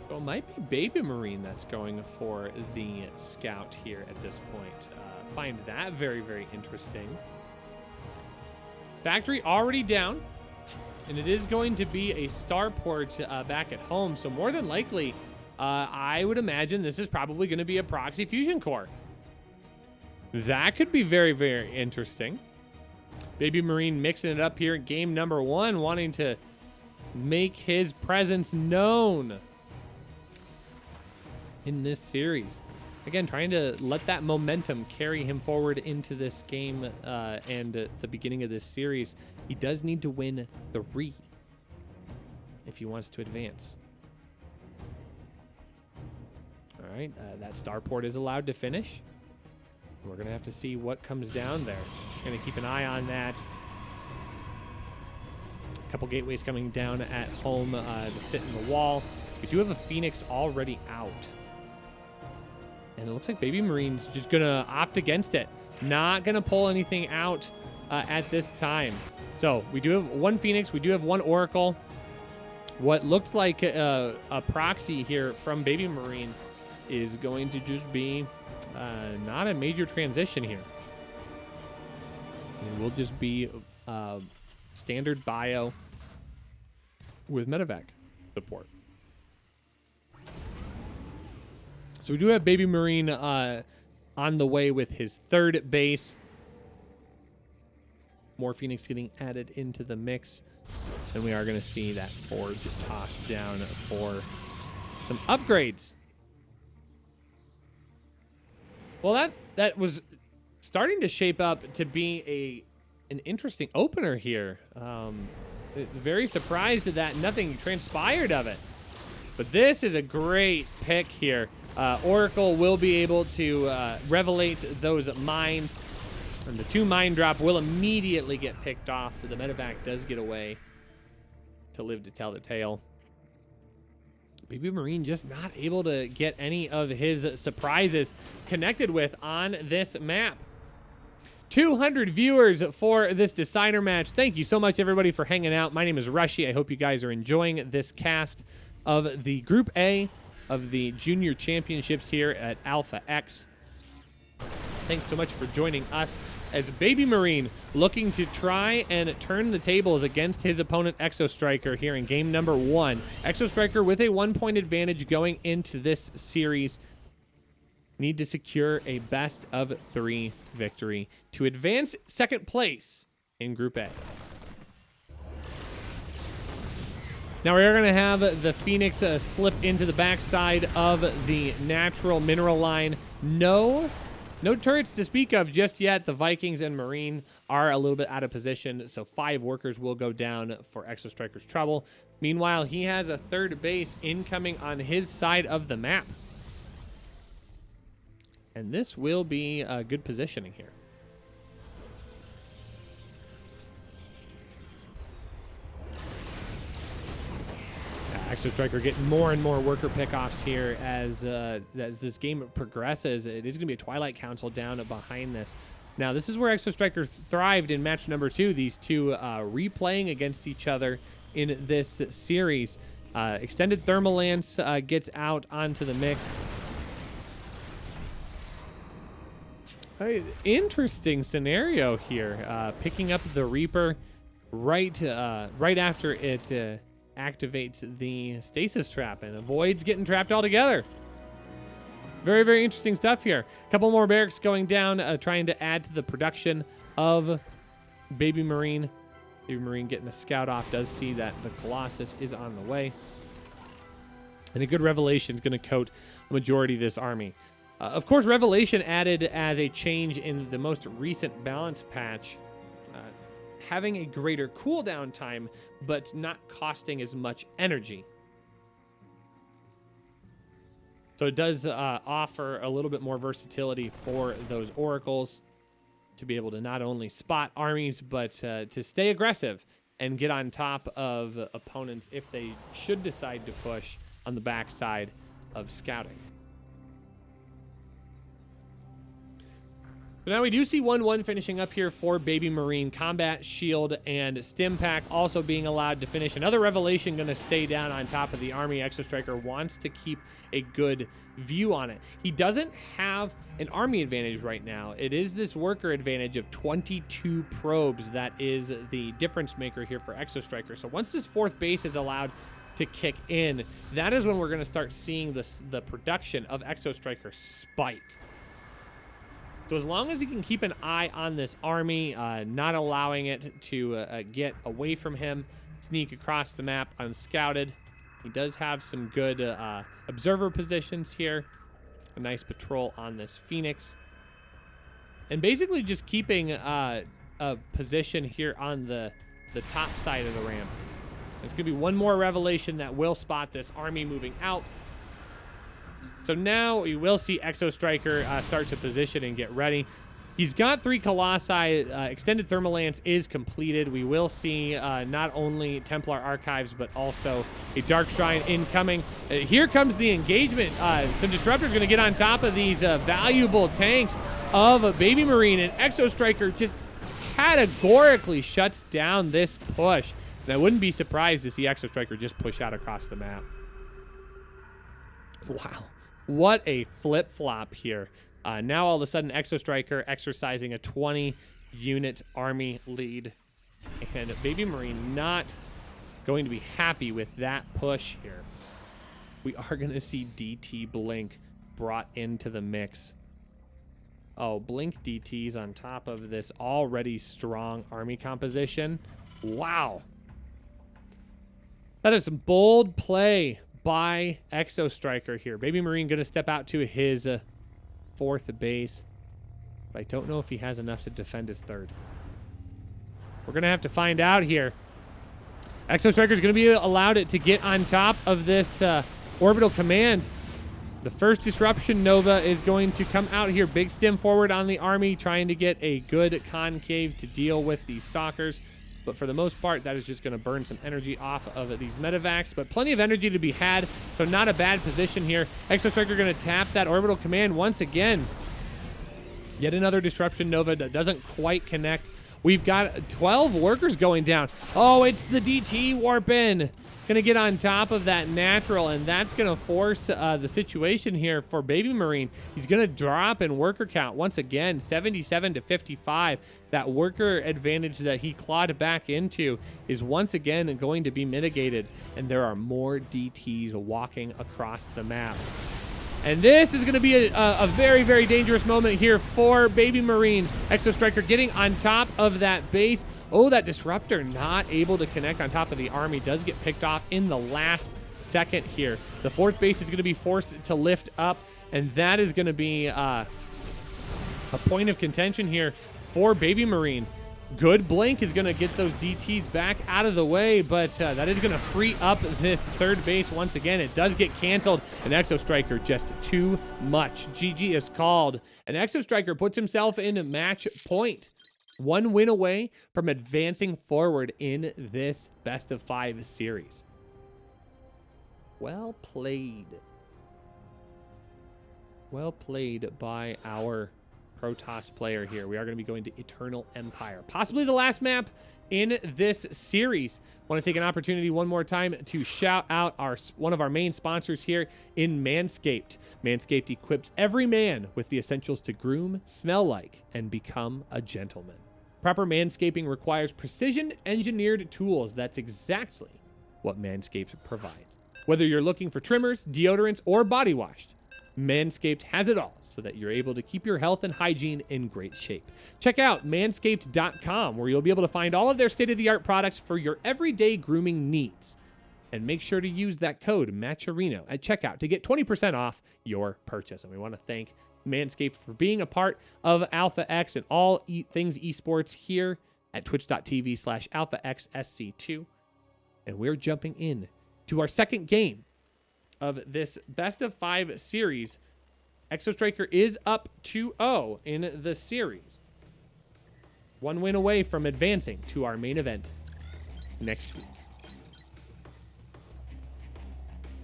So it might be Baby Marine that's going for the scout here at this point. Find that very, very interesting. Factory already down, and it is going to be a starport back at home. So more than likely, I would imagine this is probably going to be a proxy fusion core. That could be very, very interesting. Baby Marine mixing it up here in game number 1, wanting to make his presence known in this series. Again, trying to let that momentum carry him forward into this game and the beginning of this series. He does need to win 3 if he wants to advance. All right, that starport is allowed to finish. We're going to have to see what comes down there. Going to keep an eye on that. A couple gateways coming down at home to sit in the wall. We do have a Phoenix already out. And it looks like Baby Marine's just going to opt against it. Not going to pull anything out at this time. So we do have one Phoenix. We do have one Oracle. What looked like a proxy here from Baby Marine is going to just be not a major transition here. It will just be standard bio with medevac support. So we do have Baby Marine on the way with his third base. More Phoenix getting added into the mix. And we are going to see that Forge tossed down for some upgrades. Well, that was starting to shape up to be an interesting opener here. Very surprised that nothing transpired of it. But this is a great pick here. Oracle will be able to revelate those mines. And the 2 mine drop will immediately get picked off. The medevac does get away to live to tell the tale. Baby Marine just not able to get any of his surprises connected with on this map. 200 viewers for this decider match. Thank you so much, everybody, for hanging out. My name is Rushy. I hope you guys are enjoying this cast of the Group A of the Junior Championships here at Alpha X. Thanks so much for joining us as Baby Marine looking to try and turn the tables against his opponent Exo Striker here in game number 1. Exo Striker with a 1-point advantage going into this series. Need to secure a best of 3 victory to advance second place in Group A. Now we are going to have the Phoenix slip into the backside of the natural mineral line. No turrets to speak of just yet. The Vikings and Marine are a little bit out of position, so 5 workers will go down for Exo Striker's trouble. Meanwhile, he has a third base incoming on his side of the map. And this will be a good positioning here. Exo Striker getting more and more worker pickoffs here as this game progresses. It is going to be a Twilight Council down behind this. Now, this is where Exo Striker thrived in match number 2. These two replaying against each other in this series. Extended Thermal Lance gets out onto the mix. Interesting scenario here. Picking up the Reaper right after it activates the stasis trap and avoids getting trapped altogether. Very, very interesting stuff here. A couple more barracks going down, trying to add to the production of Baby Marine. Baby Marine getting a scout off, does see that the Colossus is on the way. And a good Revelation is going to coat the majority of this army. Of course, Revelation added as a change in the most recent balance patch, having a greater cooldown time, but not costing as much energy. So it does offer a little bit more versatility for those oracles to be able to not only spot armies, but to stay aggressive and get on top of opponents if they should decide to push on the backside of scouting. So now we do see 1-1 finishing up here for Baby Marine. Combat, Shield, and Stim Pack also being allowed to finish. Another Revelation going to stay down on top of the army. Exo Striker wants to keep a good view on it. He doesn't have an army advantage right now. It is this worker advantage of 22 probes that is the difference maker here for Exo Striker. So once this 4th base is allowed to kick in, that is when we're going to start seeing the production of Exo Striker spike. So as long as he can keep an eye on this army, not allowing it to get away from him, sneak across the map unscouted. He does have some good observer positions here. A nice patrol on this Phoenix. And basically just keeping a position here on the top side of the ramp. There's going to be one more Revelation that will spot this army moving out. So now we will see Exo Striker start to position and get ready. He's got 3 Colossi. Extended Thermal Lance is completed. We will see not only Templar Archives, but also a Dark Shrine incoming. Here comes the engagement. Some Disruptors going to get on top of these valuable tanks of a Baby Marine, and Exo Striker just categorically shuts down this push. And I wouldn't be surprised to see Exo Striker just push out across the map. Wow. What a flip-flop here. Now all of a sudden, Exo Striker exercising a 20-unit army lead. And Baby Marine not going to be happy with that push here. We are going to see DT Blink brought into the mix. Oh, Blink DTs on top of this already strong army composition. Wow. That is some bold play by Exo Striker here. Baby Marine going to step out to his 4th base. But I don't know if he has enough to defend his 3rd. We're going to have to find out here. Exo Striker is going to be allowed to get on top of this orbital command. The first Disruption Nova is going to come out here. Big stem forward on the army, trying to get a good concave to deal with these Stalkers. But for the most part, that is just going to burn some energy off of these Medivacs. But plenty of energy to be had, so not a bad position here. Exo Striker going to tap that orbital command once again. Yet another Disruption Nova that doesn't quite connect. We've got 12 workers going down. Oh, it's the DT Warpin. Going to get on top of that natural, and that's going to force the situation here for Baby Marine. He's going to drop in worker count once again, 77 to 55. That worker advantage that he clawed back into is once again going to be mitigated, and there are more DTs walking across the map. And this is going to be a very, very dangerous moment here for Baby Marine. Exo Striker getting on top of that base. Oh, that Disruptor not able to connect on top of the army. Does get picked off in the last second here. The 4th base is going to be forced to lift up, and that is going to be a point of contention here for Baby Marine. Good Blink is going to get those DTs back out of the way, but that is going to free up this 3rd base once again. It does get canceled, and Exo Striker just too much. GG is called, and Exo Striker puts himself in match point. 1 win away from advancing forward in this best of 5 series. Well played. Well played by our Protoss player here. We are going to be going to Eternal Empire, possibly the last map in this series. Want to take an opportunity one more time to shout out one of our main sponsors here in Manscaped. Manscaped equips every man with the essentials to groom, smell like, and become a gentleman. Proper manscaping requires precision-engineered tools. That's exactly what Manscaped provides. Whether you're looking for trimmers, deodorants, or body wash, Manscaped has it all so that you're able to keep your health and hygiene in great shape. Check out manscaped.com, where you'll be able to find all of their state-of-the-art products for your everyday grooming needs. And make sure to use that code MACHERINO at checkout to get 20% off your purchase. And we want to thank Manscaped for being a part of Alpha X and all things esports here at twitch.tv/AlphaXSC2. And we're jumping in to our 2nd game of this best of 5 series. Exo Striker is up 2-0 in the series. 1 win away from advancing to our main event next week.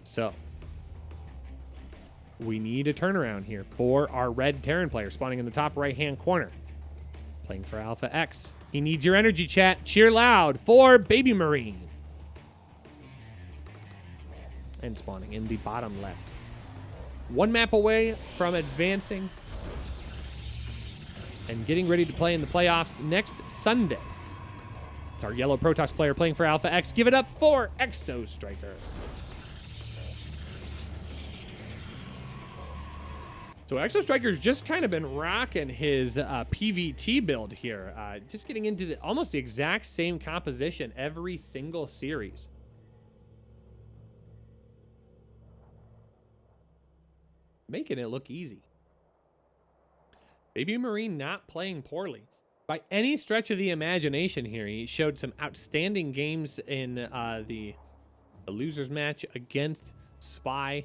So we need a turnaround here for our red Terran player spawning in the top right-hand corner. Playing for Alpha X. He needs your energy, chat. Cheer loud for Baby Marine. And spawning in the bottom left. 1 map away from advancing and getting ready to play in the playoffs next Sunday. It's our yellow Protoss player playing for Alpha X. Give it up for Exo Striker. So Exo Striker's just kind of been rocking his PVT build here. Just getting into almost the exact same composition every single series. Making it look easy. Baby Marine not playing poorly. By any stretch of the imagination here, he showed some outstanding games in the losers match against Spy,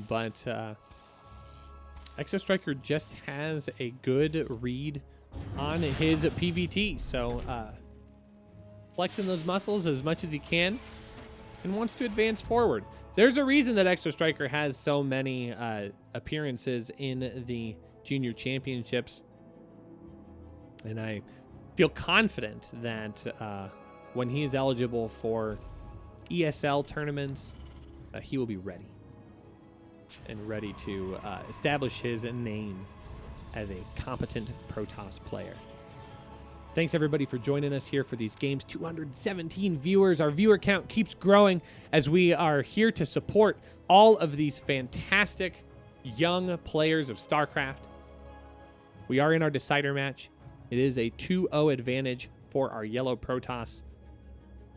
but Exo Striker just has a good read on his PVT. So flexing those muscles as much as he can and wants to advance forward. There's a reason that Exo Striker has so many appearances in the Junior Championships. And I feel confident that when he is eligible for ESL tournaments, he will be ready. And ready to establish his name as a competent Protoss player. Thanks everybody for joining us here for these games. 217 viewers. Our viewer count keeps growing as we are here to support all of these fantastic young players of StarCraft. We are in our decider match. It is a 2-0 advantage for our yellow Protoss.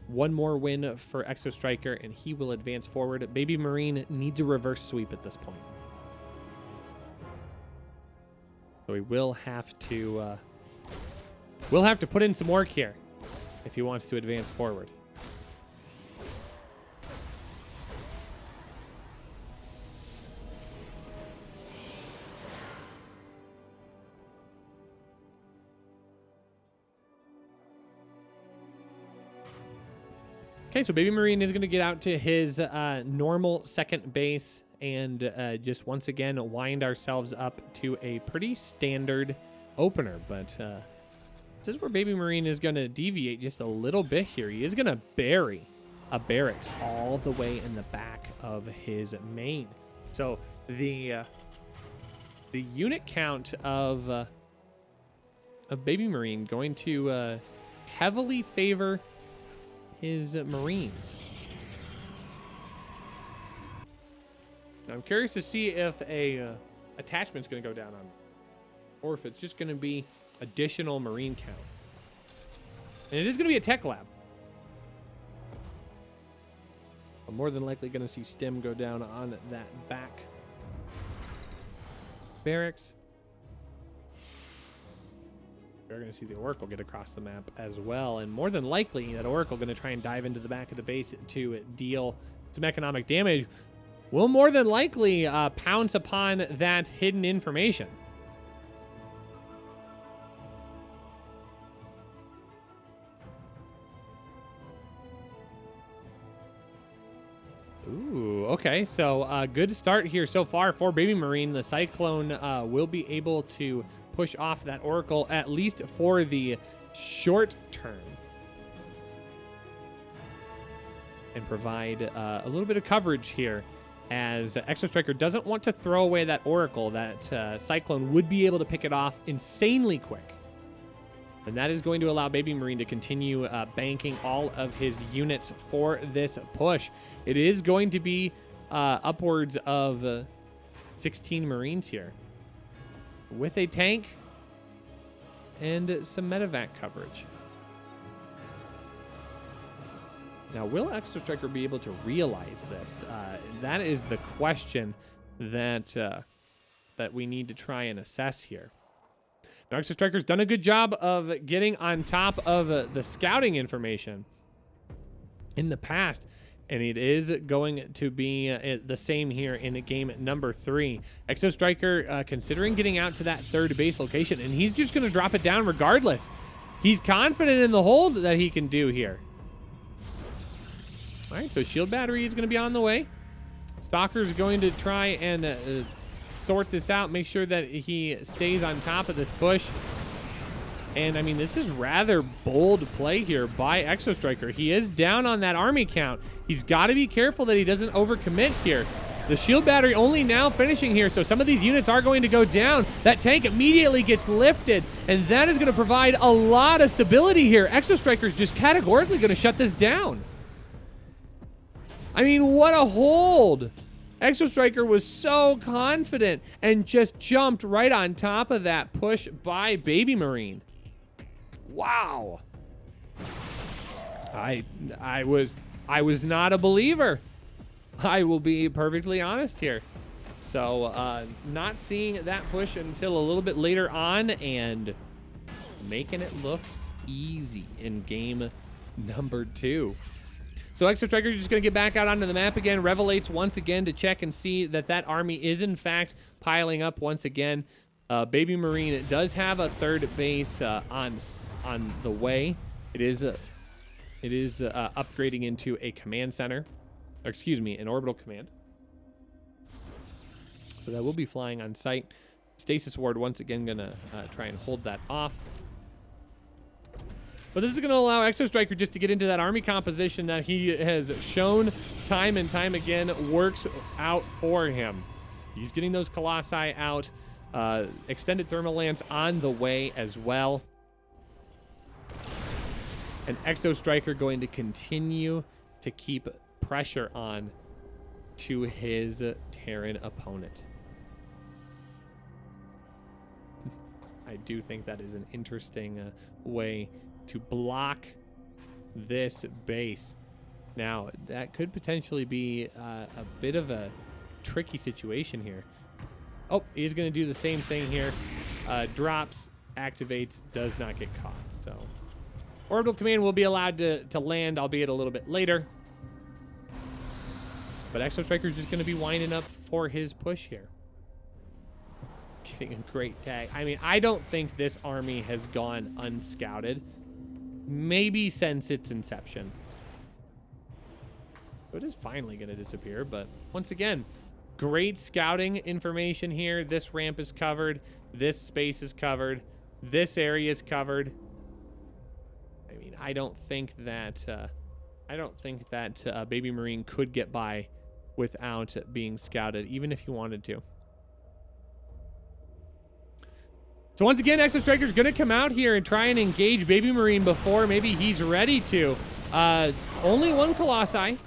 One more win for Exo Striker, and he will advance forward. Baby Marine needs a reverse sweep at this point. So we will have to put in some work here if he wants to advance forward. Okay, so Baby Marine is going to get out to his normal second base and just once again wind ourselves up to a pretty standard opener. But this is where Baby Marine is going to deviate just a little bit here. He is going to bury a barracks all the way in the back of his main. So the unit count of Baby Marine going to heavily favor his Marines. Now I'm curious to see if a attachment's going to go down on him, or if it's just going to be additional Marine count. And it is going to be a tech lab. I'm more than likely going to see Stim go down on that back barracks. We're going to see the Oracle get across the map as well. And more than likely, that Oracle going to try and dive into the back of the base to deal some economic damage. Will more than likely pounce upon that hidden information. Ooh, okay. So good start here so far for Baby Marine. The Cyclone will be able to push off that Oracle, at least for the short term, and provide a little bit of coverage here, as Exo Striker doesn't want to throw away that Oracle. That Cyclone would be able to pick it off insanely quick, and that is going to allow Baby Marine to continue banking all of his units for this push. It is going to be upwards of 16 Marines here, with a tank and some medevac coverage. Now, will Exo Striker be able to realize this? That is the question that that we need to try and assess here. Now, Exo Striker's done a good job of getting on top of the scouting information in the past, and it is going to be the same here in game number 3. Exo Striker considering getting out to that third base location, and he's just going to drop it down regardless. He's confident in the hold that he can do here. All right, so shield battery is going to be on the way. Stalker's going to try and sort this out, make sure that he stays on top of this push. And I mean, this is rather bold play here by Exo Striker. He is down on that army count. He's got to be careful that he doesn't overcommit here. The shield battery only now finishing here, so some of these units are going to go down. That tank immediately gets lifted, and that is going to provide a lot of stability here. Exo Striker's just categorically going to shut this down. I mean, what a hold. Exo Striker was so confident and just jumped right on top of that push by Baby Marine. Wow. I was not a believer. I will be perfectly honest here. So not seeing that push until a little bit later on, and making it look easy in game number 2. So Exo Striker is just going to get back out onto the map again. Revelates once again to check and see that that army is in fact piling up once again. Baby Marine does have a third base on the way. It is upgrading into a command center, or excuse me, an orbital command. So that will be flying on site. Stasis Ward once again gonna try and hold that off. But this is going to allow Exo Striker just to get into that army composition that he has shown time and time again works out for him. He's getting those Colossi out. Extended Thermal Lance on the way as well. And Exo Striker going to continue to keep pressure on to his Terran opponent. I do think that is an interesting way to block this base. Now, that could potentially be a bit of a tricky situation here. Oh, he's going to do the same thing here. Drops, activates, does not get caught. So, orbital command will be allowed to land, albeit a little bit later. But Exo Striker is just going to be winding up for his push here. Getting a great tag. I mean, I don't think this army has gone unscouted. Maybe since its inception. It is finally going to disappear, but once again, great scouting information here. This ramp is covered. This space is covered. This area is covered. I mean, I don't think that Baby Marine could get by without being scouted, even if he wanted to. So once again, Exo Striker's going to come out here and try and engage Baby Marine before maybe he's ready to. Only one Colossi,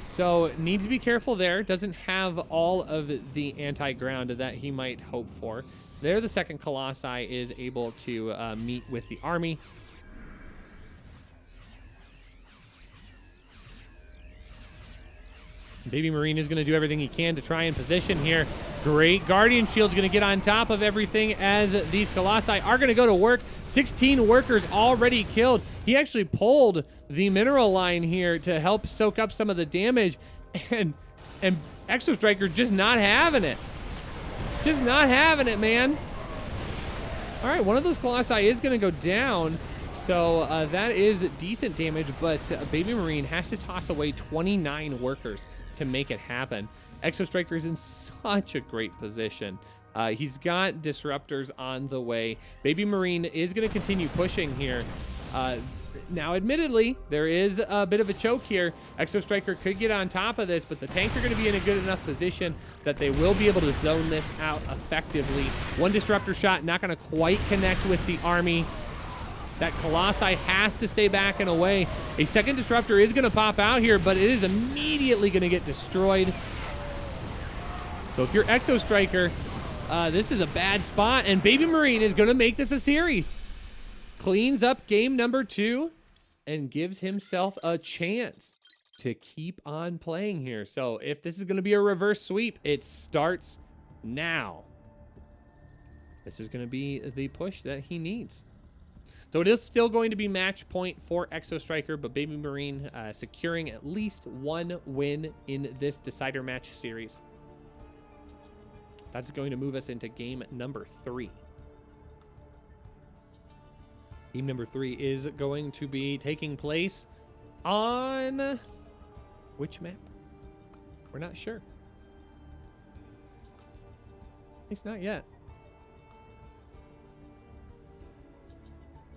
so needs to be careful there. Doesn't have all of the anti-ground that he might hope for. There, the second Colossi is able to meet with the army. Baby Marine is going to do everything he can to try and position here. Great Guardian Shield's going to get on top of everything as these Colossi are going to go to work. 16 workers already killed. He actually pulled the mineral line here to help soak up some of the damage. And Exo Striker just not having it. Just not having it, man. All right, one of those Colossi is going to go down. So that is decent damage, but Baby Marine has to toss away 29 workers to make it happen. Exo Striker is in such a great position. He's got disruptors on the way. Baby Marine is going to continue pushing here. Now, admittedly, there is a bit of a choke here. Exo Striker could get on top of this, but the tanks are going to be in a good enough position that they will be able to zone this out effectively. One disruptor shot not going to quite connect with the army. That Colossi has to stay back and away. A second disruptor is going to pop out here, but it is immediately going to get destroyed. So if you're Exo Striker, this is a bad spot, and Baby Marine is going to make this a series. Cleans up game number 2 and gives himself a chance to keep on playing here. So if this is going to be a reverse sweep, it starts now. This is going to be the push that he needs. So it is still going to be match point for Exo Striker, but Baby Marine securing at least one win in this decider match series. That's going to move us into game number 3. Game number 3 is going to be taking place on which map? We're not sure. At least not yet.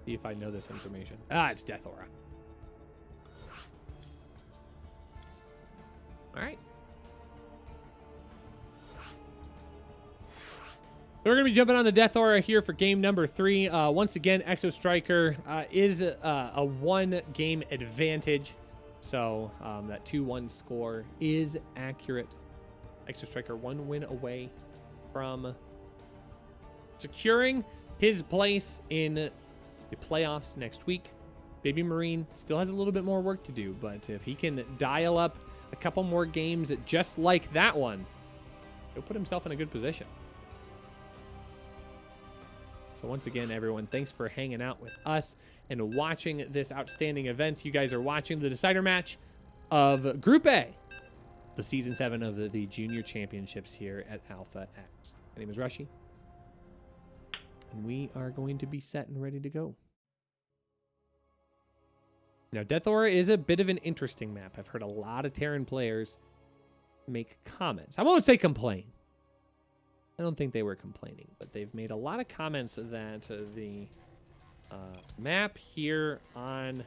See if I know this information. It's Death Aura. All right. So we're going to be jumping on the Death Aura here for game number 3. Once again, Exo Striker is a 1-game advantage. So that 2-1 score is accurate. Exo Striker 1 win away from securing his place in the playoffs next week. Baby Marine still has a little bit more work to do, but if he can dial up a couple more games just like that one, he'll put himself in a good position. So once again, everyone, thanks for hanging out with us and watching this outstanding event. You guys are watching the decider match of Group A, the Season 7 of the Junior Championships here at Alpha X. My name is Rushy. And we are going to be set and ready to go. Now, Death Aura is a bit of an interesting map. I've heard a lot of Terran players make comments. I won't say complain. I don't think they were complaining, but they've made a lot of comments that the map here on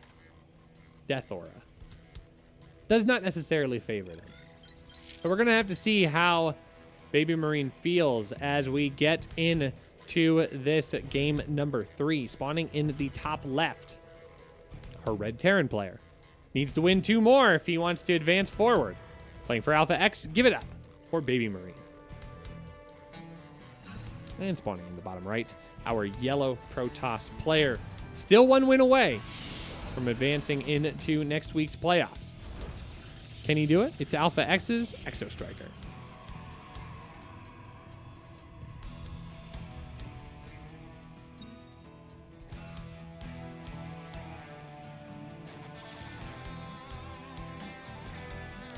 Death Aura does not necessarily favor them. So we're going to have to see how Baby Marine feels as we get into this game number 3. Spawning in the top left, our red Terran player needs to win 2 more if he wants to advance forward. Playing for Alpha X, give it up for Baby Marine. And spawning in the bottom right, our yellow Protoss player. Still 1 win away from advancing into next week's playoffs. Can he do it? It's Alpha X's Exo Striker.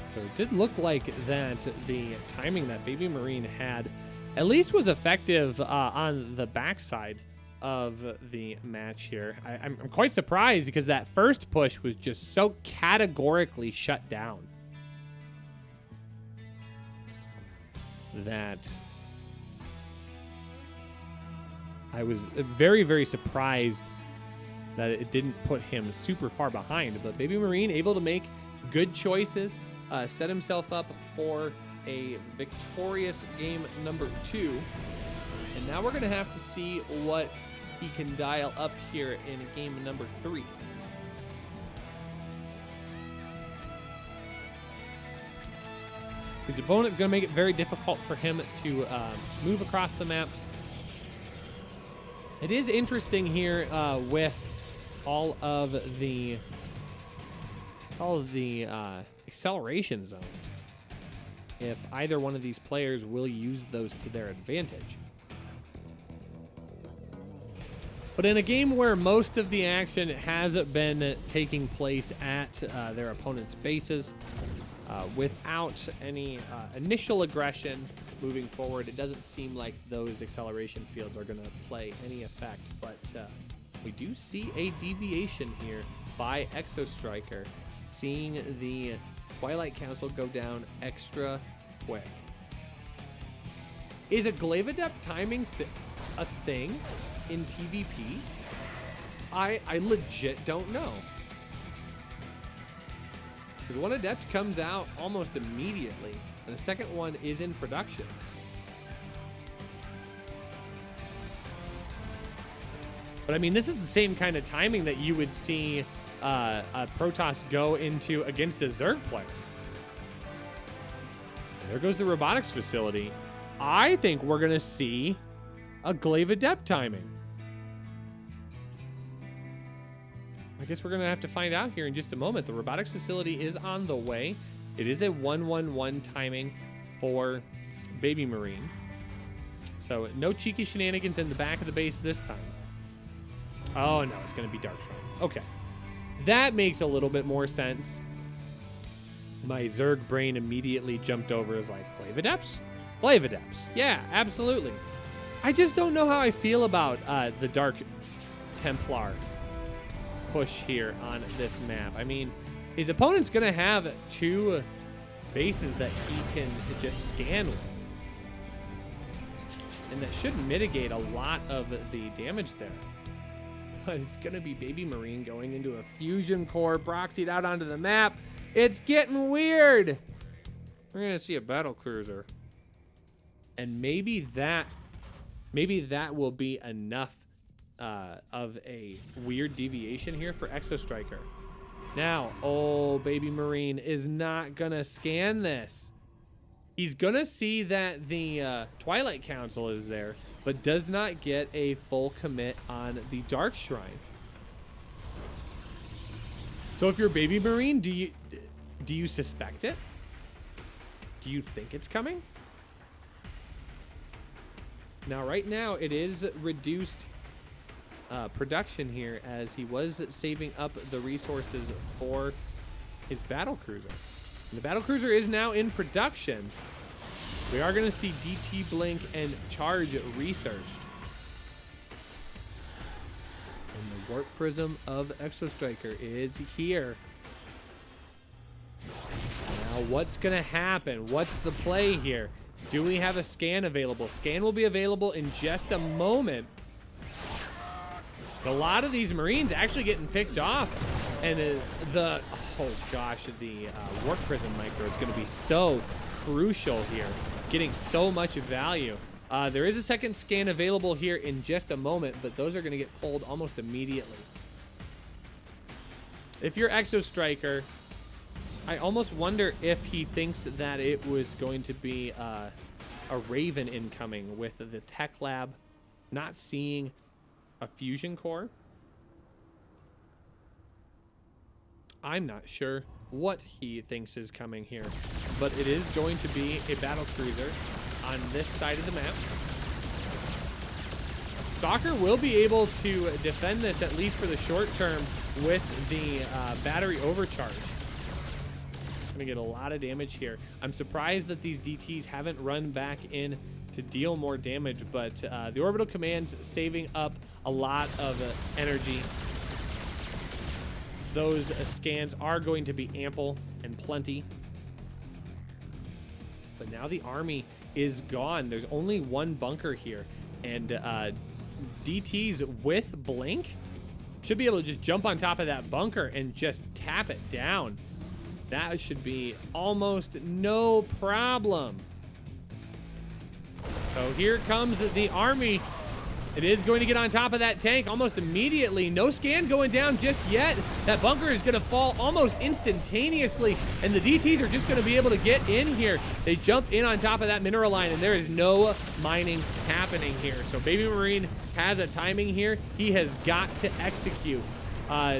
So it did look like that the timing that Baby Marine had at least was effective on the backside of the match here. I'm quite surprised because that first push was just so categorically shut down that I was very, very surprised that it didn't put him super far behind. But Baby Marine able to make good choices, set himself up for a victorious game number 2. And now we're going to have to see what he can dial up here in game number 3. His opponent's going to make it very difficult for him to move across the map. It is interesting here with all of the acceleration zones, if either one of these players will use those to their advantage. But in a game where most of the action has been taking place at their opponent's bases, without any initial aggression moving forward, it doesn't seem like those acceleration fields are going to play any effect. But we do see a deviation here by Exo Striker, seeing the Twilight Council go down extra quick. Is a Glaive Adept timing a thing in TVP? I legit don't know. Because one Adept comes out almost immediately, and the second one is in production. But I mean, this is the same kind of timing that you would see a Protoss go into against a Zerg player. There goes the robotics facility. I think we're going to see a Glaive Adept timing. I guess we're going to have to find out here in just a moment. The robotics facility is on the way. It is a 1-1-1 timing for Baby Marine. So no cheeky shenanigans in the back of the base this time. Oh, no, it's going to be Dark Shrine. Okay. That makes a little bit more sense. My Zerg brain immediately jumped over as like, Glaive Adepts? Glaive Adepts. Yeah, absolutely. I just don't know how I feel about the Dark Templar push here on this map. I mean, his opponent's going to have 2 bases that he can just scan with. And that should mitigate a lot of the damage there. But it's going to be Baby Marine going into a fusion core, proxied out onto the map. It's getting weird. We're going to see a battle cruiser. And maybe that will be enough of a weird deviation here for Exo Striker. Now, oh, Baby Marine is not going to scan this. He's going to see that the Twilight Council is there, but does not get a full commit on the Dark Shrine. So if you're Baby Marine, do you suspect it? Do you think it's coming? Now, right now, it is reduced production here as he was saving up the resources for his battle cruiser. And the battle cruiser is now in production. We are going to see DT Blink and Charge researched. Warp Prism of Exostriker is here. Now, what's going to happen? What's the play here? Do we have a scan available? Scan will be available in just a moment. A lot of these Marines actually getting picked off. And oh gosh, the Warp Prism Micro is going to be so crucial here. Getting so much value. There is a second scan available here in just a moment, but those are going to get pulled almost immediately. If you're Exostriker, I almost wonder if he thinks that it was going to be a Raven incoming with the Tech Lab not seeing a fusion core. I'm not sure what he thinks is coming here, but it is going to be a battle cruiser on this side of the map. Stalker will be able to defend this, at least for the short term, with the battery overcharge. Gonna get a lot of damage here. I'm surprised that these DTs haven't run back in to deal more damage, but the orbital command's saving up a lot of energy. Those scans are going to be ample and plenty. But now the army is gone. There's only one bunker here, and DTs with Blink should be able to just jump on top of that bunker and just tap it down. That should be almost no problem. So here comes the army. It is going to get on top of that tank almost immediately. No scan going down just yet. That bunker is going to fall almost instantaneously, and the DTs are just going to be able to get in here. They jump in on top of that mineral line, and there is no mining happening here. So Baby Marine has a timing here. He has got to execute.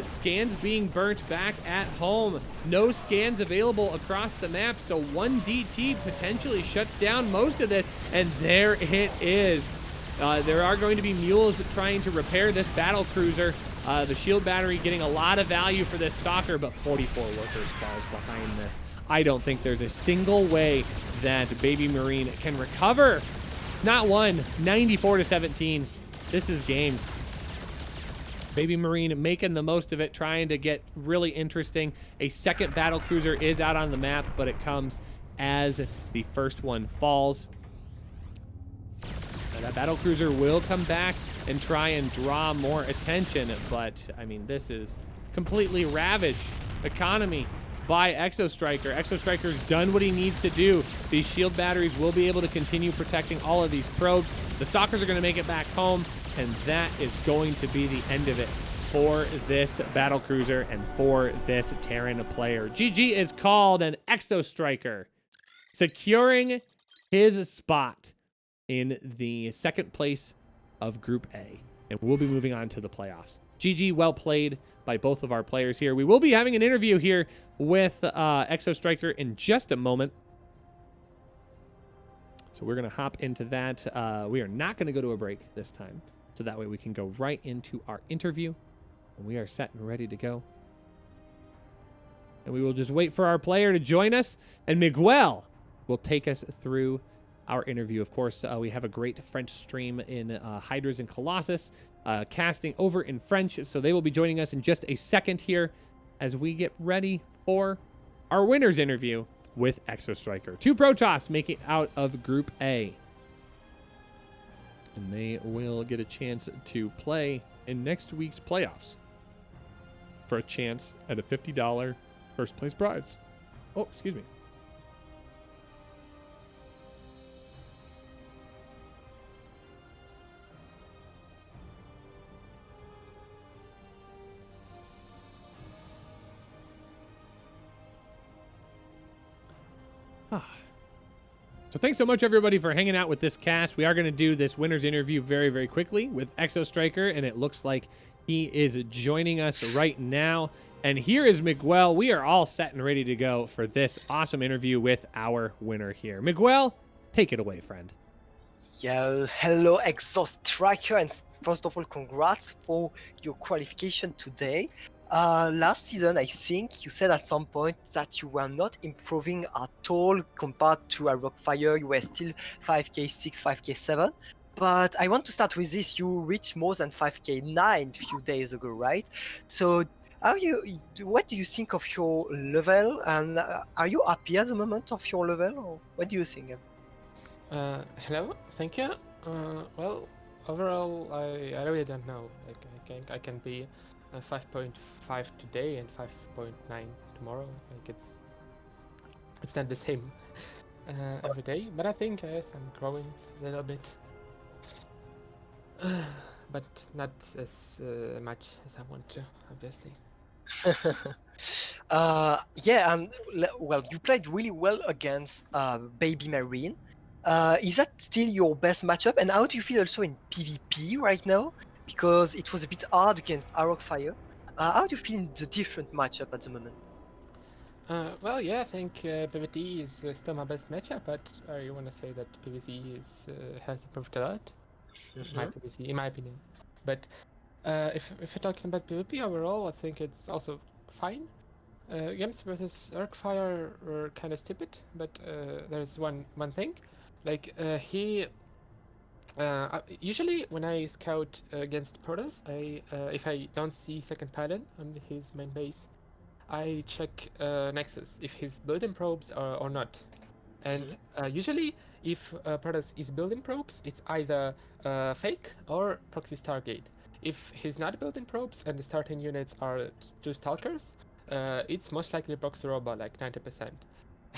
Scans being burnt back at home. No scans available across the map, so one DT potentially shuts down most of this, and there it is. There are going to be mules trying to repair this battle cruiser. The shield battery getting a lot of value for this Stalker, but 44 workers falls behind this. I don't think there's a single way that Baby Marine can recover. Not one. 94-17. This is game. Baby Marine making the most of it, trying to get really interesting. A second battle cruiser is out on the map, but it comes as the first one falls. That battle cruiser will come back and try and draw more attention, but I mean, this is completely ravaged economy by Exostriker. Exostriker's done what he needs to do. These shield batteries will be able to continue protecting all of these probes. The Stalkers are going to make it back home, and that is going to be the end of it for this battle cruiser and for this Terran player. GG is called, and Exostriker securing his spot in the second place of Group A, and we'll be moving on to the playoffs. GG, well played by both of our players here. We will be having an interview here with Exostriker in just a moment, so we're going to hop into that. We are not going to go to a break this time, so that way we can go right into our interview, and we are set and ready to go. And we will just wait for our player to join us, and Miguel will take us through our interview. Of course, we have a great French stream in Hydras and Colossus, casting over in French, so they will be joining us in just a second here as we get ready for our winner's interview with Exostriker. Two Protoss make it out of Group A, and they will get a chance to play in next week's playoffs for a chance at a $50 first place prize. Oh, excuse me. So thanks so much, everybody, for hanging out with this cast. We are going to do this winner's interview very, very quickly with Exostriker, and it looks like he is joining us right now. And here is Miguel. We are all set and ready to go for this awesome interview with our winner here. Miguel, take it away, friend.
Yeah, hello Exostriker, and first of all, congrats for your qualification today. Last season, I think you said at some point that you were not improving at all compared to a Rockfire. You were still 5k6, 5k7. But I want to start with this. You reached more than 5k9 a few days ago, right? So what do you think of your level? And are you happy at the moment of your level? Or what do you think?
Hello, thank you. Well, overall, I really don't know. Like, I can be 5.5 today and 5.9 tomorrow. Like, it's not the same every day. But I think yes, I'm growing a little bit, but not as much as I want to, obviously.
Yeah, and well, you played really well against Baby Marine. Is that still your best matchup? And how do you feel also in PvP right now? Because it was a bit hard against Arrow-Fire. How do you feel in the different matchup at the moment?
Well, yeah, I think PvT is still my best matchup, but I want to say that PvC has improved a lot. My PvC, in my opinion. But if we're talking about PvP overall, I think it's also fine. Games versus Arcfire were kind of stupid, but there's one thing. Like usually when I scout against Protoss, if I don't see second pylon on his main base, I check Nexus if he's building probes or not. And usually, if Protoss is building probes, it's either fake or proxy Stargate. If he's not building probes and the starting units are two Stalkers, it's most likely proxy robot, like 90%.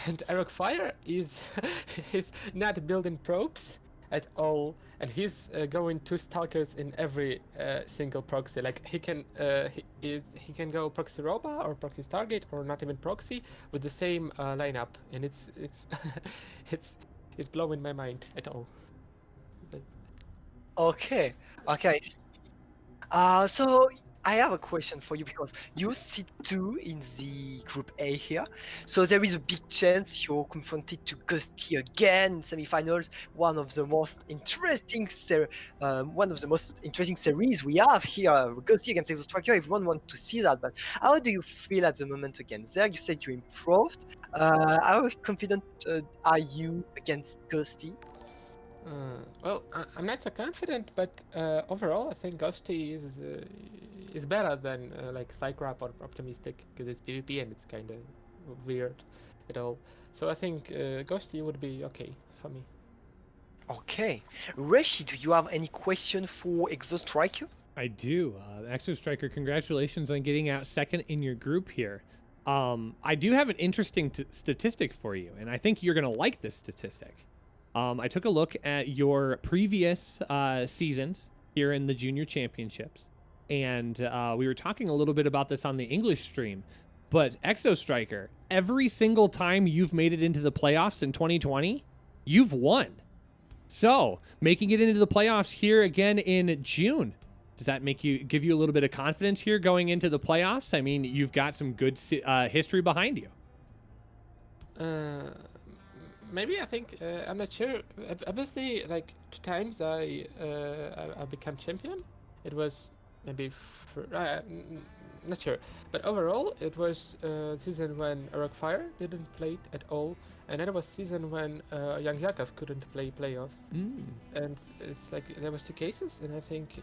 And Eric Fire is not building probes at all, and he's going two Stalkers in every single proxy. Like he can go proxy Roba or proxy Stargate or not even proxy with the same lineup, and it's it's blowing my mind at all. But...
Okay, okay. So I have a question for you because you sit two in the group A here. So there is a big chance you're confronted to Ghosty again in semifinals. One of the most interesting series we have here. Ghosty against Exo Striker. Everyone wants to see that. But how do you feel at the moment against there? You said you improved. How confident are you against Ghosty?
Well, I'm not so confident, but overall, I think Ghosty is better than like Slycrap or Optimistic because it's PvP and it's kind of weird at all. So I think Ghosty would be okay for me.
Okay, Reshi, do you have any question for Exo Striker?
I do. Exo Striker, congratulations on getting out second in your group here. I do have an interesting statistic for you, and I think you're going to like this statistic. I took a look at your previous seasons here in the Junior Championships, and we were talking a little bit about this on the English stream, but Exo Striker, every single time you've made it into the playoffs in 2020, you've won. So, making it into the playoffs here again in June, does that give you a little bit of confidence here going into the playoffs? I mean, you've got some good history behind you.
Maybe I think I'm not sure. Obviously, like 2 times I became champion. It was maybe not sure, but overall it was season when Rockfire didn't play at all, and then it was season when Young Yakov couldn't play playoffs. And it's like there was 2 cases, and I think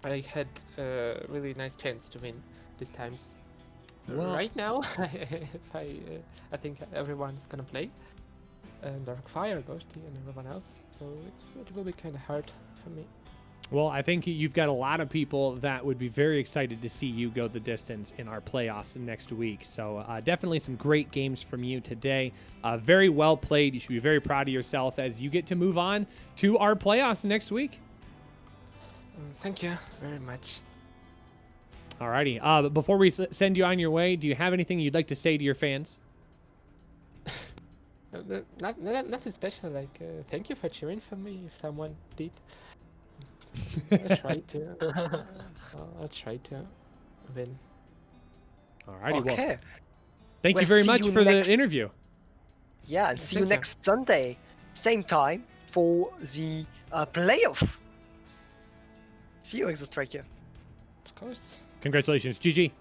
I had a really nice chance to win these times. Well, right now, I think everyone's gonna play, and Darkfire, Ghosty, and everyone else. So it will be kind of hard for me.
Well, I think you've got a lot of people that would be very excited to see you go the distance in our playoffs next week. So definitely some great games from you today. Very well played. You should be very proud of yourself as you get to move on to our playoffs next week.
Thank you very much.
Alrighty. But before we send you on your way, do you have anything you'd like to say to your fans?
Nothing special. Like, thank you for cheering for me. If someone did, I'll try to. I'll try to win.
Alrighty.
Okay.
Well, thank you very much for the interview.
Yeah, and see you next Sunday, same time for the playoff. See you, Exo Striker.
Of course.
Congratulations, GG.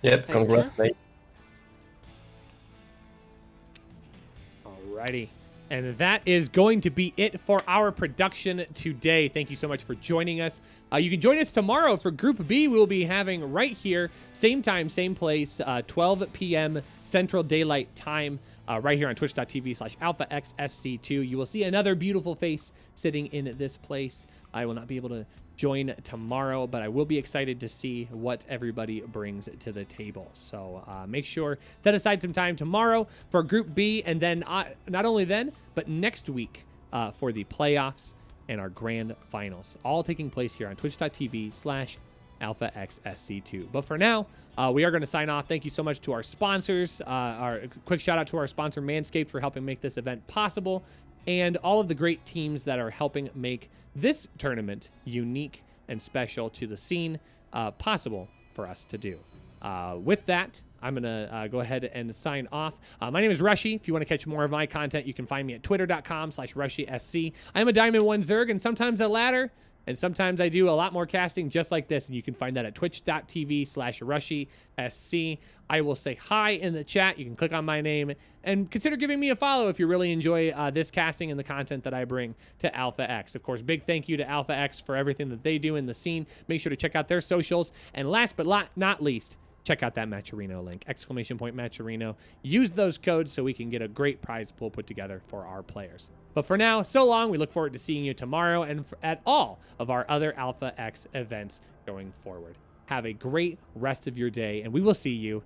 Yep, congrats, mate.
Alrighty. And that is going to be it for our production today. Thank you so much for joining us. You can join us tomorrow for Group B. We'll be having right here, same time, same place, 12 p.m. Central Daylight Time, right here on twitch.tv/alphaxsc2. You will see another beautiful face sitting in this place. I will not be able to join tomorrow, but I will be excited to see what everybody brings to the table. So make sure, set aside some time tomorrow for Group B, and then not only then, but next week for the playoffs and our grand finals, all taking place here on twitch.tv/alphaxsc2. But for now, we are going to sign off. Thank you so much to our sponsors. Our quick shout out to our sponsor Manscaped for helping make this event possible, and all of the great teams that are helping make this tournament unique and special to the scene, possible for us to do. With that, I'm going to go ahead and sign off. My name is Rushy. If you want to catch more of my content, you can find me at twitter.com/RushySC. I am a Diamond 1 Zerg and sometimes a ladder, and sometimes I do a lot more casting just like this, and you can find that at twitch.tv/RushySC. I will say hi in the chat. You can click on my name and consider giving me a follow if you really enjoy this casting and the content that I bring to Alpha X. Of course, big thank you to Alpha X for everything that they do in the scene. Make sure to check out their socials. And last but not least, check out that Matcherino link, !Matcherino. Use those codes so we can get a great prize pool put together for our players. But for now, so long. We look forward to seeing you tomorrow and at all of our other Alpha X events going forward. Have a great rest of your day, and we will see you